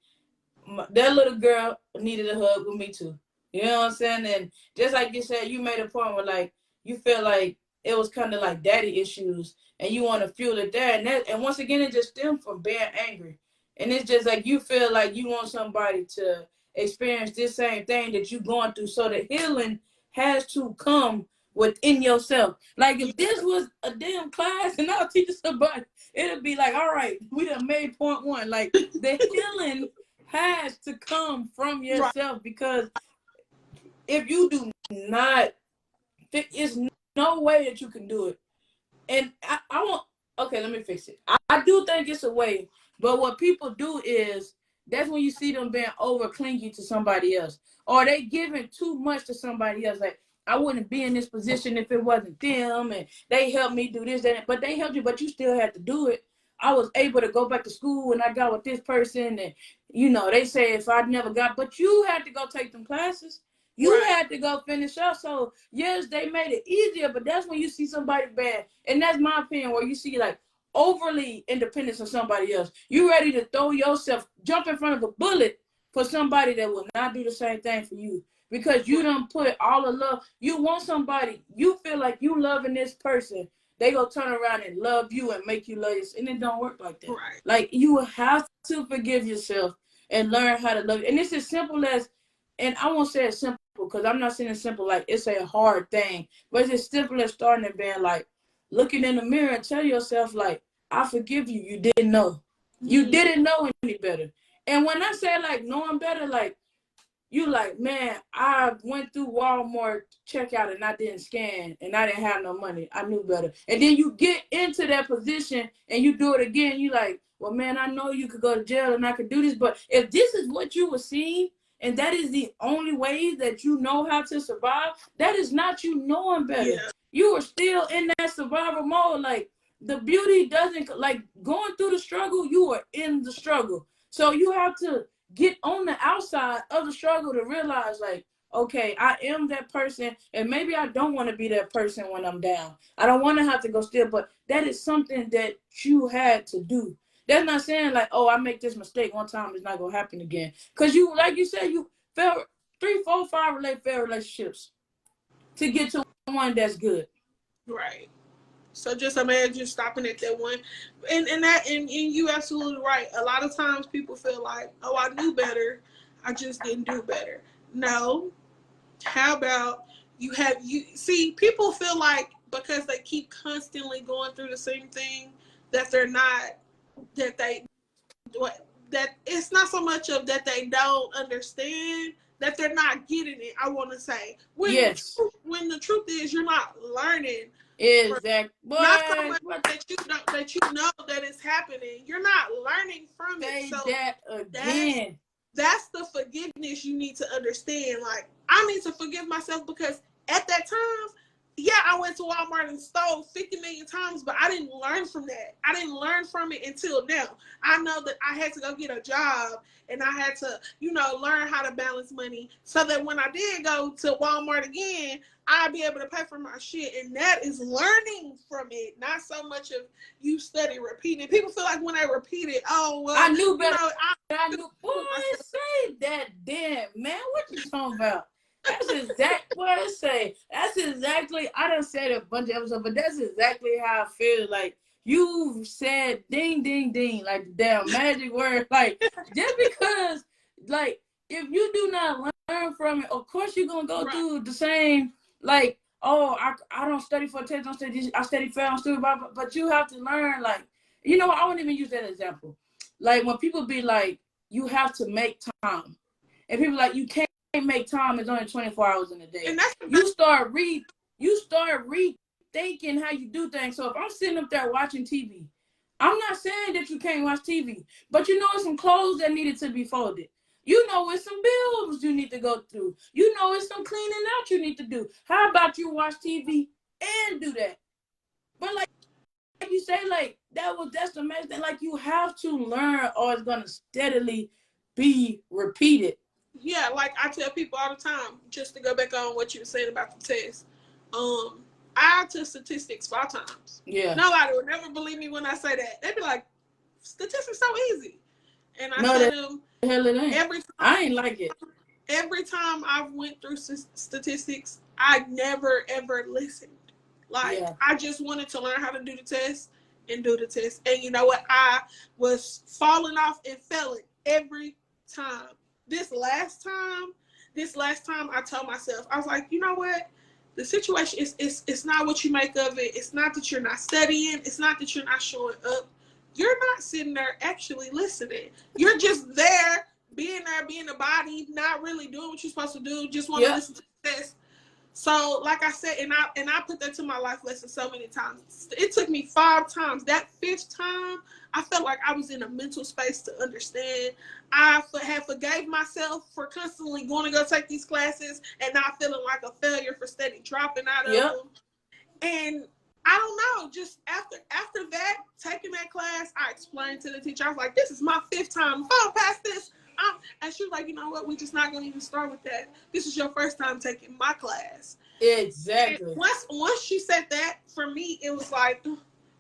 that little girl needed a hug with me too. You know what I'm saying? And just like you said, you made a point where, like, you feel like it was kind of like daddy issues and you want to fuel it there. And once again, it just stemmed from being angry. And it's just like you feel like you want somebody to experience this same thing that you're going through. So the healing has to come within yourself. Like, if this was a damn class and I'll teach somebody, it'll be like, all right, we done made point one. Like, the healing has to come from yourself, because if you do not, it's no way that you can do it. And I want, okay, let me fix it. I do think it's a way, but what people do is, that's when you see them being over clingy to somebody else, or they giving too much to somebody else. Like, I wouldn't be in this position if it wasn't them, and they helped me do this, that, but they helped you, but you still had to do it. I was able to go back to school and I got with this person, and, you know, they say if I never got, but you had to go take them classes. You had to go finish up. So, yes, they made it easier, but that's when you see somebody bad. And that's my opinion, where you see, like, overly independence of somebody else. You ready to throw yourself, jump in front of a bullet for somebody that will not do the same thing for you. Because you don't put all the love. You want somebody, you feel like you loving this person, they go turn around and love you and make you love yourself. And it don't work like that. Right. Like, you have to forgive yourself and learn how to love you. And it's as simple as, and I won't say it's simple, because I'm not saying it's simple like it's a hard thing, but it's as simple as starting and being like, looking in the mirror and tell yourself, like, I forgive you. You didn't know. You didn't know any better. And when I say, like, knowing better, like, you like, man, I went through Walmart checkout and I didn't scan and I didn't have no money. I knew better. And then you get into that position and you do it again. You like, well, man, I know you could go to jail and I could do this, but if this is what you were seeing and that is the only way that you know how to survive, that is not you knowing better. Yeah. You are still in that survival mode. Like, the beauty doesn't, like, going through the struggle, you are in the struggle. So you have to get on the outside of the struggle to realize, like, okay, I am that person, and maybe I don't want to be that person when I'm down. I don't want to have to go steal, but that is something that you had to do. That's not saying, like, oh, I make this mistake one time, it's not going to happen again. Because you, like you said, you failed 3, 4, 5 failed relationships to get to one that's good. Right. So just imagine stopping at that one. And you absolutely right. A lot of times people feel like, oh, I knew better. I just didn't do better. No. How about you see, people feel like because they keep constantly going through the same thing that they're not that they that it's not so much of that they don't understand, that they're not getting it. I want to say Yes. When the truth is you're not learning. Exactly. Not so much that you know that it's happening. You're not learning from Say it. So that again. that's the forgiveness you need to understand. Like, I need to forgive myself because at that time, yeah, I went to Walmart and stole 50 million times, but I didn't learn from that. I didn't learn from it until now. I know that I had to go get a job and I had to, learn how to balance money so that when I did go to Walmart again, I'd be able to pay for my shit. And that is learning from it, not so much of you study repeating. People feel like when they repeat it, oh, well, I knew better. I knew. Boy, say that damn, man. What you talking about? That's exactly what I say. That's exactly, I done said a bunch of episodes, but that's exactly how I feel. Like, you said ding, ding, ding, like the damn magic word. Like, just because, like, if you do not learn from it, of course you're going to go through the same, like, oh, I don't study for a test, don't study, I study for, I don't study about, but you have to learn, like, you know what, I wouldn't even use that example. Like, when people be like, you have to make time. And people like, you can't make time, it's only 24 hours in a day. And you start rethinking how you do things. So if I'm sitting up there watching TV, I'm not saying that you can't watch TV, but you know it's some clothes that needed to be folded. You know it's some bills you need to go through. You know it's some cleaning out you need to do. How about you watch TV and do that? But like you say, like that's the main thing. Like, you have to learn or it's gonna steadily be repeated. Yeah, like I tell people all the time, just to go back on what you were saying about the test. I took statistics 5 times. Yeah. Nobody would never believe me when I say that. They'd be like, statistics so easy. And I tell them, hell it ain't. Every time, I ain't like it. Every time I've went through statistics, I never ever listened. Like, I just wanted to learn how to do the test and do the test. And you know what? I was falling off and failing every time. This last time, I told myself, I was like, you know what? The situation is it's not what you make of it. It's not that you're not studying. It's not that you're not showing up. You're not sitting there actually listening. You're just there, being a body, not really doing what you're supposed to do. Just want to listen to the test. So, like I said, and I put that to my life lesson so many times. It took me 5 times. That 5th time, I felt like I was in a mental space to understand. I had forgave myself for constantly going to go take these classes and not feeling like a failure for steady dropping out of them. And I don't know, just after that, taking that class, I explained to the teacher, I was like, this is my 5th time. If I don't pass this, and she was like, you know what, we're just not going to even start with that. This is your first time taking my class. Exactly. And once she said that, for me, it was like,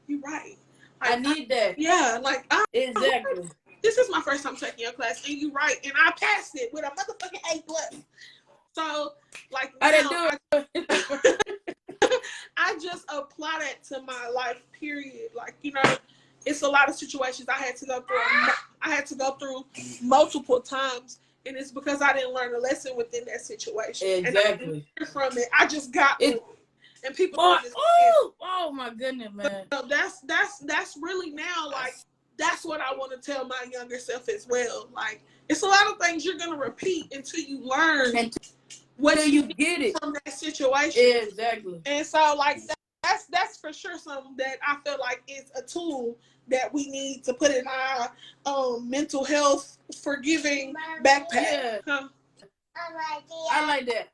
you're right. Like, I need that. Yeah, like, exactly. This is my first time taking your class, and you're right. And I passed it with a motherfucking A+. So, like, now, I just apply that to my life, period. Like, it's a lot of situations I had to go through. I had to go through multiple times, and it's because I didn't learn a lesson within that situation. Exactly. And from it, I just got it. And people oh my goodness, man. So that's really now, like, that's what I want to tell my younger self as well. Like, it's a lot of things you're gonna repeat until you learn what you get it from that situation. Exactly. And so, like, that's for sure something that I feel like is a tool that we need to put in our mental health forgiving backpack. Yeah. Huh? I like that.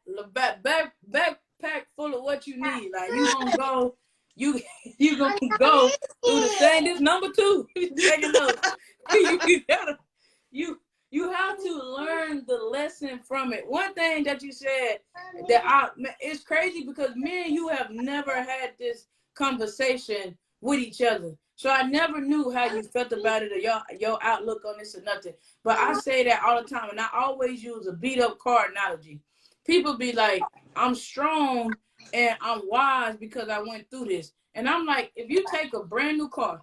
Backpack full of what you need. Like, you gonna go, you gonna go through the same. This number 2. Taking notes. You have to learn the lesson from it. One thing that you said that it's crazy because me and you have never had this conversation with each other. So I never knew how you felt about it or your outlook on this or nothing. But I say that all the time, and I always use a beat up car analogy. People be like, I'm strong and I'm wise because I went through this. And I'm like, if you take a brand new car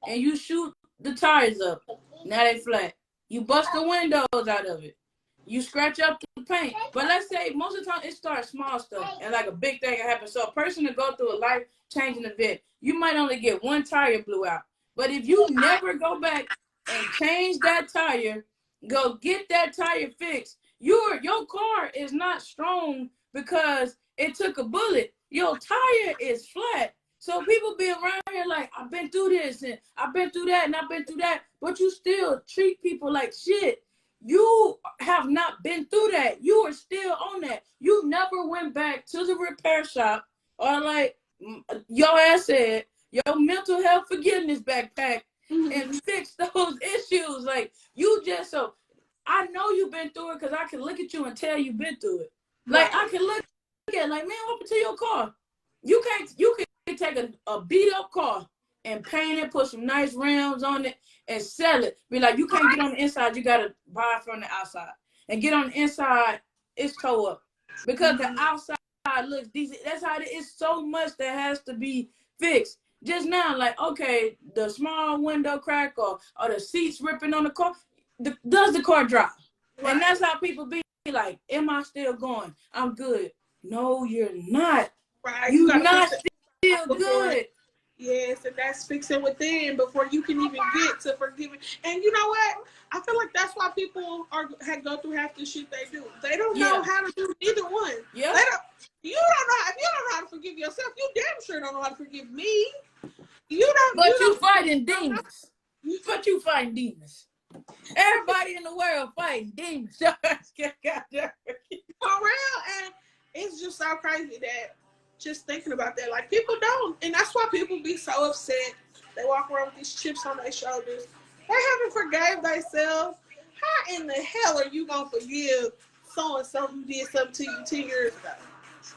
and you shoot the tires up, now they flat. You bust the windows out of it. You scratch up the paint. But let's say most of the time it starts small stuff and like a big thing can happen. So a person to go through a life changing event, you might only get one tire blew out. But if you never go back and change that tire, go get that tire fixed, your car is not strong because it took a bullet. Your tire is flat. So people be around here like, I've been through this and I've been through that and I've been through that, but you still treat people like shit. You have not been through that. You are still on that. You never went back to the repair shop or like your ass said, your mental health forgiveness backpack and fix those issues. Like you just so I know you've been through it because I can look at you and tell you've been through it. Like I can look at like, man, what happened to your car? You can take a beat up car and paint it, put some nice rims on it, and sell it. Be like, you can't get on the inside, you gotta buy it from the outside. And get on the inside, it's toe up. Because the outside looks decent. That's how it is. So much that has to be fixed. Just now, like, okay, the small window crack or the seats ripping on the car, does the car drive? Right. And that's how people be like, am I still going? I'm good. No, you're not. Right. You're not still good. Yes, and that's fixing within before you can even get to forgiving. And you know what? I feel like that's why people go through half the shit they do. They don't know how to do either one. Yeah. You don't know. If you don't know how to forgive yourself, you damn sure don't know how to forgive me. But you fighting demons. But you fighting demons. Everybody in the world fighting demons. For real, and it's just so crazy that just thinking about that, like people don't, and that's why people be so upset. They walk around with these chips on their shoulders. They haven't forgave themselves. How in the hell are you gonna forgive so and so who did something to you 10 years ago?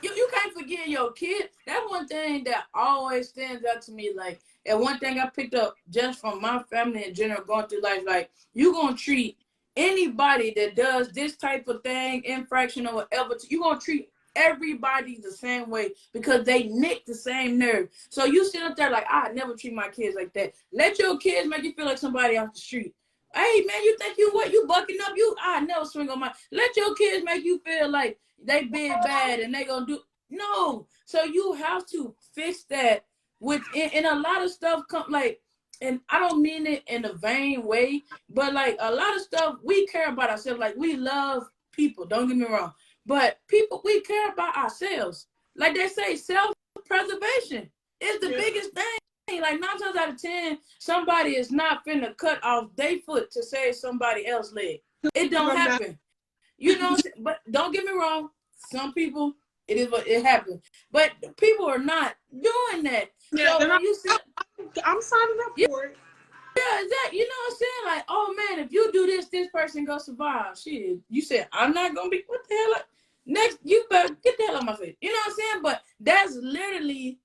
You can't forgive your kid. That's one thing that always stands out to me. Like, and one thing I picked up just from my family in general going through life, like, you gonna treat anybody that does this type of thing, infraction or whatever, you gonna treat everybody the same way because they nick the same nerve. So you sit up there like, I never treat my kids like that. Let your kids make you feel like somebody off the street. Hey man, you think you bucking up? I never swing on my. Let your kids make you feel like they big bad and they gonna do no. So you have to fix that within, and a lot of stuff come like, and I don't mean it in a vain way, but like a lot of stuff we care about ourselves. Like we love people. Don't get me wrong. But people, we care about ourselves. Like they say, self-preservation is the biggest thing. Like 9 times out of 10, somebody is not finna cut off their foot to save somebody else's leg. It don't happen. You know, but don't get me wrong. Some people, it is what it happens. But people are not doing that. Yeah, so you see, I'm signing up for it. Yeah, exactly. You know what I'm saying? Like, oh man, if you do this, this person gonna survive. Shit, you said I'm not gonna be. What the hell? Next, you better get the hell out my face. You know what I'm saying? But that's literally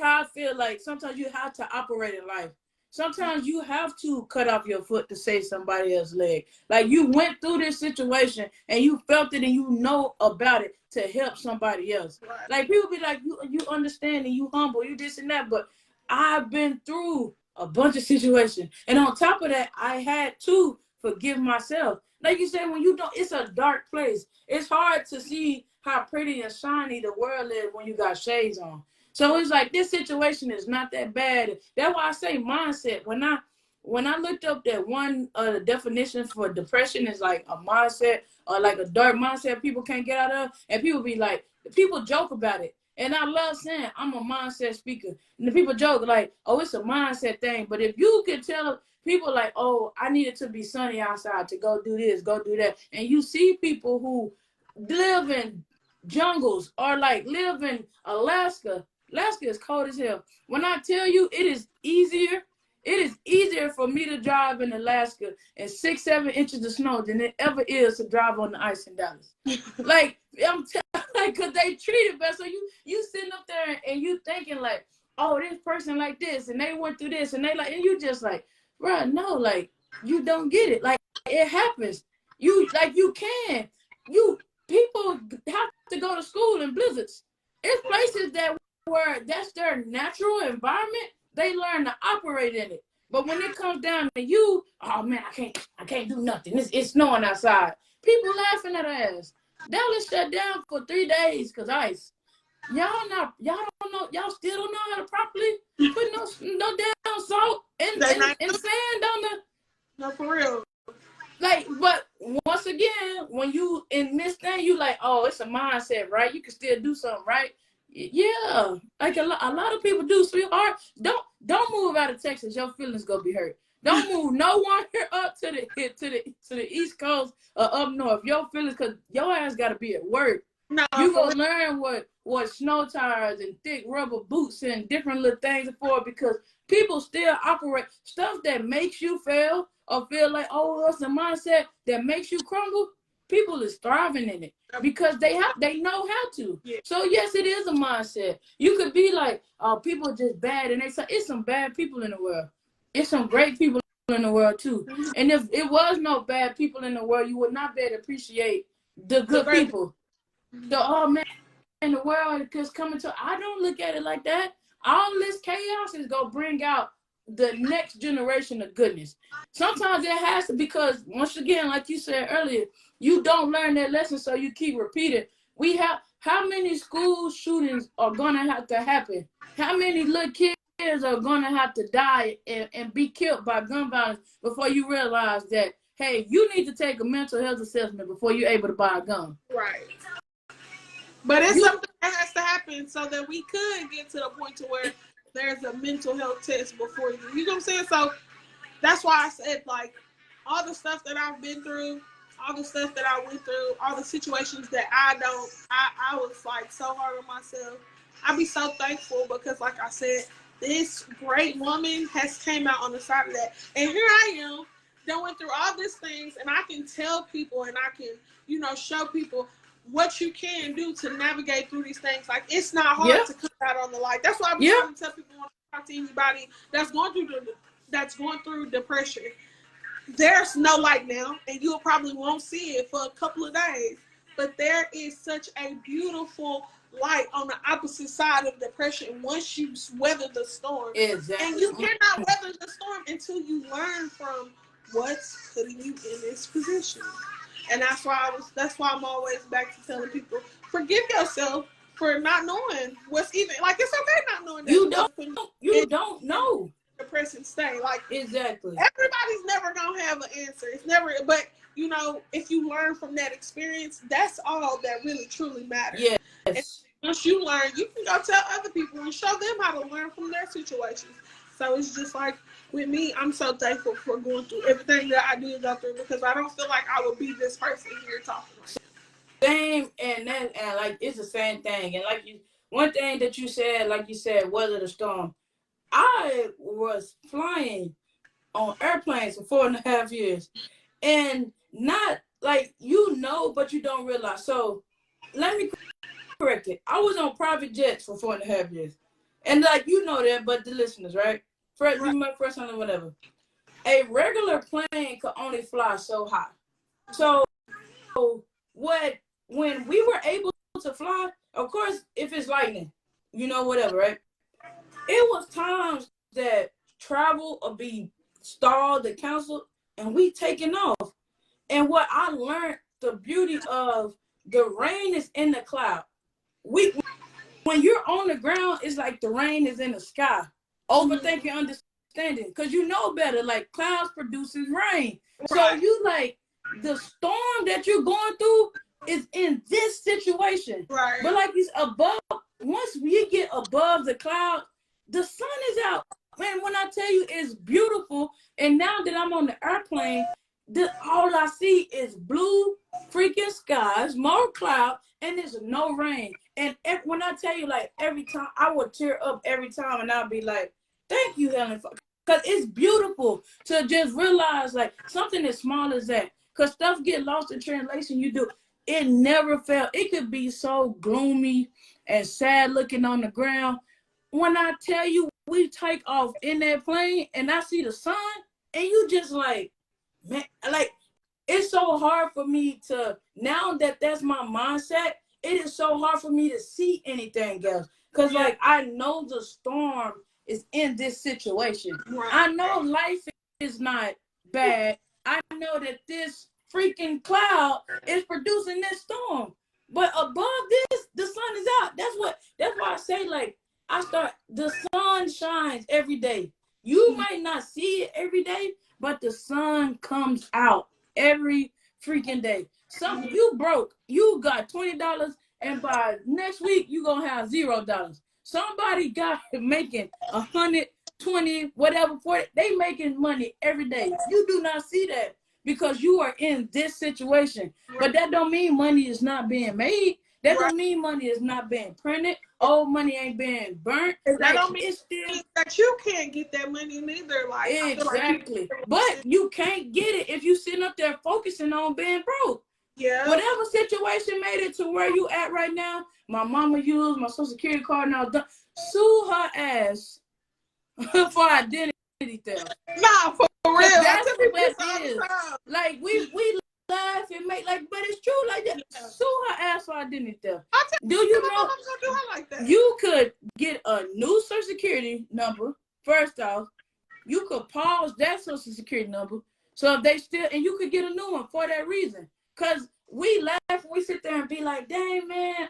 how I feel like sometimes you have to operate in life. Sometimes you have to cut off your foot to save somebody else's leg. Like you went through this situation and you felt it and you know about it to help somebody else. Right. Like people be like, you understand and you humble, you this and that, but I've been through a bunch of situations. And on top of that, I had to forgive myself. Like you said, when you don't, it's a dark place. It's hard to see how pretty and shiny the world is when you got shades on. So it's like this situation is not that bad. That's why I say mindset. When I looked up that one definition for depression is like a mindset or like a dark mindset people can't get out of, and people be like, people joke about it. And I love saying I'm a mindset speaker. And the people joke like, oh, it's a mindset thing. But if you could tell people like, oh, I need it to be sunny outside to go do this, go do that. And you see people who live in jungles or like live in Alaska. Alaska is cold as hell. When I tell you it is easier for me to drive in Alaska in 6-7 inches of snow than it ever is to drive on the ice in Dallas. Like I'm like, cause they treat it best. So you sitting up there and you thinking like, oh, this person like this and they went through this and they like, and you just like, bro, no, like you don't get it. Like it happens. You can. people have to go to school in blizzards. It's places that where that's their natural environment. They learn to operate in it. But when it comes down to you, oh man, I can't do nothing. It's snowing outside. People laughing at our ass. Dallas shut down for 3 days because ice. Y'all don't know, y'all still don't know how to properly put no damn salt and sand on the. No, for real. Like, but once again, when you in this thing, you like, oh, it's a mindset, right? You can still do something, right? Yeah, like a lot of people do, sweetheart. Don't move out of Texas. Your feelings gonna be hurt. Don't move no one here up to the East Coast or up north. Your feelings, cause your ass gotta be at work. No, you gonna learn what snow tires and thick rubber boots and different little things are for, because people still operate stuff that makes you fail or feel like, oh, it's a mindset that makes you crumble. People is thriving in it because they know how to. Yeah. So yes, it is a mindset. You could be like, oh, people are just bad, and it's some bad people in the world. It's some great people in the world too. And if it was no bad people in the world, you would not be able to appreciate the good people. Oh man, in the world is coming to. I don't look at it like that. All this chaos is gonna bring out the next generation of goodness. Sometimes it has to, because once again, like you said earlier, you don't learn that lesson, so you keep repeating. We have, how many school shootings are gonna have to happen? How many little kids are gonna have to die and be killed by gun violence before you realize that, hey, you need to take a mental health assessment before you're able to buy a gun? Right. But it's something that has to happen so that we could get to the point to where there's a mental health test before you. You know what I'm saying? So that's why I said, like, all the stuff that I've been through, all the stuff that I went through, all the situations that I was like so hard on myself. I be so thankful because, like I said, this great woman has came out on the side of that. And here I am, going through all these things, and I can tell people and I can, show people what you can do to navigate through these things. Like, it's not hard to come out on the light. That's why I'm trying to tell people, when I talk to anybody that's going through depression, there's no light now, and you probably won't see it for a couple of days. But there is such a beautiful light on the opposite side of depression once you weather the storm. Exactly. And you cannot weather the storm until you learn from what's putting you in this position. And that's why I'm always back to telling people, forgive yourself for not knowing what's even, like, it's okay not knowing that you don't know. Depressing state. Like, exactly. Everybody's never gonna have an answer. It's never, but if you learn from that experience, that's all that really truly matters. Yes. And once you learn, you can go tell other people and show them how to learn from their situations. So it's just like with me, I'm so thankful for going through everything that I did go through, because I don't feel like I would be this person here talking. Same, and like it's the same thing. And like one thing that you said, weather the storm. I was flying on airplanes for 4.5 years, and not like but you don't realize. So let me correct it. I was on private jets for 4.5 years, and like that, but the listeners, right? You my first time or whatever. A regular plane could only fly so high. So when we were able to fly, of course, if it's lightning, whatever, right? It was times that travel would be stalled and canceled, and we taking off. And what I learned, the beauty of the rain is in the cloud. When you're on the ground, it's like the rain is in the sky. Overthinking, understanding, because you know better. Like, clouds produces rain. Right. So you like the storm that you're going through is in this situation. Right. But like it's above. Once we get above the cloud, the sun is out. Man, when I tell you it's beautiful, and now that I'm on the airplane, all I see is blue freaking skies, more cloud, and there's no rain. And when I tell you, like, every time, I would tear up every time, and I'll be like, thank you, Helen, because it's beautiful to just realize, like, something as small as that. Because stuff get lost in translation, it never felt, it could be so gloomy and sad looking on the ground. When I tell you, we take off in that plane and I see the sun, and you just like, man, like, it's so hard for me to, now that that's my mindset, it is so hard for me to see anything else. Because, like, I know the storm is in this situation. Right. I know life is not bad. I know that this freaking cloud is producing this storm. But above this, the sun is out. That's why I say, like, the sun shines every day. You might not see it every day, but the sun comes out every freaking day. You broke, you got $20, and by next week you gonna have $0. Somebody got making 120, whatever, 40. They making money every day. You do not see that because you are in this situation. But that don't mean money is not being made. That don't mean money is not being printed. Old money ain't being burnt. That don't mean that you can't get that money neither. Like, exactly. But you can't get it if you sitting up there focusing on being broke. Yeah. Whatever situation made it to where you at right now, my mama used my social security card now. Sue her ass for identity theft. Nah, for real. That's what it is. Like, we laugh and make like, but it's true. Like that. Yeah. Sue her ass for identity theft. Do you know? I'm gonna do her like that. You could get a new social security number. First off, you could pause that social security number. So if they still, and you could get a new one for that reason. Cause we laugh, we sit there and be like, dang man,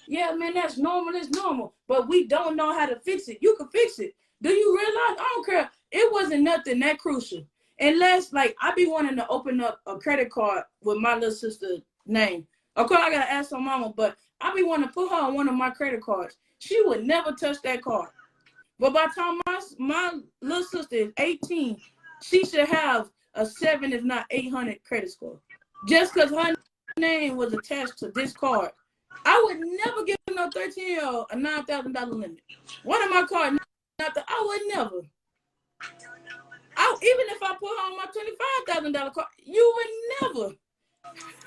yeah man, that's normal, it's normal. But we don't know how to fix it. You can fix it. Do you realize? I don't care. It wasn't nothing that crucial. Unless, like, I be wanting to open up a credit card with my little sister's name. Of course, I gotta ask her mama, but I be wanting to put her on one of my credit cards. She would never touch that card. But by the time my little sister is 18, she should have a 7, if not 800 credit score. Just because her name was attached to this card. I would never give no 13-year-old a $9,000 limit. One of my cards, I would never. Even if I put on my $25,000 card, you would never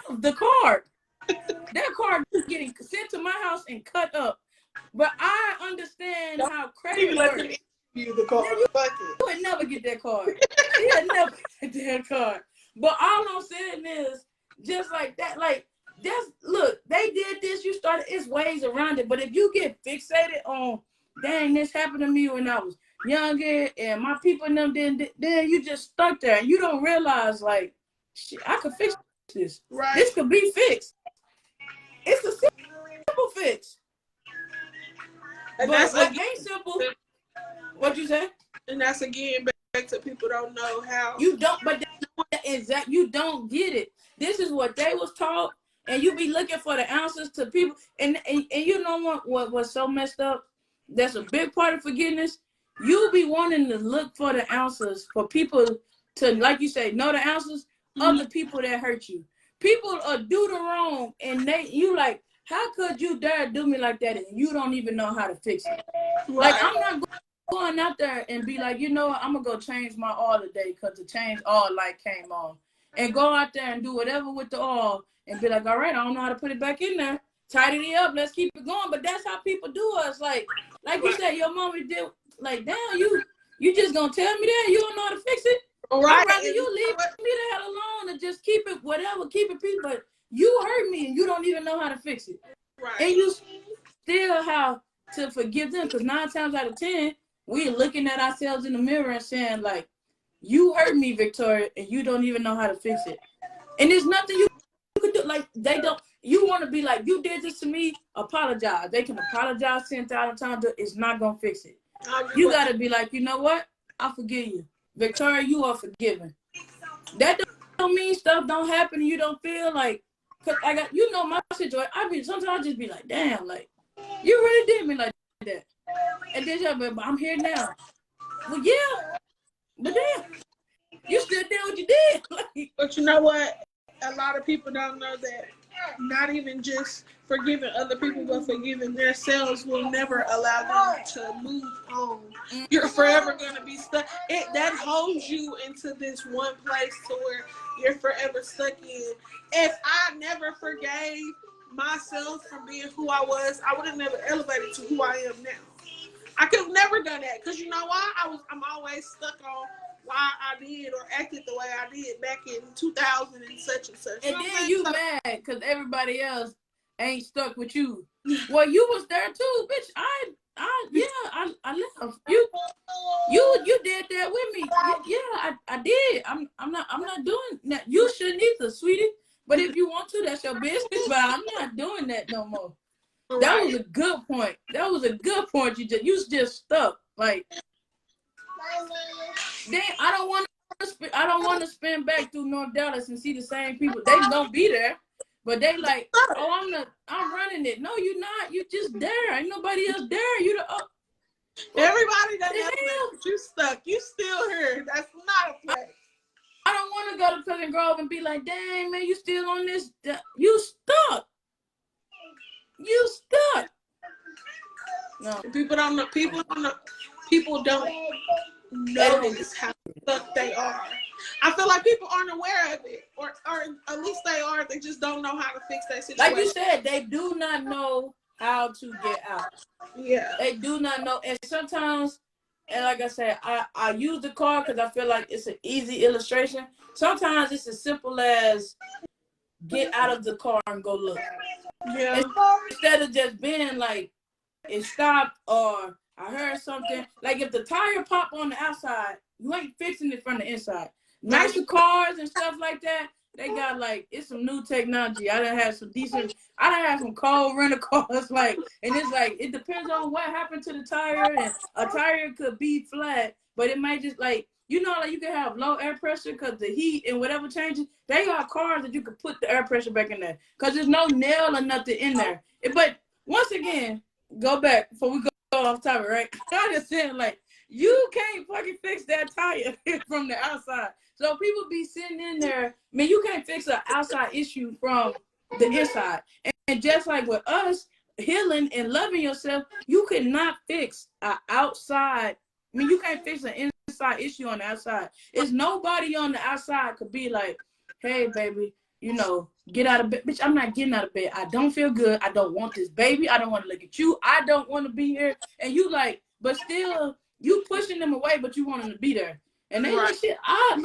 have the card. That card is getting sent to my house and cut up. But I understand how credit works. The card. You would never get that card. You would never get that card. But all I'm saying is, just like that, like, look, they did this, you started, it's ways around it. But if you get fixated on, dang, this happened to me when I was younger and my people and them didn't, then you just stuck there and you don't realize, like, shit, I could fix this. Right. This could be fixed. It's a simple fix. And but that's it ain't simple. What you say? And that's again back to people don't know how. You don't, but you don't get it. This is what they was taught, and you be looking for the answers to people. And you know what was so messed up? That's a big part of forgiveness. You be wanting to look for the answers for people to, like you say, know the answers of the people that hurt you. People do the wrong, and you like, how could you dare do me like that? And you don't even know how to fix it. Right. Like, I'm not going out there and be like, you know what, I'm gonna go change my oil today because the change oil light came on, and go out there and do whatever with the oil and be like, all right, I don't know how to put it back in there. Tidy it up, let's keep it going. But that's how people do us. Like you said, your mommy did. Like, damn, you just gonna tell me that you don't know how to fix it? Right. I'd rather you leave me the hell alone and just keep it peace. But you hurt me and you don't even know how to fix it. Right. And you still have to forgive them, because 9 times out of 10, we're looking at ourselves in the mirror and saying, like, you hurt me, Victoria, and you don't even know how to fix it. And there's nothing you can do. Like, they don't. You want to be like, you did this to me, apologize. They can apologize 10,000 times. It's not going to fix it. You got to be like, you know what? I forgive you. Victoria, you are forgiven. That don't mean stuff don't happen and you don't feel like, because I got, you know, my situation, sometimes I just be like, damn, like, you really did me like that. And then I'm here now. Well, yeah. But damn, you still did what you did. Like, but you know what? A lot of people don't know that not even just forgiving other people, but forgiving themselves will never allow them to move on. You're forever going to be stuck. That holds you into this one place to where you're forever stuck in. If I never forgave myself for being who I was, I would have never elevated to who I am now. I could have never done that, because you know why? I'm always stuck on why I did or acted the way I did back in 2000 and such and such. And then you mad because everybody else ain't stuck with you. Well, you was there too, bitch. I left. You did that with me. Yeah, I did. I'm not doing that. You shouldn't either, sweetie. But if you want to, that's your business. But I'm not doing that no more. Right. That was a good point. That was a good point. You just stuck. Like, then I don't want to spin back through North Dallas and see the same people. They gonna be there, but they like, oh, I'm running it. No, you not. You just there. Ain't nobody else there. You the everybody that you stuck. You still here. That's not a play. I don't want to go to Pleasant Grove and be like, dang man, you still on this? You stuck. You stuck. No, people don't know. People don't notice how stuck they are. I feel like people aren't aware of it, or at least they are. They just don't know how to fix that situation. Like you said, they do not know how to get out. Yeah, they do not know, and sometimes, and like I said, I use the car because I feel like it's an easy illustration. Sometimes it's as simple as get out of the car and go look. Yeah. Instead of just being like it stopped or I heard something. Like if the tire pop on the outside, you ain't fixing it from the inside. Nicer cars and stuff like that, they got like, it's some new technology. I done had some cold rental cars, like, and it's like, it depends on what happened to the tire, and a tire could be flat, but it might just like, you know, like you can have low air pressure because the heat and whatever changes. They got cars that you can put the air pressure back in there because there's no nail or nothing in there. But once again, go back before we go off topic, right? I'm just saying, like, you can't fucking fix that tire from the outside. So people be sitting in there. I mean, you can't fix an outside issue from the inside. And just like with us, healing and loving yourself, you cannot fix an outside. I mean, you can't fix an inside issue on the outside. It's nobody on the outside could be like, hey, baby, you know, get out of bed. Bitch, I'm not getting out of bed. I don't feel good. I don't want this baby. I don't want to look at you. I don't want to be here. And you like, but still, you pushing them away, but you want them to be there. And they like, shit, I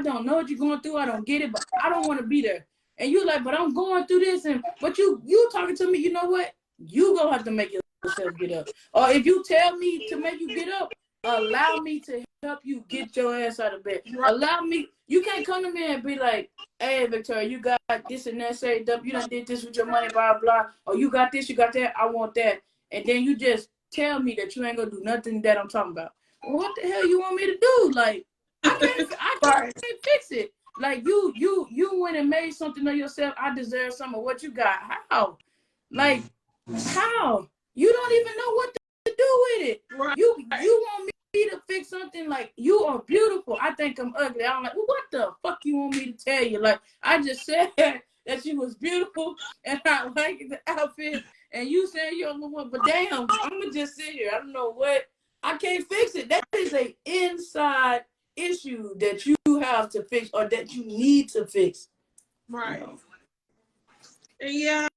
don't know what you're going through. I don't get it, but I don't want to be there. And you like, but I'm going through this. But you talking to me, you know what? You gonna have to make yourself get up. Or if you tell me to make you get up, allow me to help you get your ass out of bed. Allow me. You can't come to me and be like, hey, Victoria, you got this and that, say, you done did this with your money, blah, blah. Or you got this, you got that, I want that. And then you just tell me that you ain't gonna do nothing that I'm talking about. Well, what the hell you want me to do? Like, I can't fix it. Like, you went and made something of yourself. I deserve some of what you got. How? Like, how? You don't even know what to do with it. Right. You want me to fix something? Like, you are beautiful. I think I'm ugly. I'm like, well, what the fuck you want me to tell you? Like, I just said that you was beautiful and I like the outfit, and you said you're one, but damn, I'm gonna just sit here. I don't know what. I can't fix it. That is an inside issue that you have to fix or that you need to fix. Right. You know? And yeah,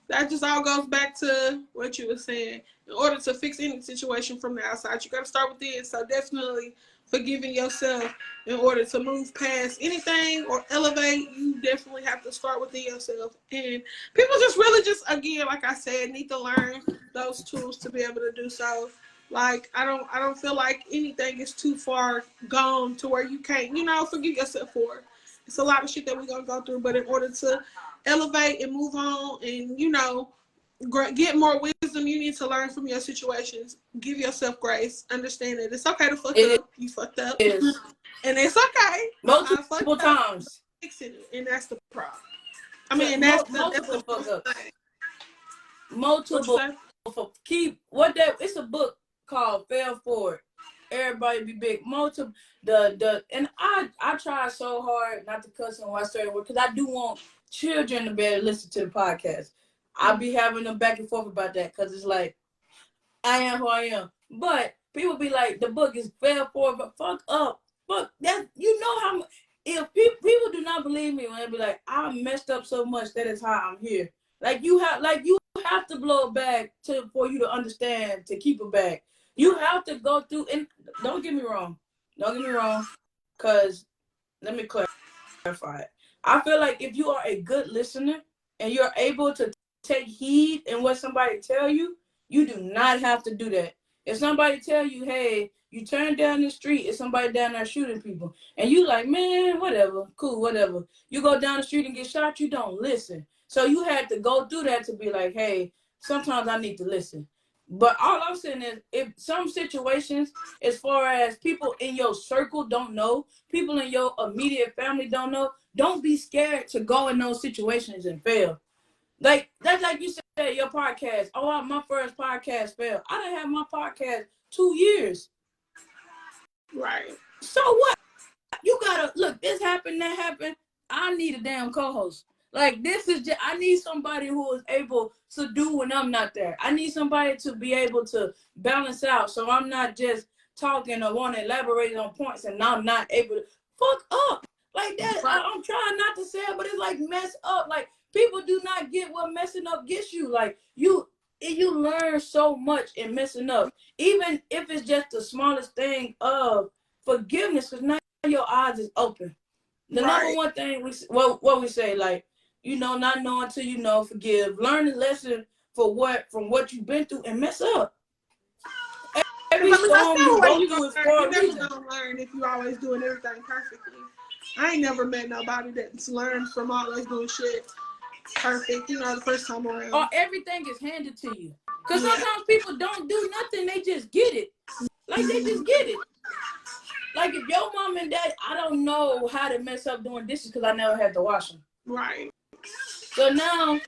that just all goes back to what you were saying. In order to fix any situation from the outside, you got to start within. So definitely forgiving yourself in order to move past anything or elevate, you definitely have to start within yourself. And people just really just, again, like I said, need to learn those tools to be able to do so. Like, I don't feel like anything is too far gone to where you can't, you know, forgive yourself for it. It's a lot of shit that we're going to go through, but in order to elevate and move on and, you know, get more wisdom, you need to learn from your situations. Give yourself grace. Understand that it's okay to fuck up. You fucked up. And it's okay. Multiple times. Fixing it, and that's the problem. I mean, that's the fuck up. Multiple. It's a book called Fail Forward. Everybody be big. Multiple. And I try so hard not to cuss and watch certain words because I do want children to be able to listen to the podcast. I'll be having them back and forth about that because it's like, I am who I am. But people be like, the book is fair forward, but fuck up. Fuck that. You know how, if people do not believe me when they be like, I messed up so much, that is how I'm here. Like you have to blow it back for you to understand, to keep it back. You have to go through, and don't get me wrong. because let me clarify it. I feel like if you are a good listener and you're able to take heed in what somebody tell you, you do not have to do that. If somebody tell you, hey, you turn down the street, it's somebody down there shooting people, and you like, man, whatever, cool, whatever. You go down the street and get shot, you don't listen. So you had to go through that to be like, hey, sometimes I need to listen. But all I'm saying is, if some situations, as far as people in your circle don't know, people in your immediate family don't know, don't be scared to go in those situations and fail. Like that's like you said, your podcast. Oh, my first podcast failed. I didn't have my podcast 2 years. Right. So what? You gotta look. This happened. That happened. I need a damn co-host. Like this is just. I need somebody who is able to do when I'm not there. I need somebody to be able to balance out, so I'm not just talking or want to elaborate on points, and I'm not able to fuck up like that. I'm trying not to say it, but it's like mess up. Like people do not get what messing up gets you. Like you learn so much in messing up, even if it's just the smallest thing of forgiveness, because now your eyes is open. The number one thing what we say, like, not knowing till you know, forgive. Learn the lesson from what you've been through and mess up. Every storm you go through is for a reason. You're never gonna learn if you always doing everything perfectly. I ain't never met nobody that's learned from always doing shit perfect, the first time around. Or everything is handed to you. Because sometimes people don't do nothing, they just get it. Like, they just get it. Like, if your mom and dad, I don't know how to mess up doing dishes because I never had to wash them. Right. So now,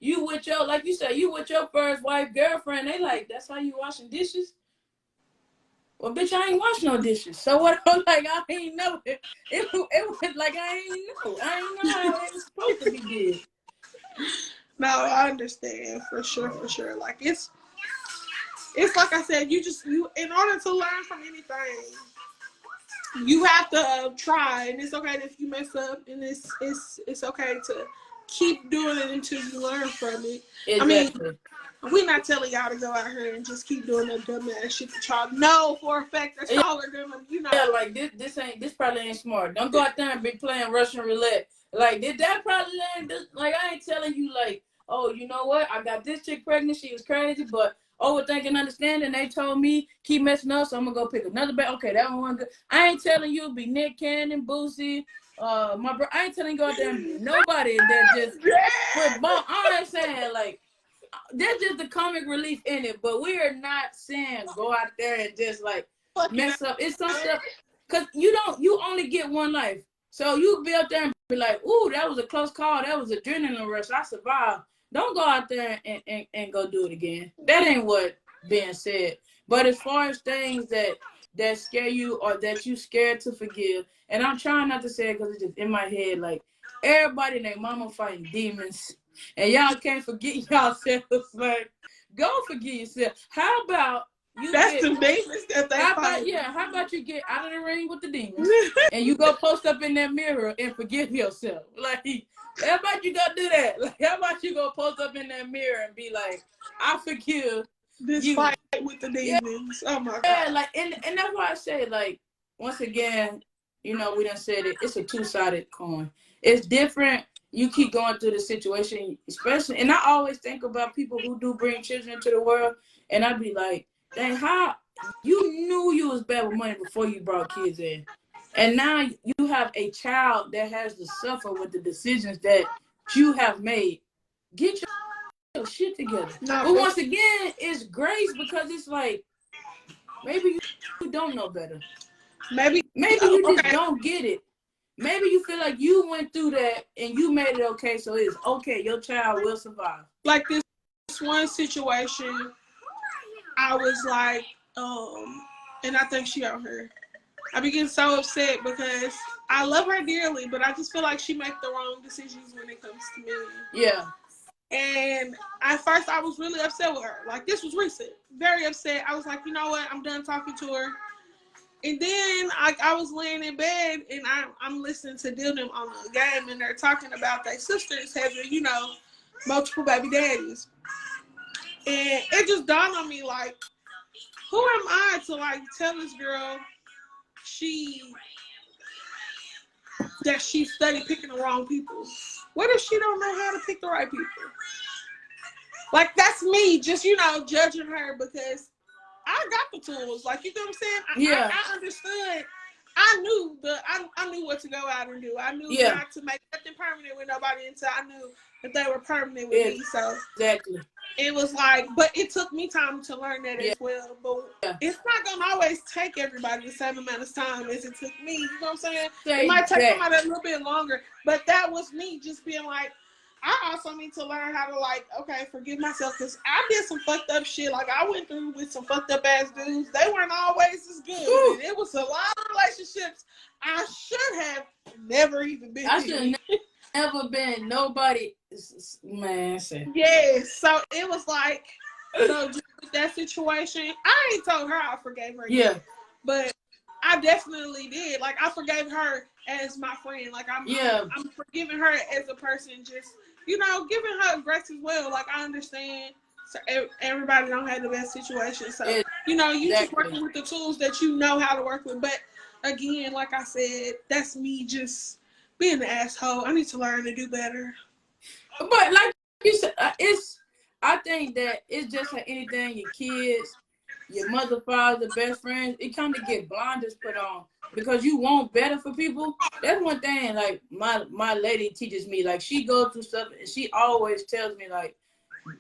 you with your, like you said, you with your first wife, girlfriend, they like, that's how you washing dishes? Well, bitch, I ain't wash no dishes. So what? I'm like, I ain't know it. It was like I ain't know. I ain't know how it was supposed to be did. No, I understand for sure. Like it's like I said, you in order to learn from anything, you have to try, and it's okay if you mess up, and it's okay to keep doing it until you learn from it. Exactly. I mean, we're not telling y'all to go out here and just keep doing that dumbass shit that y'all know for a fact that y'all are doing, Yeah, like this probably ain't smart. Don't go out there and be playing Russian roulette. Like, did that probably land? Like, I ain't telling you, like, oh, you know what? I got this chick pregnant. She was crazy, but overthinking, understanding. They told me keep messing up, so I'm gonna go pick another bag. Okay, that one good. I ain't telling you be Nick Cannon, Boosie, my bro. I ain't telling you go out there and be nobody that just with ball. I'm saying, like, there's just the comic relief in it, but we are not saying go out there and just like mess up. It's some stuff because you only get one life. So you be out there and be like, ooh, that was a close call. That was adrenaline rush. I survived. Don't go out there and go do it again. That ain't what being said. But as far as things that scare you or that you scared to forgive, and I'm trying not to say it because it's just in my head, like everybody and their mama fighting demons. And y'all can't forget yourselves. Like, go forget yourself. How about you That's the demons that they fight. How about you get out of the ring with the demons and you go post up in that mirror and forgive yourself? Like, how about you go do that? Like, how about you go post up in that mirror and be like, I forgive this you. Fight with the demons. Oh my God. Yeah, like, and that's why I say, like, once again, we done said it. It's a two-sided coin. It's different. You keep going through the situation, especially, and I always think about people who do bring children into the world, and I'd be like, dang, how you knew you was bad with money before you brought kids in, and now you have a child that has to suffer with the decisions that you have made. Get your shit together. But once again, it's grace because it's like, maybe you don't know better. Maybe you just don't get it. Maybe you feel like you went through that and you made it okay, so it's okay. Your child will survive. Like this one situation, I was like, and I think she out here. I be getting so upset because I love her dearly, but I just feel like she makes the wrong decisions when it comes to me. Yeah. And at first, I was really upset with her. Like, this was recent. Very upset. I was like, you know what? I'm done talking to her. And then I was laying in bed and I'm listening to them on the game and they're talking about their sisters having, multiple baby daddies. And it just dawned on me, like, who am I to, like, tell this girl she that she studied picking the wrong people. What if she don't know how to pick the right people? Like, that's me just, judging her because I got the tools. Like, you know what I'm saying? Yeah. I understood. I knew what to go out and do. I knew not to make nothing permanent with nobody until I knew that they were permanent with me. So exactly. It was like, but it took me time to learn that as well. But it's not gonna always take everybody the same amount of time as it took me. You know what I'm saying? It might take somebody a little bit longer. But that was me just being like, I also need to learn how to forgive myself because I did some fucked up shit. Like, I went through with some fucked up ass dudes. They weren't always as good. And it was a lot of relationships I should have never even been. I should have never been nobody. Man, yes. So it was like, so just with that situation, I ain't told her I forgave her. Yeah. Yet, but I definitely did. Like, I forgave her as my friend. Like, I'm forgiving her as a person. Just, giving her grace as well. Like, I understand. So everybody don't have the best situation. So, you just working with the tools that you know how to work with. But again, like I said, that's me just being an asshole. I need to learn to do better. But like you said, I think that it's just like anything, your kids, your mother, father, best friends, it kind of get blinders put on because you want better for people. That's one thing, like, my lady teaches me. Like, she goes through stuff and she always tells me, like,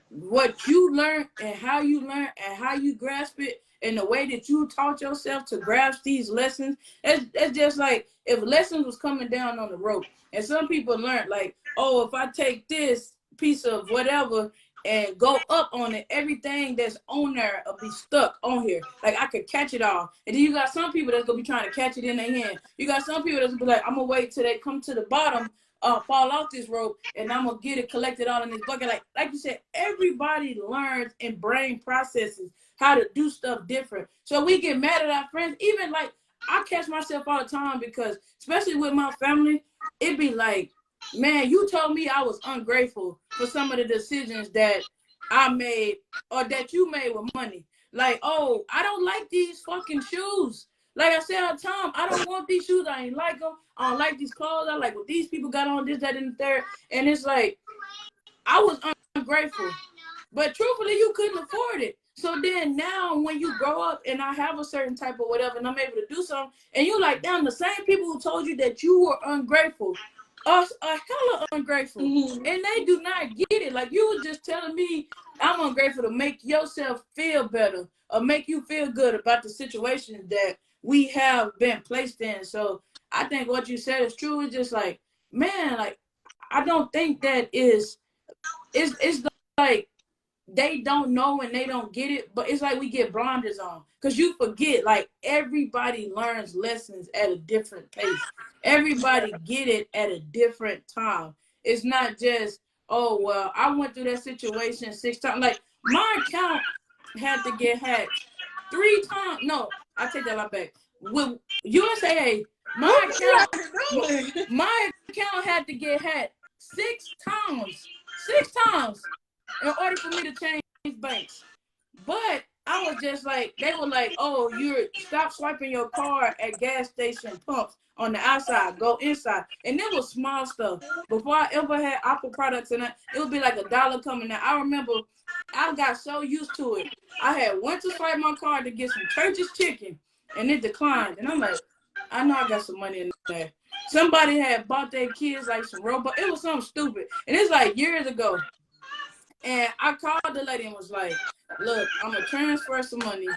what you learn and how you learn and how you grasp it and the way that you taught yourself to grasp these lessons. It's just like if lessons was coming down on the rope and some people learned, like, oh, if I take this piece of whatever and go up on it, everything that's on there will be stuck on here. Like, I could catch it all. And then you got some people that's going to be trying to catch it in their hand. You got some people that's going to be like, I'm going to wait till they come to the bottom, fall off this rope, and I'm going to get it collected all in this bucket. Like you said, everybody learns and brain processes how to do stuff different. So we get mad at our friends. Even, like, I catch myself all the time because, especially with my family, it be like, man, you told me I was ungrateful for some of the decisions that I made or that you made with money. Like, oh, I don't like these fucking shoes. Like I said all the time, I don't want these shoes. I ain't like them. I don't like these clothes. I like what these people got on, this, that, and the third. And it's like, I was ungrateful. But truthfully, you couldn't afford it. So then now when you grow up and I have a certain type of whatever and I'm able to do something, and you're like, damn, the same people who told you that you were ungrateful are hella ungrateful. And they do not get it. Like, you were just telling me I'm ungrateful to make yourself feel better or make you feel good about the situation that we have been placed in. So I think what you said is true. It's just like, man, like, I don't think that it's like they don't know and they don't get it, but it's like we get blinders on because you forget, like, everybody learns lessons at a different pace. Everybody get it at a different time. It's not just, oh, well, I went through that situation 6 times. Like, my account had to get hacked 3 times. No, I take that back. With USAA, my account had to get hacked 6 times. 6 times. In order for me to change banks. But I was just like, they were like, oh, stop swiping your card at gas station pumps on the outside, go inside. And it was small stuff. Before I ever had Apple products in it, it would be like $1 coming out. I remember I got so used to it. I had went to swipe my card to get some Church's chicken and it declined. And I'm like, I know I got some money in there. Somebody had bought their kids like some robot. It was something stupid. And it's like years ago. And I called the lady and was like, look, I'm going to transfer some money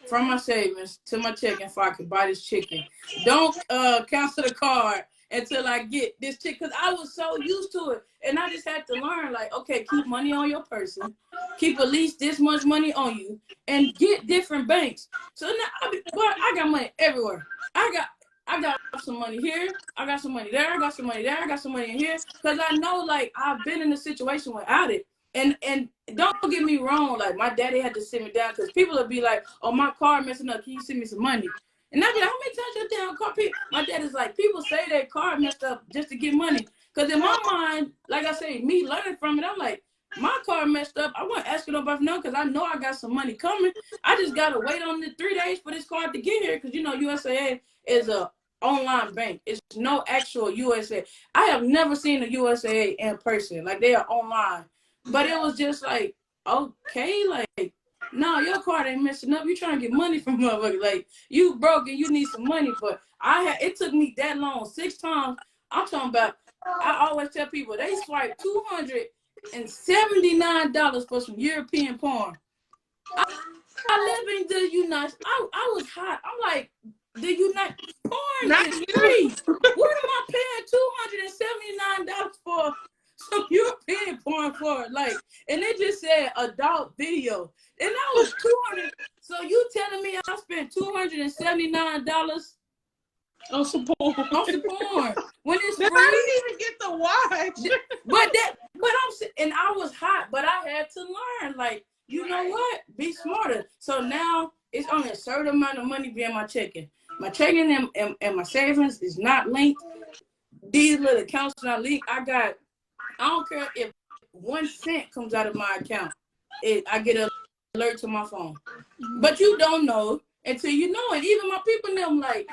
from my savings to my checking so I can buy this chicken. Don't cancel the card until I get this chicken. Because I was so used to it. And I just had to learn, like, okay, keep money on your person. Keep at least this much money on you. And get different banks. So now, I got money everywhere. I got some money here. I got some money there. I got some money there. I got some money in here. Because I know, like, I've been in a situation without it. And don't get me wrong, like, my daddy had to sit me down because people would be like, oh, my car messing up. Can you send me some money? And I'd be like, how many times your damn car? My dad is like, people say their car messed up just to get money. Because in my mind, like I say, me learning from it, I'm like, my car messed up. I wasn't asking nobody for nothing because I know I got some money coming. I just got to wait on the 3 days for this car to get here because, USAA is a online bank. It's no actual USA. I have never seen a USA in person. Like, they are online. But it was just like, okay, like, no, your card ain't messing up. You trying to get money from motherfucker. Like, you broke and you need some money. But it took me that long, 6 times. I'm talking about, I always tell people, they swiped $279 for some European porn. I live in the United. I was hot. I'm like, the United porn Not is you. free. What am I paying $279 for some European porn for? Like, and it just said adult video, and that was 200. So you telling me I spent $279 On some porn. on some porn when it's I free? didn't even get to watch. But I was hot, but I had to learn. Like, you know what? Be smarter. So now it's only a certain amount of money be in my checking. My checking and my savings is not linked. These little accounts are not linked. I don't care if 1 cent comes out of my account. I get an alert to my phone. But you don't know until you know it. Even my people know, like,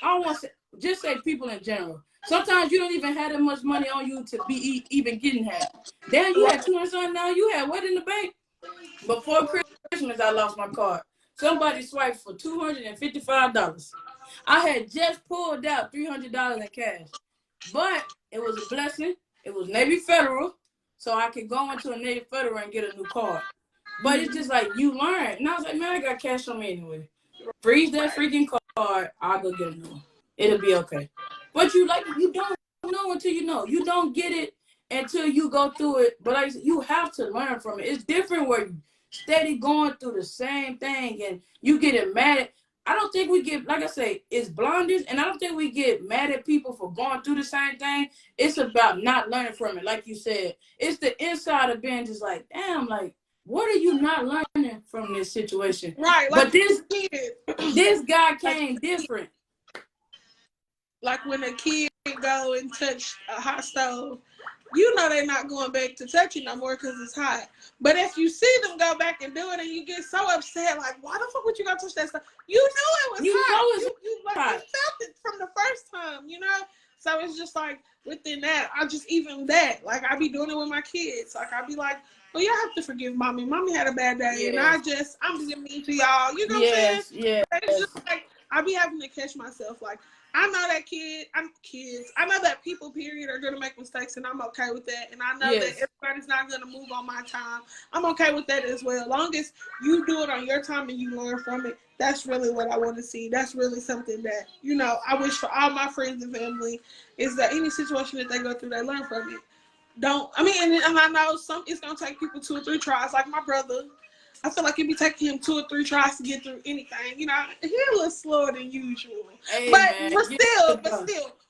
I don't want to just say people in general. Sometimes you don't even have that much money on you to be even getting hacked. Then you had 200 something, now you had what in the bank? Before Christmas, I lost my card. Somebody swiped for $255. I had just pulled out $300 in cash. But it was a blessing. It was Navy Federal, so I could go into a Navy Federal and get a new card. But it's just like, you learn. And I was like, man, I got cash on me anyway. Freeze that freaking card. I'll go get a new one. It'll be okay. But you don't know until you know. You don't get it until you go through it. But like, you have to learn from it. It's different where you steady going through the same thing and you get mad at. I don't think we get, like I say, it's blinders, and I don't think we get mad at people for going through the same thing. It's about not learning from it. Like you said, it's the inside of being just like, damn, like, what are you not learning from this situation? Right. Like, but this guy came different. Like when a kid go and touch a hot stove, you know they're not going back to touch it no more because it's hot. But if you see them go back and do it and you get so upset, like, why the fuck would you go touch that stuff? You knew it was hot. You felt it from the first time, you know? So it's just like, within that, like, I be doing it with my kids. Like, I be like, well, y'all have to forgive mommy. Mommy had a bad day, yes. And I'm just mean to y'all. You know what I'm saying? Yeah. It's just like, I be having to catch myself. Like, I know that I know that people, period, are going to make mistakes, and I'm okay with that. And I know that everybody's not going to move on my time. I'm okay with that as well. As long as you do it on your time and you learn from it, that's really what I want to see. That's really something that, you know, I wish for all my friends and family is that any situation that they go through, they learn from it. And I know it's going to take people 2 or 3 tries. Like my brother, I feel like it'd be taking him 2 or 3 tries to get through anything. You know, he's a little slower than usual. Hey, but still,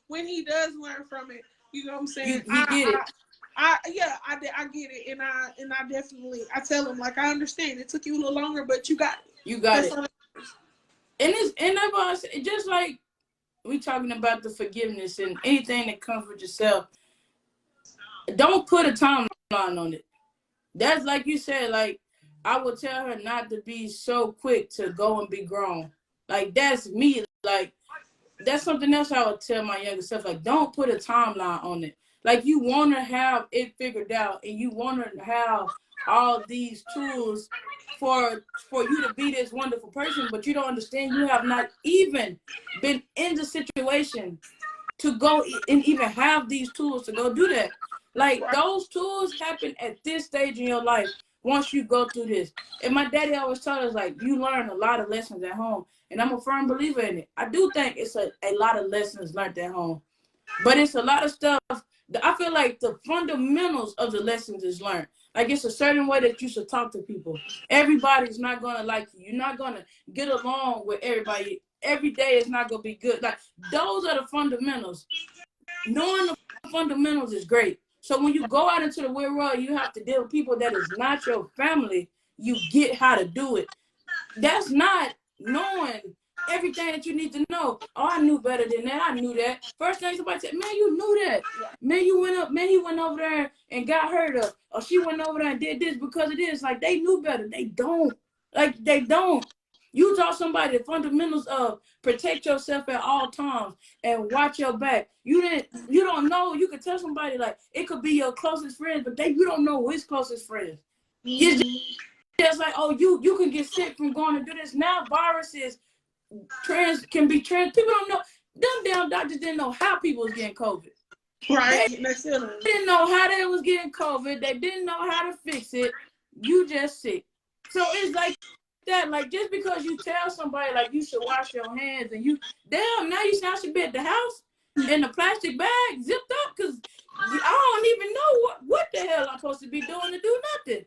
when he does learn from it, you know what I'm saying? You get it. I get it, and I definitely tell him, like, I understand it took you a little longer, but you got it. You got it. And that's just like we talking about the forgiveness and anything that comes with yourself. Don't put a timeline on it. That's like you said, like, I would tell her not to be so quick to go and be grown. Like, that's me. Like, that's something else I would tell my younger self. Like, don't put a timeline on it. Like, you want to have it figured out, and you want to have all these tools for you to be this wonderful person, but you don't understand you have not even been in the situation to go and even have these tools to go do that. Like, those tools happen at this stage in your life. Once you go through this. And my daddy always told us, like, you learn a lot of lessons at home. And I'm a firm believer in it. I do think it's a lot of lessons learned at home. But it's a lot of stuff. I feel like the fundamentals of the lessons is learned. Like, it's a certain way that you should talk to people. Everybody's not going to like you. You're not going to get along with everybody. Every day is not going to be good. Like, those are the fundamentals. Knowing the fundamentals is great. So when you go out into the real world, you have to deal with people that is not your family. You get how to do it. That's not knowing everything that you need to know. Oh, I knew better than that. I knew that. First thing somebody said, man, you knew that. Man, he went over there and got hurt, or she went over there and did this because of this. Like, they knew better. They don't. Like, they don't. You taught somebody the fundamentals of protect yourself at all times and watch your back. You don't know. You could tell somebody like it could be your closest friends, but you don't know his closest friends. It's just like, oh, you can get sick from going to do this. Now viruses can be trans. People don't know. Them damn doctors didn't know how people was getting COVID. Right. They didn't know how they was getting COVID. They didn't know how to fix it. You just sick. So it's like that. Like just because you tell somebody like you should wash your hands and now you should be at the house in the plastic bag zipped up because I don't even know what the hell I'm supposed to be doing to do nothing.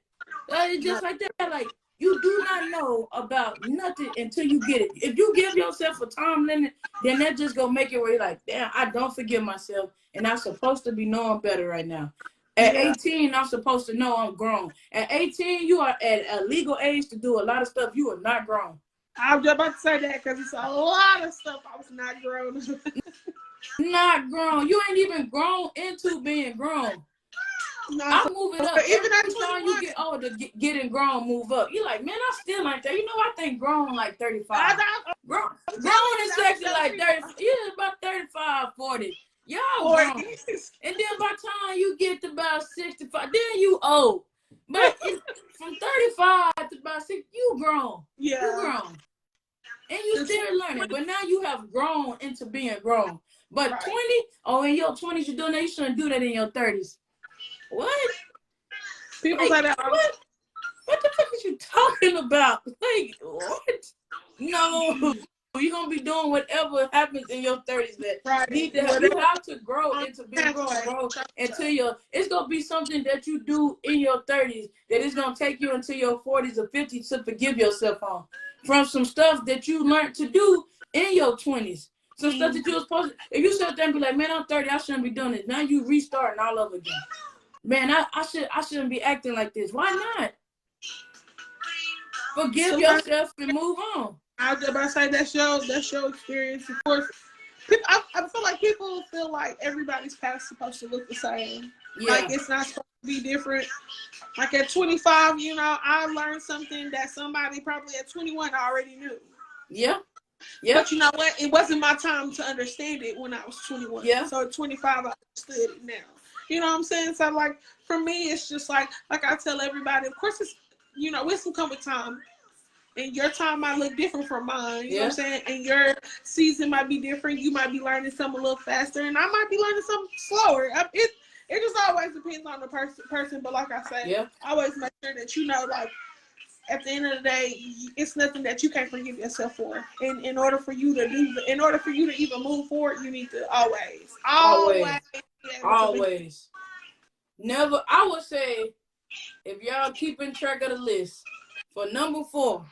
It's just like that. Like you do not know about nothing until you get it. If you give yourself a time limit, then that just gonna make it where you're like, damn, I don't forgive myself, and I'm supposed to be knowing better right now. At 18, I'm supposed to know I'm grown. At 18, you are at a legal age to do a lot of stuff. You are not grown. I was just about to say that because it's a lot of stuff I was not grown. Not grown. You ain't even grown into being grown. No, I move it up. even Every time you get older, getting grown, move up. You're like, man, I still ain't there. You know, I think grown like 35. Grown is actually like 30. Yeah, about 35, 40. Y'all grown. And then by the time you get to about 65, then you old. But from 35 to about 60, you grown. Yeah. You grown. And you still learning. But now you have grown into being grown. But 20, in your 20s, you're doing that. You shouldn't do that in your 30s. What? People say that. What the fuck is you talking about? Like, what? No. You're going to be doing whatever happens in your 30s that you have to grow into being grown, until it's going to be something that you do in your 30s that is going to take you into your 40s or 50s to forgive yourself on. From some stuff that you learned to do in your 20s. Some stuff that you were supposed to, if you sit there and be like, man, I'm 30, I shouldn't be doing this. Now you restarting all over again. Man, I shouldn't be acting like this. Why not? Forgive yourself and move on. I was about to say that's your experience. Of course, I feel like people feel like everybody's past is supposed to look the same. Yeah. Like it's not supposed to be different. Like at 25, I learned something that somebody probably at 21 already knew. Yeah. Yeah. But you know what? It wasn't my time to understand it when I was 21. Yeah. So at 25, I understood it now. You know what I'm saying? So like for me, it's just like I tell everybody, of course it's wisdom come with time. And your time might look different from mine. You know what I'm saying? And your season might be different. You might be learning something a little faster, and I might be learning something slower. It just always depends on the person. But like I said, I always make sure that like at the end of the day, it's nothing that you can't forgive yourself for. And in order for you to even move forward, you need to always. Never. I would say, if y'all keeping track of the list, for number 4,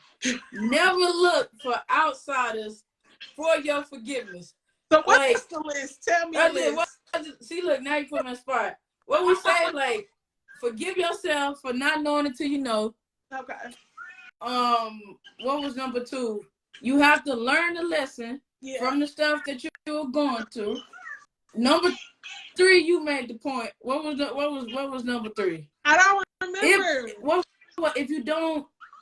never look for outsiders for your forgiveness. So what's the list? Tell me the list. See, look, now you put me on the spot. What we say, like, forgive yourself for not knowing until you know. Okay. What was number 2? You have to learn the lesson from the stuff that you're going to. Number 3, you made the point. What was number 3? I don't remember.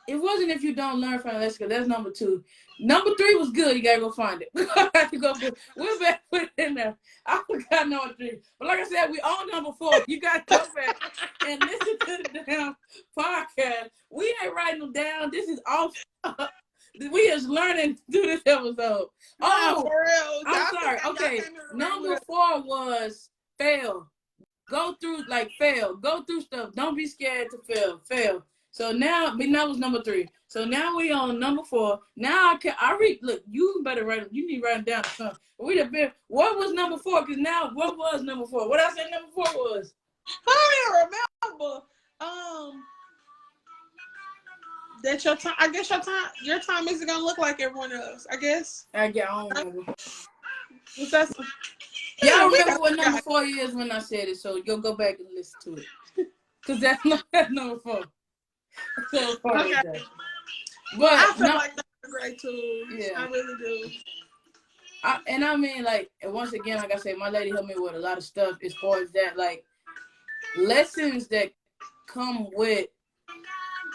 If you don't learn from the lesson, because that's number 2. Number 3 was good. You gotta go find it. We're back put it in there. I forgot number 3. But like I said, we on number 4. You gotta go back and listen to the damn podcast. We ain't writing them down. This is off. We just learning through this episode. Oh, for real. I'm sorry. Okay, number 4 was fail. Go through stuff. Don't be scared to fail. So now, that was number 3. So now we on number 4. Now I read. Look, you better write. You need to write them down. What was number 4? Because now, what was number 4? What I said number 4 was. I don't remember. That your time. I guess your time isn't gonna look like everyone else. I guess. I don't remember. Y'all remember what number 4 is when I said it, so you'll go back and listen to it. Because that's number 4. So okay. But I feel like that's a great tool. Yeah. I really do. I mean, like, and once again, like I said, my lady helped me with a lot of stuff as far as that, like, lessons that come with,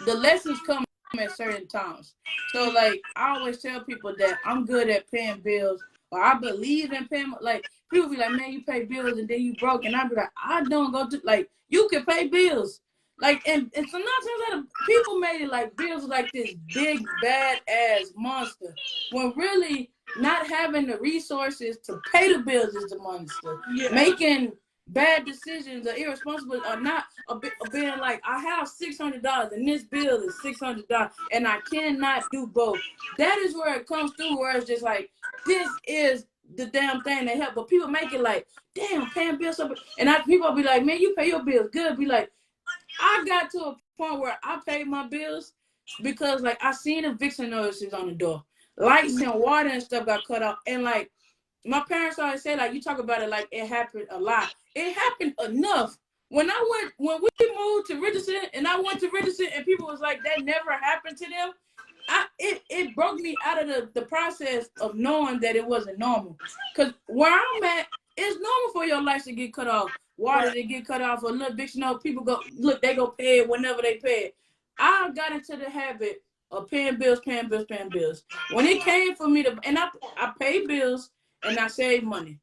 the lessons come at certain times. So like I always tell people that I'm good at paying bills, or I believe in paying. Like people be like, man, you pay bills and then you broke, and I be like, I don't go to like you can pay bills. Like and so nine times people made it like bills like this big bad ass monster when really not having the resources to pay the bills is the monster. Yeah. Making bad decisions or irresponsible or not being like I have $600 and this bill is $600 and I cannot do both. That is where it comes through where it's just like this is the damn thing that help. But people make it like damn paying bills up and people be like man you pay your bills good. Be like I got to a point where I paid my bills because like I seen eviction notices on the door, lights and water and stuff got cut off, and like my parents always say like you talk about it like it happened a lot. It happened enough. When we moved to Richardson and I went to Richardson and people was like that never happened to them. It broke me out of the process of knowing that it wasn't normal. Cause where I'm at, it's normal for your lights to get cut off, water to get cut off, or little bitch, people go look, they go pay it whenever they pay it. I got into the habit of paying bills. When it came for me to, and I paid bills and I saved money.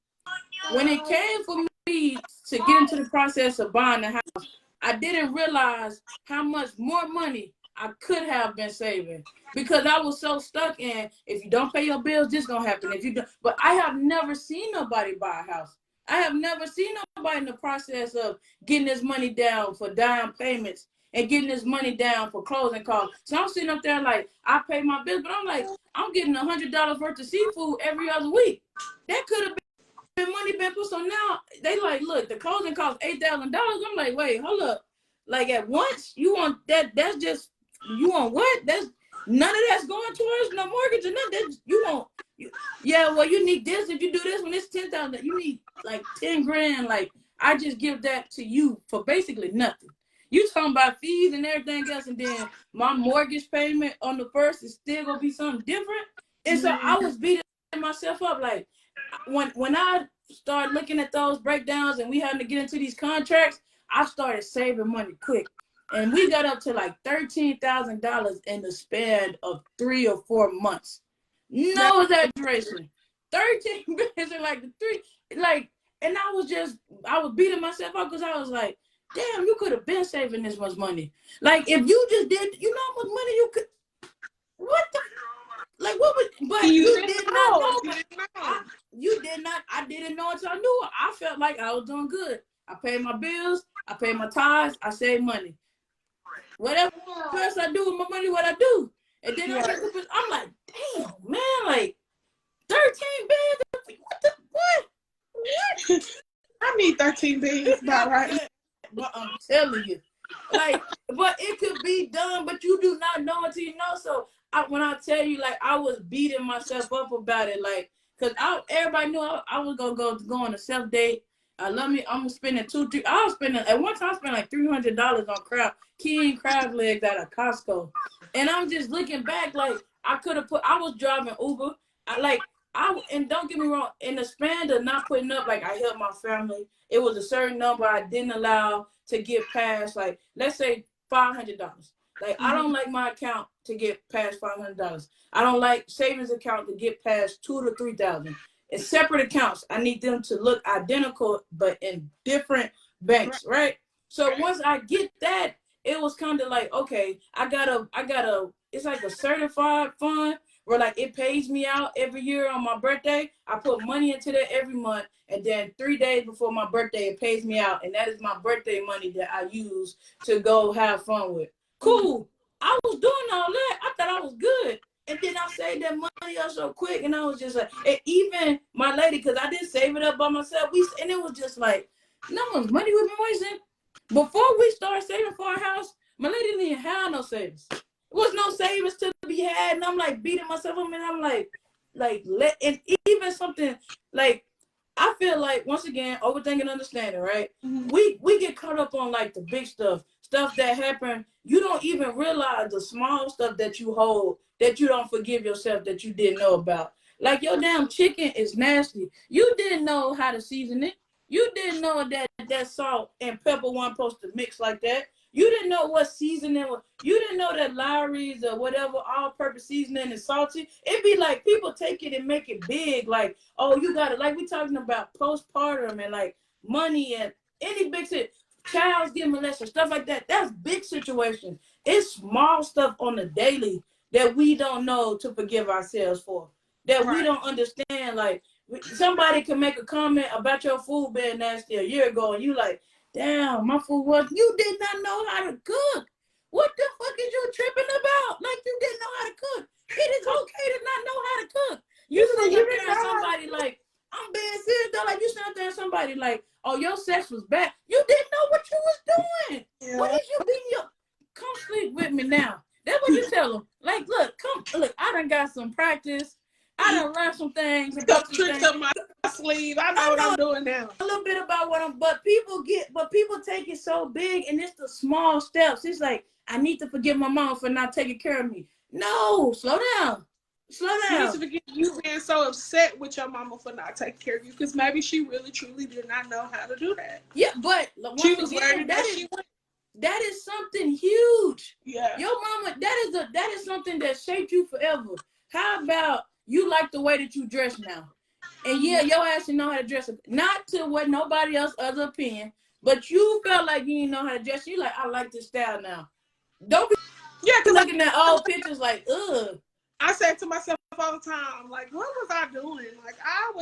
When it came for me to get into the process of buying the house, I didn't realize how much more money I could have been saving because I was so stuck in if you don't pay your bills, this gonna happen. If you don't, but I have never seen nobody buy a house. I have never seen nobody in the process of getting this money down for down payments and getting this money down for closing costs. So I'm sitting up there like I pay my bills, but I'm like I'm getting $100 worth of seafood every other week. That could have been money been put. So now they like, look, the closing costs $8,000. I'm like, wait, hold up. Like at once you want that? That's just you want what? That's none of that's going towards no mortgage or nothing. That's, you want, yeah. Well, you need this if you do this when it's 10,000. You need like 10 grand. Like I just give that to you for basically nothing. You talking about fees and everything else, and then my mortgage payment on the first is still gonna be something different. And so I was beating myself up. Like when I started looking at those breakdowns and we having to get into these contracts, I started saving money quick. And we got up to like $13,000 in the span of 3 or 4 months. No exaggeration. 13 billion, like the three, like, and I was beating myself up because I was like, damn, you could have been saving this much money. Like, if you just did, you know how much money you could, what the, like, what was, but you did not know. You did not, I didn't know until I knew it. I felt like I was doing good. I paid my bills, I paid my tithes, I saved money. Whatever else I do with my money, what I do. And then I'm like, damn, man, like 13 billion. What? I need 13 billion about right. But I'm telling you, like, but it could be done, but you do not know until you know. So when I tell you, like, I was beating myself up about it, like, cause everybody knew I was gonna go on a self date. I love me. I'm spending I was spending at one time. I spent like $300 on King crab legs at a Costco, and I'm just looking back like I could have put. I was driving Uber. And don't get me wrong. In the span of not putting up, like I helped my family. It was a certain number I didn't allow to get past. Like let's say $500. Like I don't like my account to get past $500. I don't like savings account to get past $2,000 to $3,000. In separate accounts, I need them to look identical, but in different banks, right? So once I get that, it was kind of like, okay, I got a, it's like a certified fund where like it pays me out every year on my birthday. I put money into that every month, and then 3 days before my birthday, it pays me out, and that is my birthday money that I use to go have fun with. Cool. I was doing all that. I thought I was good. And then I saved that money up so quick, and I was just like, and even my lady, because I didn't save it up by myself, and it was just like, no one's money we've been wasting. Before we started saving for our house, my lady didn't even have no savings. There was no savings to be had, and I'm like beating myself up, and I'm like, and even something like, I feel like, once again, overthinking, understanding, right? Mm-hmm. We get caught up on like the big stuff that happen. You don't even realize the small stuff that you hold, that you don't forgive yourself, that you didn't know about. Like your damn chicken is nasty. You didn't know how to season it. You didn't know that salt and pepper weren't supposed to mix like that. You didn't know what seasoning was. You didn't know that Lawry's or whatever all-purpose seasoning is salty. It'd be like people take it and make it big. Like, oh, you got it. Like we talking about postpartum and like money and any big shit. Child's getting molested, stuff like that. That's big situation. It's small stuff on the daily that we don't know to forgive ourselves for. That we don't understand. Like somebody can make a comment about your food being nasty a year ago, and you like, damn, my food was. You did not know how to cook. What the fuck is you tripping about? Like you didn't know how to cook. It is okay to not know how to cook. You sit up there and somebody like, I'm being serious though. Like you sit up there and somebody like, oh, your sex was bad. You didn't know what you was doing. Yeah. What is you being your? Come sleep with me now. That's what you tell them. Like, look, I done got some practice. I done learned some things. Got tricks up my sleeve. I know what I'm doing now. A little bit about what I'm, but people take it so big, and it's the small steps. It's like, I need to forgive my mom for not taking care of me. No, slow down. Slow You down. need to forget you being so upset with your mama for not taking care of you, because maybe she really truly did not know how to do that. Yeah, but She was learning that she went. that is something huge. Yeah. Your mama, that is something that shaped you forever. How about you like the way that you dress now? And yeah, your ass didn't know how to dress. Not to what nobody else other opinion, but you felt like you didn't know how to dress. You like, I like this style now. Don't be looking at old pictures like, ugh. I said to myself all the time, like, what was I doing? Like, I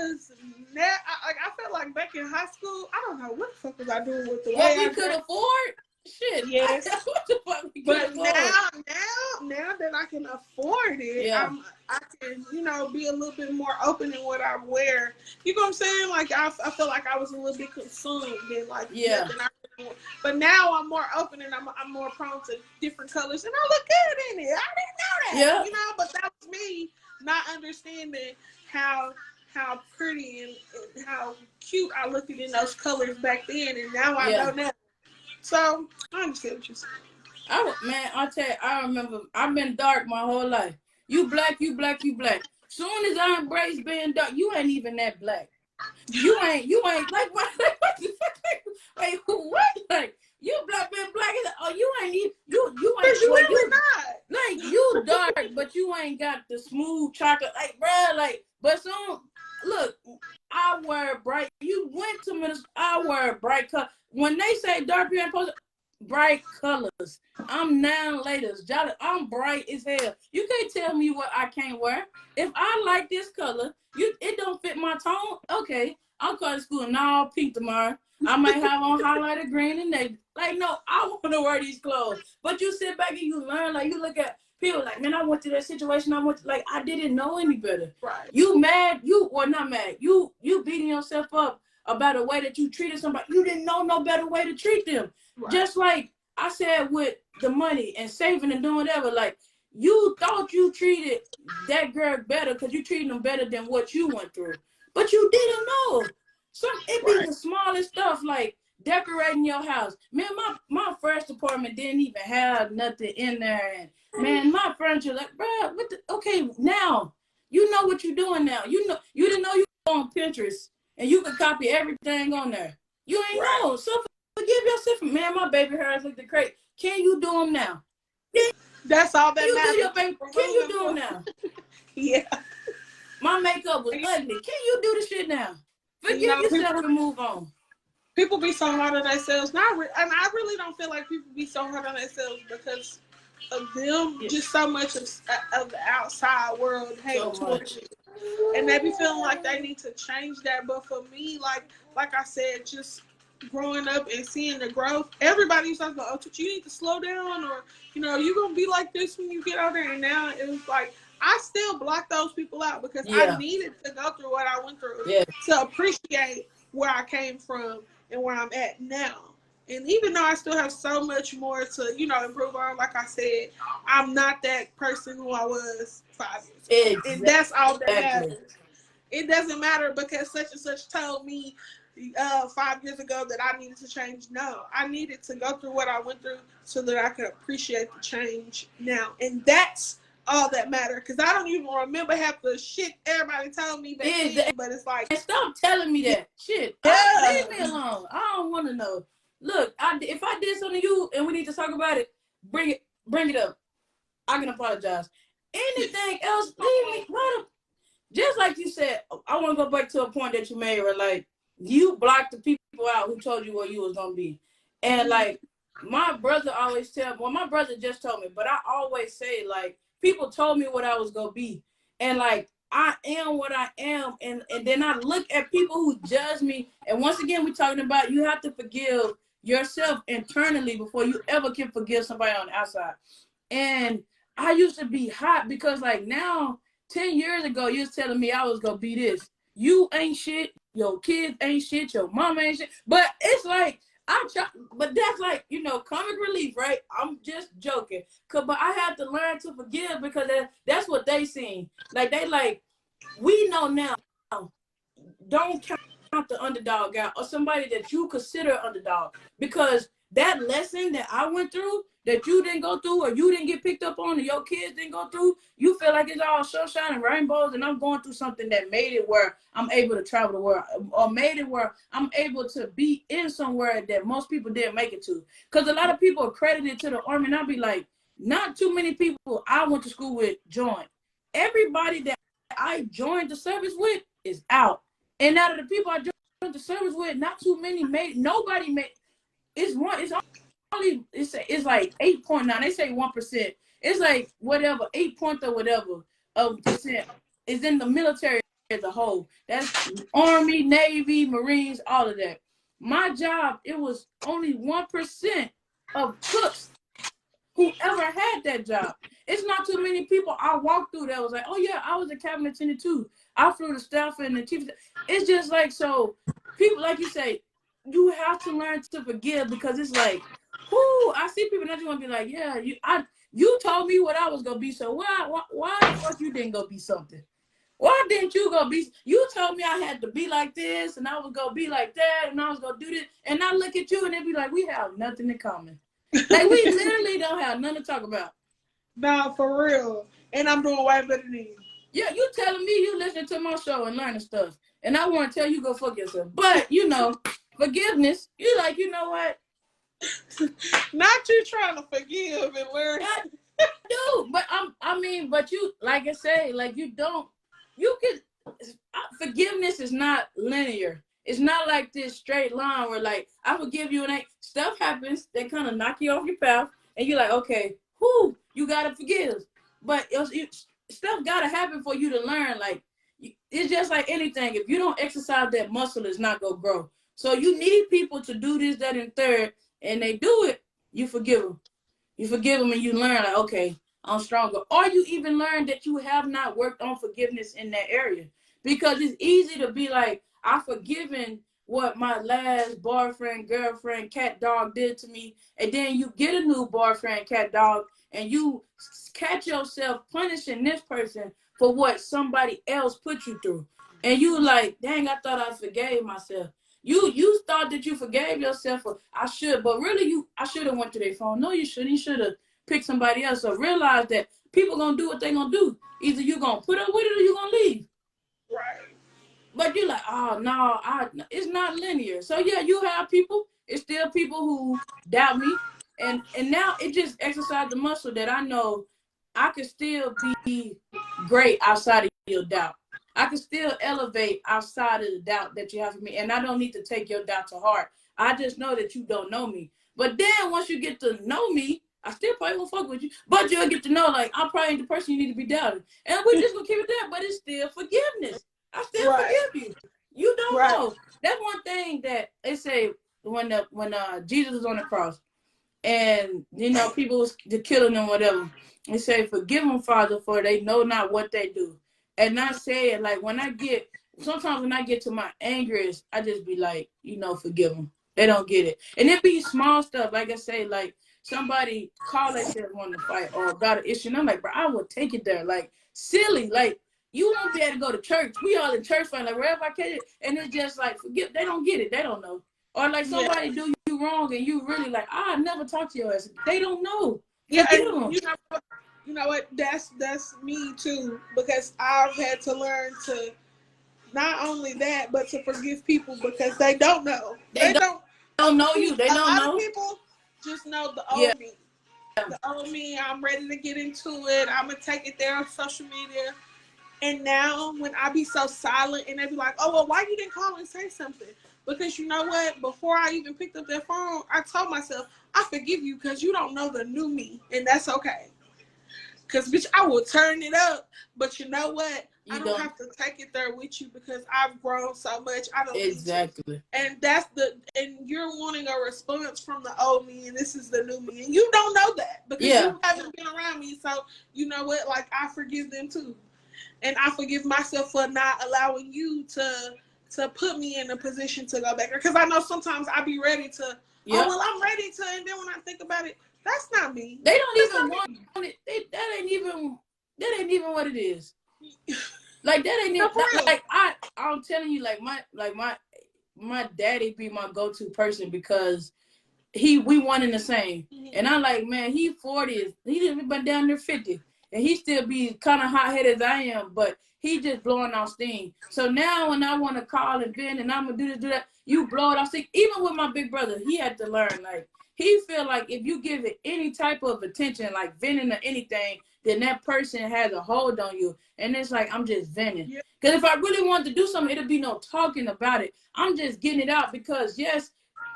felt like back in high school, I don't know what the fuck was I doing with the way What we I could afford? Shit. Yes. What the fuck we could But afford? now that I can afford it, Yeah. I can, be a little bit more open in what I wear. You know what I'm saying? Like I feel like I was a little bit consumed and like nothing I really want. But now I'm more open and I'm more prone to different colors and I look good in it. I didn't know that. Yeah. But that was me not understanding how pretty and how cute I looked in those colors back then, and now I know now. So I understand what you're saying. I'll tell you, I remember I've been dark my whole life. You black, you black, you black. Soon as I embrace being dark, you ain't even that black. You ain't like what the fuck? Wait, what? Like you black being black? Oh, you ain't even you ain't you well, really not. Like you dark, but you ain't got the smooth chocolate. Like bruh, like but soon look, I wear bright. You went to Minnesota. I wear bright color. When they say dark, you ain't supposed to. Bright colors. I'm now latest. I'm bright as hell. You can't tell me what I can't wear. If I like this color, it don't fit my tone. Okay, I'll go to school and all pink tomorrow. I might have on highlighter green and navy. Like, no, I want to wear these clothes. But you sit back and you learn. Like, you look at people like, man, I went to that situation. Like, I didn't know any better. Right. You mad? Not mad. You beating yourself up about a way that you treated somebody. You didn't know no better way to treat them. Right. Just like I said with the money and saving and doing whatever, like you thought you treated that girl better because you treated them better than what you went through. But you didn't know. It be the smallest stuff like decorating your house. Man, my first apartment didn't even have nothing in there. And man, my furniture, like, bro, okay, now you know what you're doing now. You didn't know you were on Pinterest and you could copy everything on there. You ain't know. So forgive yourself. Man, my baby hairs look great. Can you do them now? That's all that matters. Can you do them now? Yeah. My makeup was ugly. Can you do the shit now? Forgive yourself and move on. People be so hard on themselves. And I really don't feel like people be so hard on themselves because of them. Yeah. Just so much of the outside world hate towards it. And they be feeling like they need to change that. But for me, like I said, just growing up and seeing the growth, everybody used to go, oh, you need to slow down, or you're gonna be like this when you get out there. And now it was like I still block those people out because I needed to go through what I went through to appreciate where I came from and where I'm at now. And even though I still have so much more to improve on, like I said, I'm not that person who I was 5 years ago. And that's all that matters. It doesn't matter because such and such told me 5 years ago that I needed to change. No, I needed to go through what I went through so that I could appreciate the change now. And that's all that matters, because I don't even remember half the shit everybody told me back then, but it's like, and stop telling me that shit. Leave me alone. I don't want to know. look, if I did something to you and we need to talk about it, bring it up. I can apologize. Anything else, leave me. Just like you said, I want to go back to a point that you made where like you blocked the people out who told you where you was gonna be, and like my brother always tell. Well, my brother just told me, but I always say like people told me what I was gonna be, and like I am what I am, and then I look at people who judge me, and once again we're talking about you have to forgive yourself internally before you ever can forgive somebody on the outside. And I used to be hot because like now 10 years ago, you was telling me I was gonna be this. You ain't shit, your kids ain't shit, your mama ain't shit. But it's like I try, but that's like, comic relief, right? I'm just joking. But I have to learn to forgive because that's what they seen. Like they like, we know now, don't count the underdog out or somebody that you consider underdog, because that lesson that I went through that you didn't go through, or you didn't get picked up on, or your kids didn't go through, you feel like it's all sunshine and rainbows, and I'm going through something that made it where I'm able to travel the world, or made it where I'm able to be in somewhere that most people didn't make it to. Because a lot of people are credited to the Army, and I'll be like, not too many people I went to school with joined. Everybody that I joined the service with is out. And out of the people I joined the service with, not too many made, nobody made, it's like 8.9. They say 1%. It's like whatever, 8 point or whatever of percent is in the military as a whole. That's Army, Navy, Marines, all of that. My job, it was only 1% of cooks who ever had that job. It's not too many people I walked through that was like, oh yeah, I was a cabin attendant too. I flew the staff and the chief. It's just like, so people, like you say, you have to learn to forgive, because it's like, whoo, I see people that you want to be like, yeah, you told me what I was gonna be, so why the fuck you didn't go be something? Why didn't you go be? You told me I had to be like this, and I was gonna be like that, and I was gonna do this, and I look at you and it be like, we have nothing in common. Like we literally don't have nothing to talk about. No, for real. And I'm doing way better than you. Yeah, you telling me you listening to my show and learning stuff, and I want to tell you go fuck yourself. But forgiveness. You like, you know what? Not you trying to forgive and learn. I do, but but you, like I say, like you can. Forgiveness is not linear. It's not like this straight line where like I forgive you and stuff happens that kind of knock you off your path, and you're like, okay, whoo, you gotta forgive. But stuff gotta happen for you to learn. Like it's just like anything. If you don't exercise that muscle, it's not gonna grow. So you need people to do this, that, and third, and they do it. You forgive them. You forgive them, and you learn like, okay, I'm stronger. Or you even learn that you have not worked on forgiveness in that area, because it's easy to be like, I've forgiven what my last boyfriend, girlfriend, cat, dog did to me, and then you get a new boyfriend, cat, dog, and you catch yourself punishing this person for what somebody else put you through, and you like, dang, I thought I forgave myself. You thought that you forgave yourself for I should, but really I should have went to their phone. No, you shouldn't. You should have picked somebody else. So realize that people gonna do what they gonna do. Either you gonna put up with it or you gonna leave. Right. But you're like, oh no, it's not linear. So yeah, you have people. It's still people who doubt me, and now it just exercised the muscle that I know I can still be great outside of your doubt. I can still elevate outside of the doubt that you have for me, and I don't need to take your doubt to heart. I just know that you don't know me. But then once you get to know me, I still probably won't fuck with you, but you'll get to know like I'm probably the person you need to be doubting, and we're just gonna keep it there. But it's still forgiveness. I still forgive you. You don't know. That's one thing that they say when Jesus was on the cross, and people was killing him, whatever. They say, "Forgive them, Father, for they know not what they do." And I say it like sometimes when I get to my angriest, I just be like, forgive them. They don't get it, and it be small stuff. Like I say, like somebody call themselves want to fight or got an issue, and I'm like, bro, I would take it there, like silly, like. You won't be able to go to church. We all in church, like wherever I can, and it's just like forget. They don't get it. They don't know. Or like somebody do you wrong, and you really like, I never talk to your ass. They don't know. Yeah, and you know what? That's me too, because I've had to learn to not only that, but to forgive people because they don't know. They don't. don't know you. They A don't lot of know. people just know the Yeah. old me. The old me, I'm ready to get into it. I'm going to take it there on social media. And now when I be so silent and they be like, oh, well, why you didn't call and say something? Because you know what? Before I even picked up that phone, I told myself, I forgive you because you don't know the new me. And that's okay. Because, bitch, I will turn it up. But you know what? I don't have to take it there with you because I've grown so much. I don't exactly. need to. And you're wanting a response from the old me, and this is the new me. And you don't know that because you haven't been around me. So, you know what? Like, I forgive them too. And I forgive myself for not allowing you to put me in a position to go back. Because I know sometimes I be ready to, oh, well, I'm ready to. And then when I think about it, that's not me. They don't even want it. That ain't even what it is. Like that ain't even, like I'm telling you, like my daddy be my go-to person because we one in the same. And I'm like, man, he 40, he didn't been down there 50. And he still be kind of hot-headed as I am, but he just blowing off steam. So now when I want to call and vent and I'm going to do this, do that, you blow it off steam. Even with my big brother, he had to learn, like, he feel like if you give it any type of attention, like venting or anything, then that person has a hold on you. And it's like, I'm just venting. Because if I really wanted to do something, it'll be no talking about it. I'm just getting it out because, yes,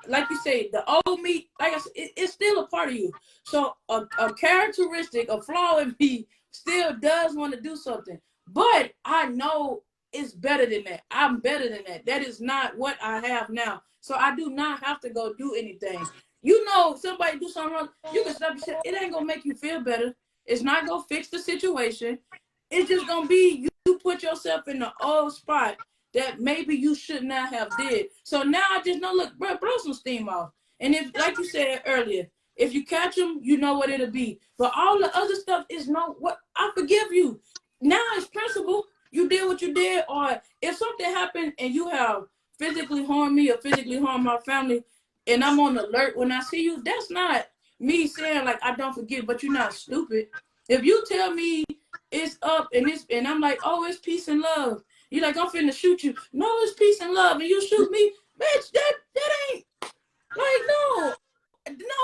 like you say, the old me, like I said, it's still a part of you. So a characteristic, a flaw in me still does want to do something. But I know it's better than that. I'm better than that. That is not what I have now. So I do not have to go do anything. You know, somebody do something wrong, you can stop and say, it ain't going to make you feel better. It's not going to fix the situation. It's just going to be you put yourself in the old spot that maybe you should not have did. So now I just know, look, bro, blow some steam off. And if, like you said earlier, if you catch them, you know what it'll be. But all the other stuff is what I forgive you. Now it's principle. You did what you did, or if something happened and you have physically harmed me or physically harmed my family, and I'm on alert when I see you, that's not me saying like I don't forgive, but you're not stupid. If you tell me it's up and I'm like, oh, it's peace and love. You like, I'm finna shoot you. No, it's peace and love, and you shoot me, bitch. That ain't like no.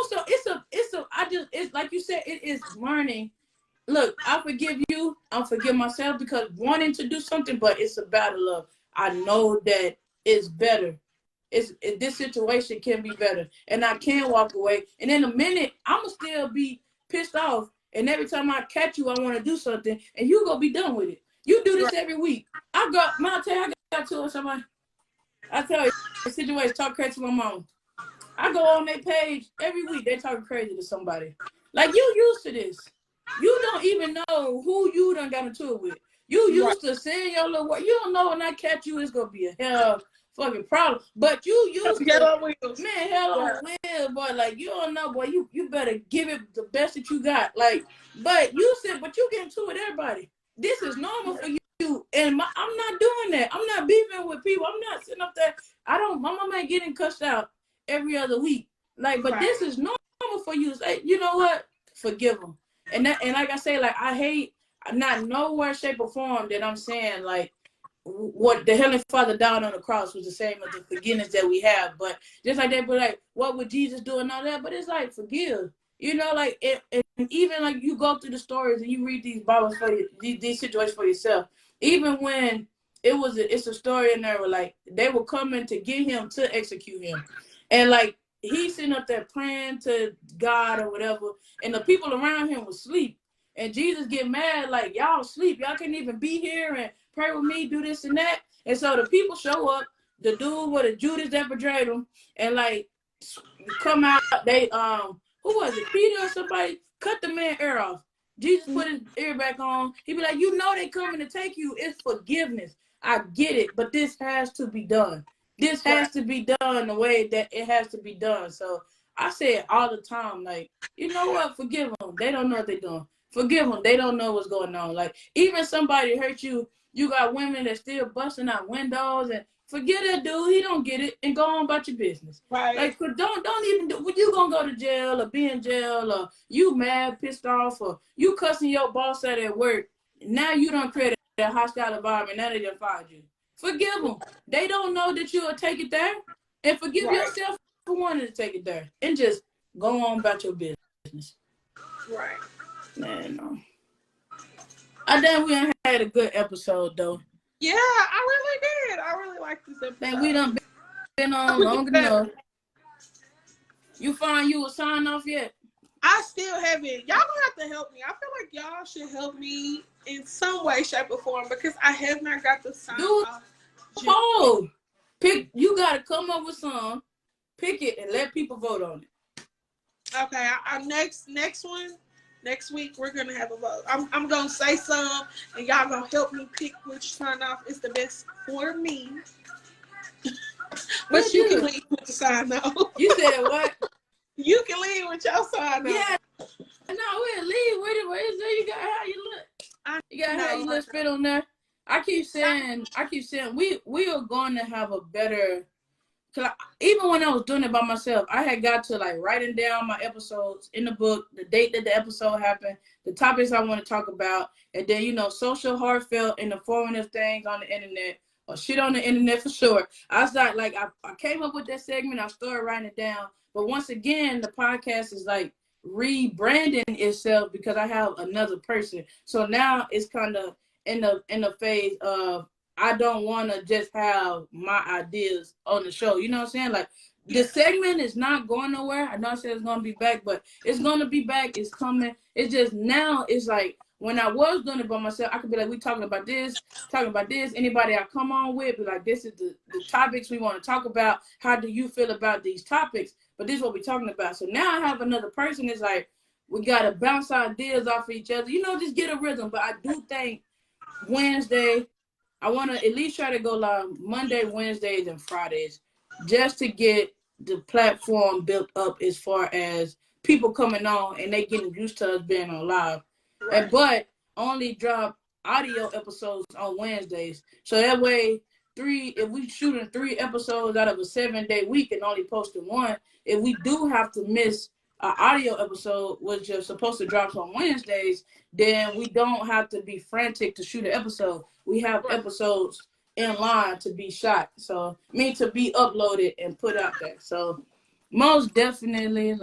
So it's like you said, it is learning. Look, I forgive you. I forgive myself because wanting to do something, but it's a battle of I know that it's better. This situation can be better, and I can walk away. And in a minute, I'ma still be pissed off. And every time I catch you, I want to do something, and you gonna be done with it. You do this every week. I got to somebody. I tell you, the situation talk crazy to my mom. I go on their page every week. They talking crazy to somebody. Like you used to this. You don't even know who you done got into it with. You used to saying your little word. You don't know when I catch you, it's gonna be a hell fucking problem. But you used to, man, hell on wheels, boy. Like you don't know, boy. You better give it the best that you got. Like, but you said, but you get into it with everybody. This is normal for you, and I'm not doing that. I'm not beefing with people. I'm not sitting up there. My mama ain't getting cussed out every other week. Like, but this is normal for you. Like, you know what? Forgive them. And like I say, like I hate not nowhere, shape, or form that I'm saying like what the Heavenly Father died on the cross was the same as the forgiveness that we have. But just like they be like, what would Jesus do and all that? But it's like forgive. You know, like and even like you go through the stories and you read these Bibles for these situations for yourself. Even when it's a story in there where like they were coming to get him to execute him, and like he's sitting up there praying to God or whatever, and the people around him was asleep. And Jesus get mad like y'all sleep, y'all can't even be here and pray with me, do this and that. And so the people show up. The dude with the Judas that betrayed him, and like come out. They who was it? Peter or somebody cut the man ear off. Jesus put his ear back on. He be like, you know they coming to take you. It's forgiveness. I get it, but this has to be done. This has to be done the way that it has to be done. So I say it all the time, like, you know what? Forgive them. They don't know what they're doing. Forgive them. They don't know what's going on. Like, even somebody hurt you, you got women that still busting out windows and forget that dude. He don't get it and go on about your business. Right. Like, don't even do. When you gonna go to jail or be in jail or you mad, pissed off, or you cussing your boss out at work. Now you don't create a hostile environment. Now they done fired you. Forgive them. They don't know that you'll take it there, and forgive yourself wanted to take it there and just go on about your business. Right. Man, no. I think we had a good episode though. Yeah, I really did. I really liked this episode. Think we done been on long enough. You find you a sign off yet? I still haven't. Y'all gonna have to help me. I feel like y'all should help me in some way, shape, or form because I have not got the sign off. Oh, pick. You gotta come up with some. Pick it and let people vote on it. Okay, next week we're gonna have a vote. I'm gonna say some, and y'all gonna help me pick which sign off is the best for me. But you can leave with the sign off. You said what? You can leave with your sign off. Yeah. No, we'll leave with it. Where you got how you look. You got how you look spit on there. I keep saying we are going to have a better. Cause even when I was doing it by myself, I had got to like writing down my episodes in the book, the date that the episode happened, the topics I want to talk about, and then social, heartfelt, and informative things on the internet or shit on the internet for sure. I started like I came up with that segment. I started writing it down, but once again, the podcast is like rebranding itself because I have another person. So now it's kind of in the phase of I don't want to just have my ideas on the show. You know what I'm saying? Like the segment is not going nowhere. I know I said it's going to be back, but it's going to be back. It's coming. It's just now it's like when I was doing it by myself, I could be like, we talking about this. Anybody I come on with, be like, this is the topics we want to talk about. How do you feel about these topics? But this is what we're talking about. So now I have another person. It's like we got to bounce ideas off of each other. Just get a rhythm. But I do think Wednesday, I want to at least try to go live Monday, Wednesdays, and Fridays just to get the platform built up as far as people coming on and they getting used to us being on live. Right. But only drop audio episodes on Wednesdays. So that way, if we shooting 3 episodes out of a 7-day week and only posting 1, if we do have to miss an audio episode, which is supposed to drop on Wednesdays, then we don't have to be frantic to shoot an episode. We have episodes in line to be shot. So, to be uploaded and put out there. So, most definitely,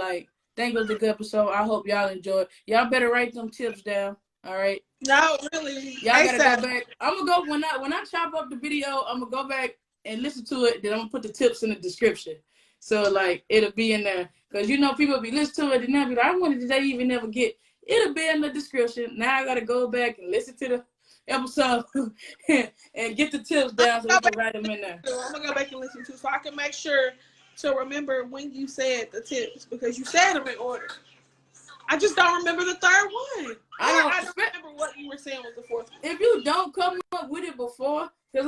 think it was a good episode. I hope y'all enjoyed. Y'all better write them tips down. All right. No, really. Y'all gotta go back. I'm gonna go when I chop up the video. I'm gonna go back and listen to it. Then I'm gonna put the tips in the description. So it'll be in there because people be listening to it and they'll be like, I wanted to even never get. It'll be in the description. Now I gotta go back and listen to the episode and get the tips down so we can write them in there. I'm gonna go back and listen to so I can make sure to remember when you said the tips because you said them in order. I just don't remember the third one. I don't remember what you were saying was the fourth one. If you don't come up with it before, because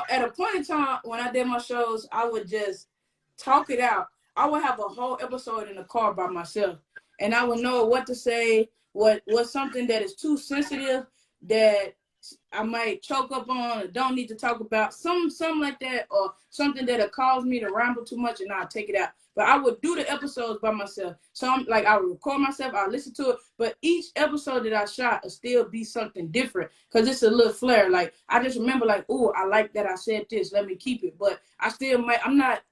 at a point in time when I did my shows, I would just talk it out. I would have a whole episode in the car by myself, and I would know what to say. What's something that is too sensitive that I might choke up on or don't need to talk about, something like that, or something that'll cause me to ramble too much, and I'll take it out. But I would do the episodes by myself. So I would record myself, I listen to it, but each episode that I shot will still be something different because it's a little flair. I just remember ooh, I like that I said this, let me keep it. But I'm not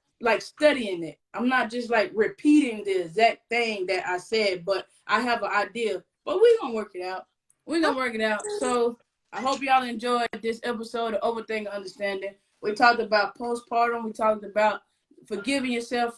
studying it. I'm not just repeating the exact thing that I said, but I have an idea. But we're going to work it out. So I hope y'all enjoyed this episode of Overthinking Understanding. We talked about postpartum. We talked about forgiving yourself.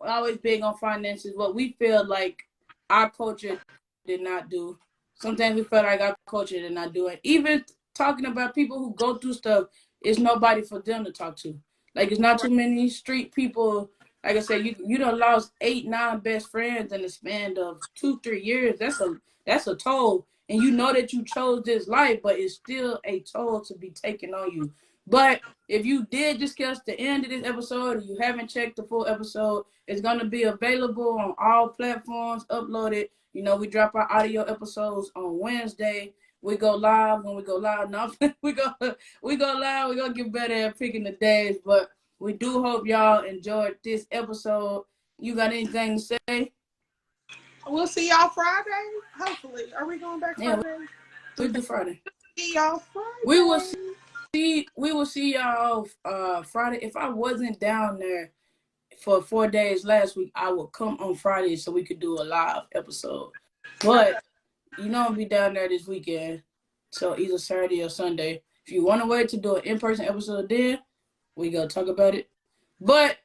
Always big on finances. What we feel like our culture did not do. Sometimes we feel like our culture did not do it. Even talking about people who go through stuff, it's nobody for them to talk to. It's not too many street people. Like I said, you done lost 8-9 best friends in the span of 2-3 years. That's a toll. And you know that you chose this life, but it's still a toll to be taken on you. But if you did just catch the end of this episode or you haven't checked the full episode, it's going to be available on all platforms, uploaded. We drop our audio episodes on Wednesday. We go live when we go live. No, we go live. We're going to get better at picking the days. But we do hope y'all enjoyed this episode. You got anything to say? We'll see y'all Friday, hopefully. Are we going back Friday? We'll do Friday. See y'all Friday. We will see y'all Friday. If I wasn't down there for 4 days last week, I would come on Friday so we could do a live episode. But you know, I'll be down there this weekend, so either Saturday or Sunday. If you want to wait to do an in-person episode, then we go talk about it. But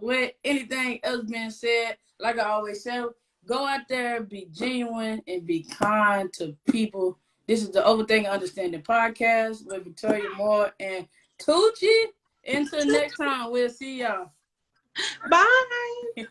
with anything else being said, like I always say, go out there, be genuine, and be kind to people. This is the Overthinking Understanding podcast with Victoria Moore and Tucci. Until next time, we'll see y'all. Bye.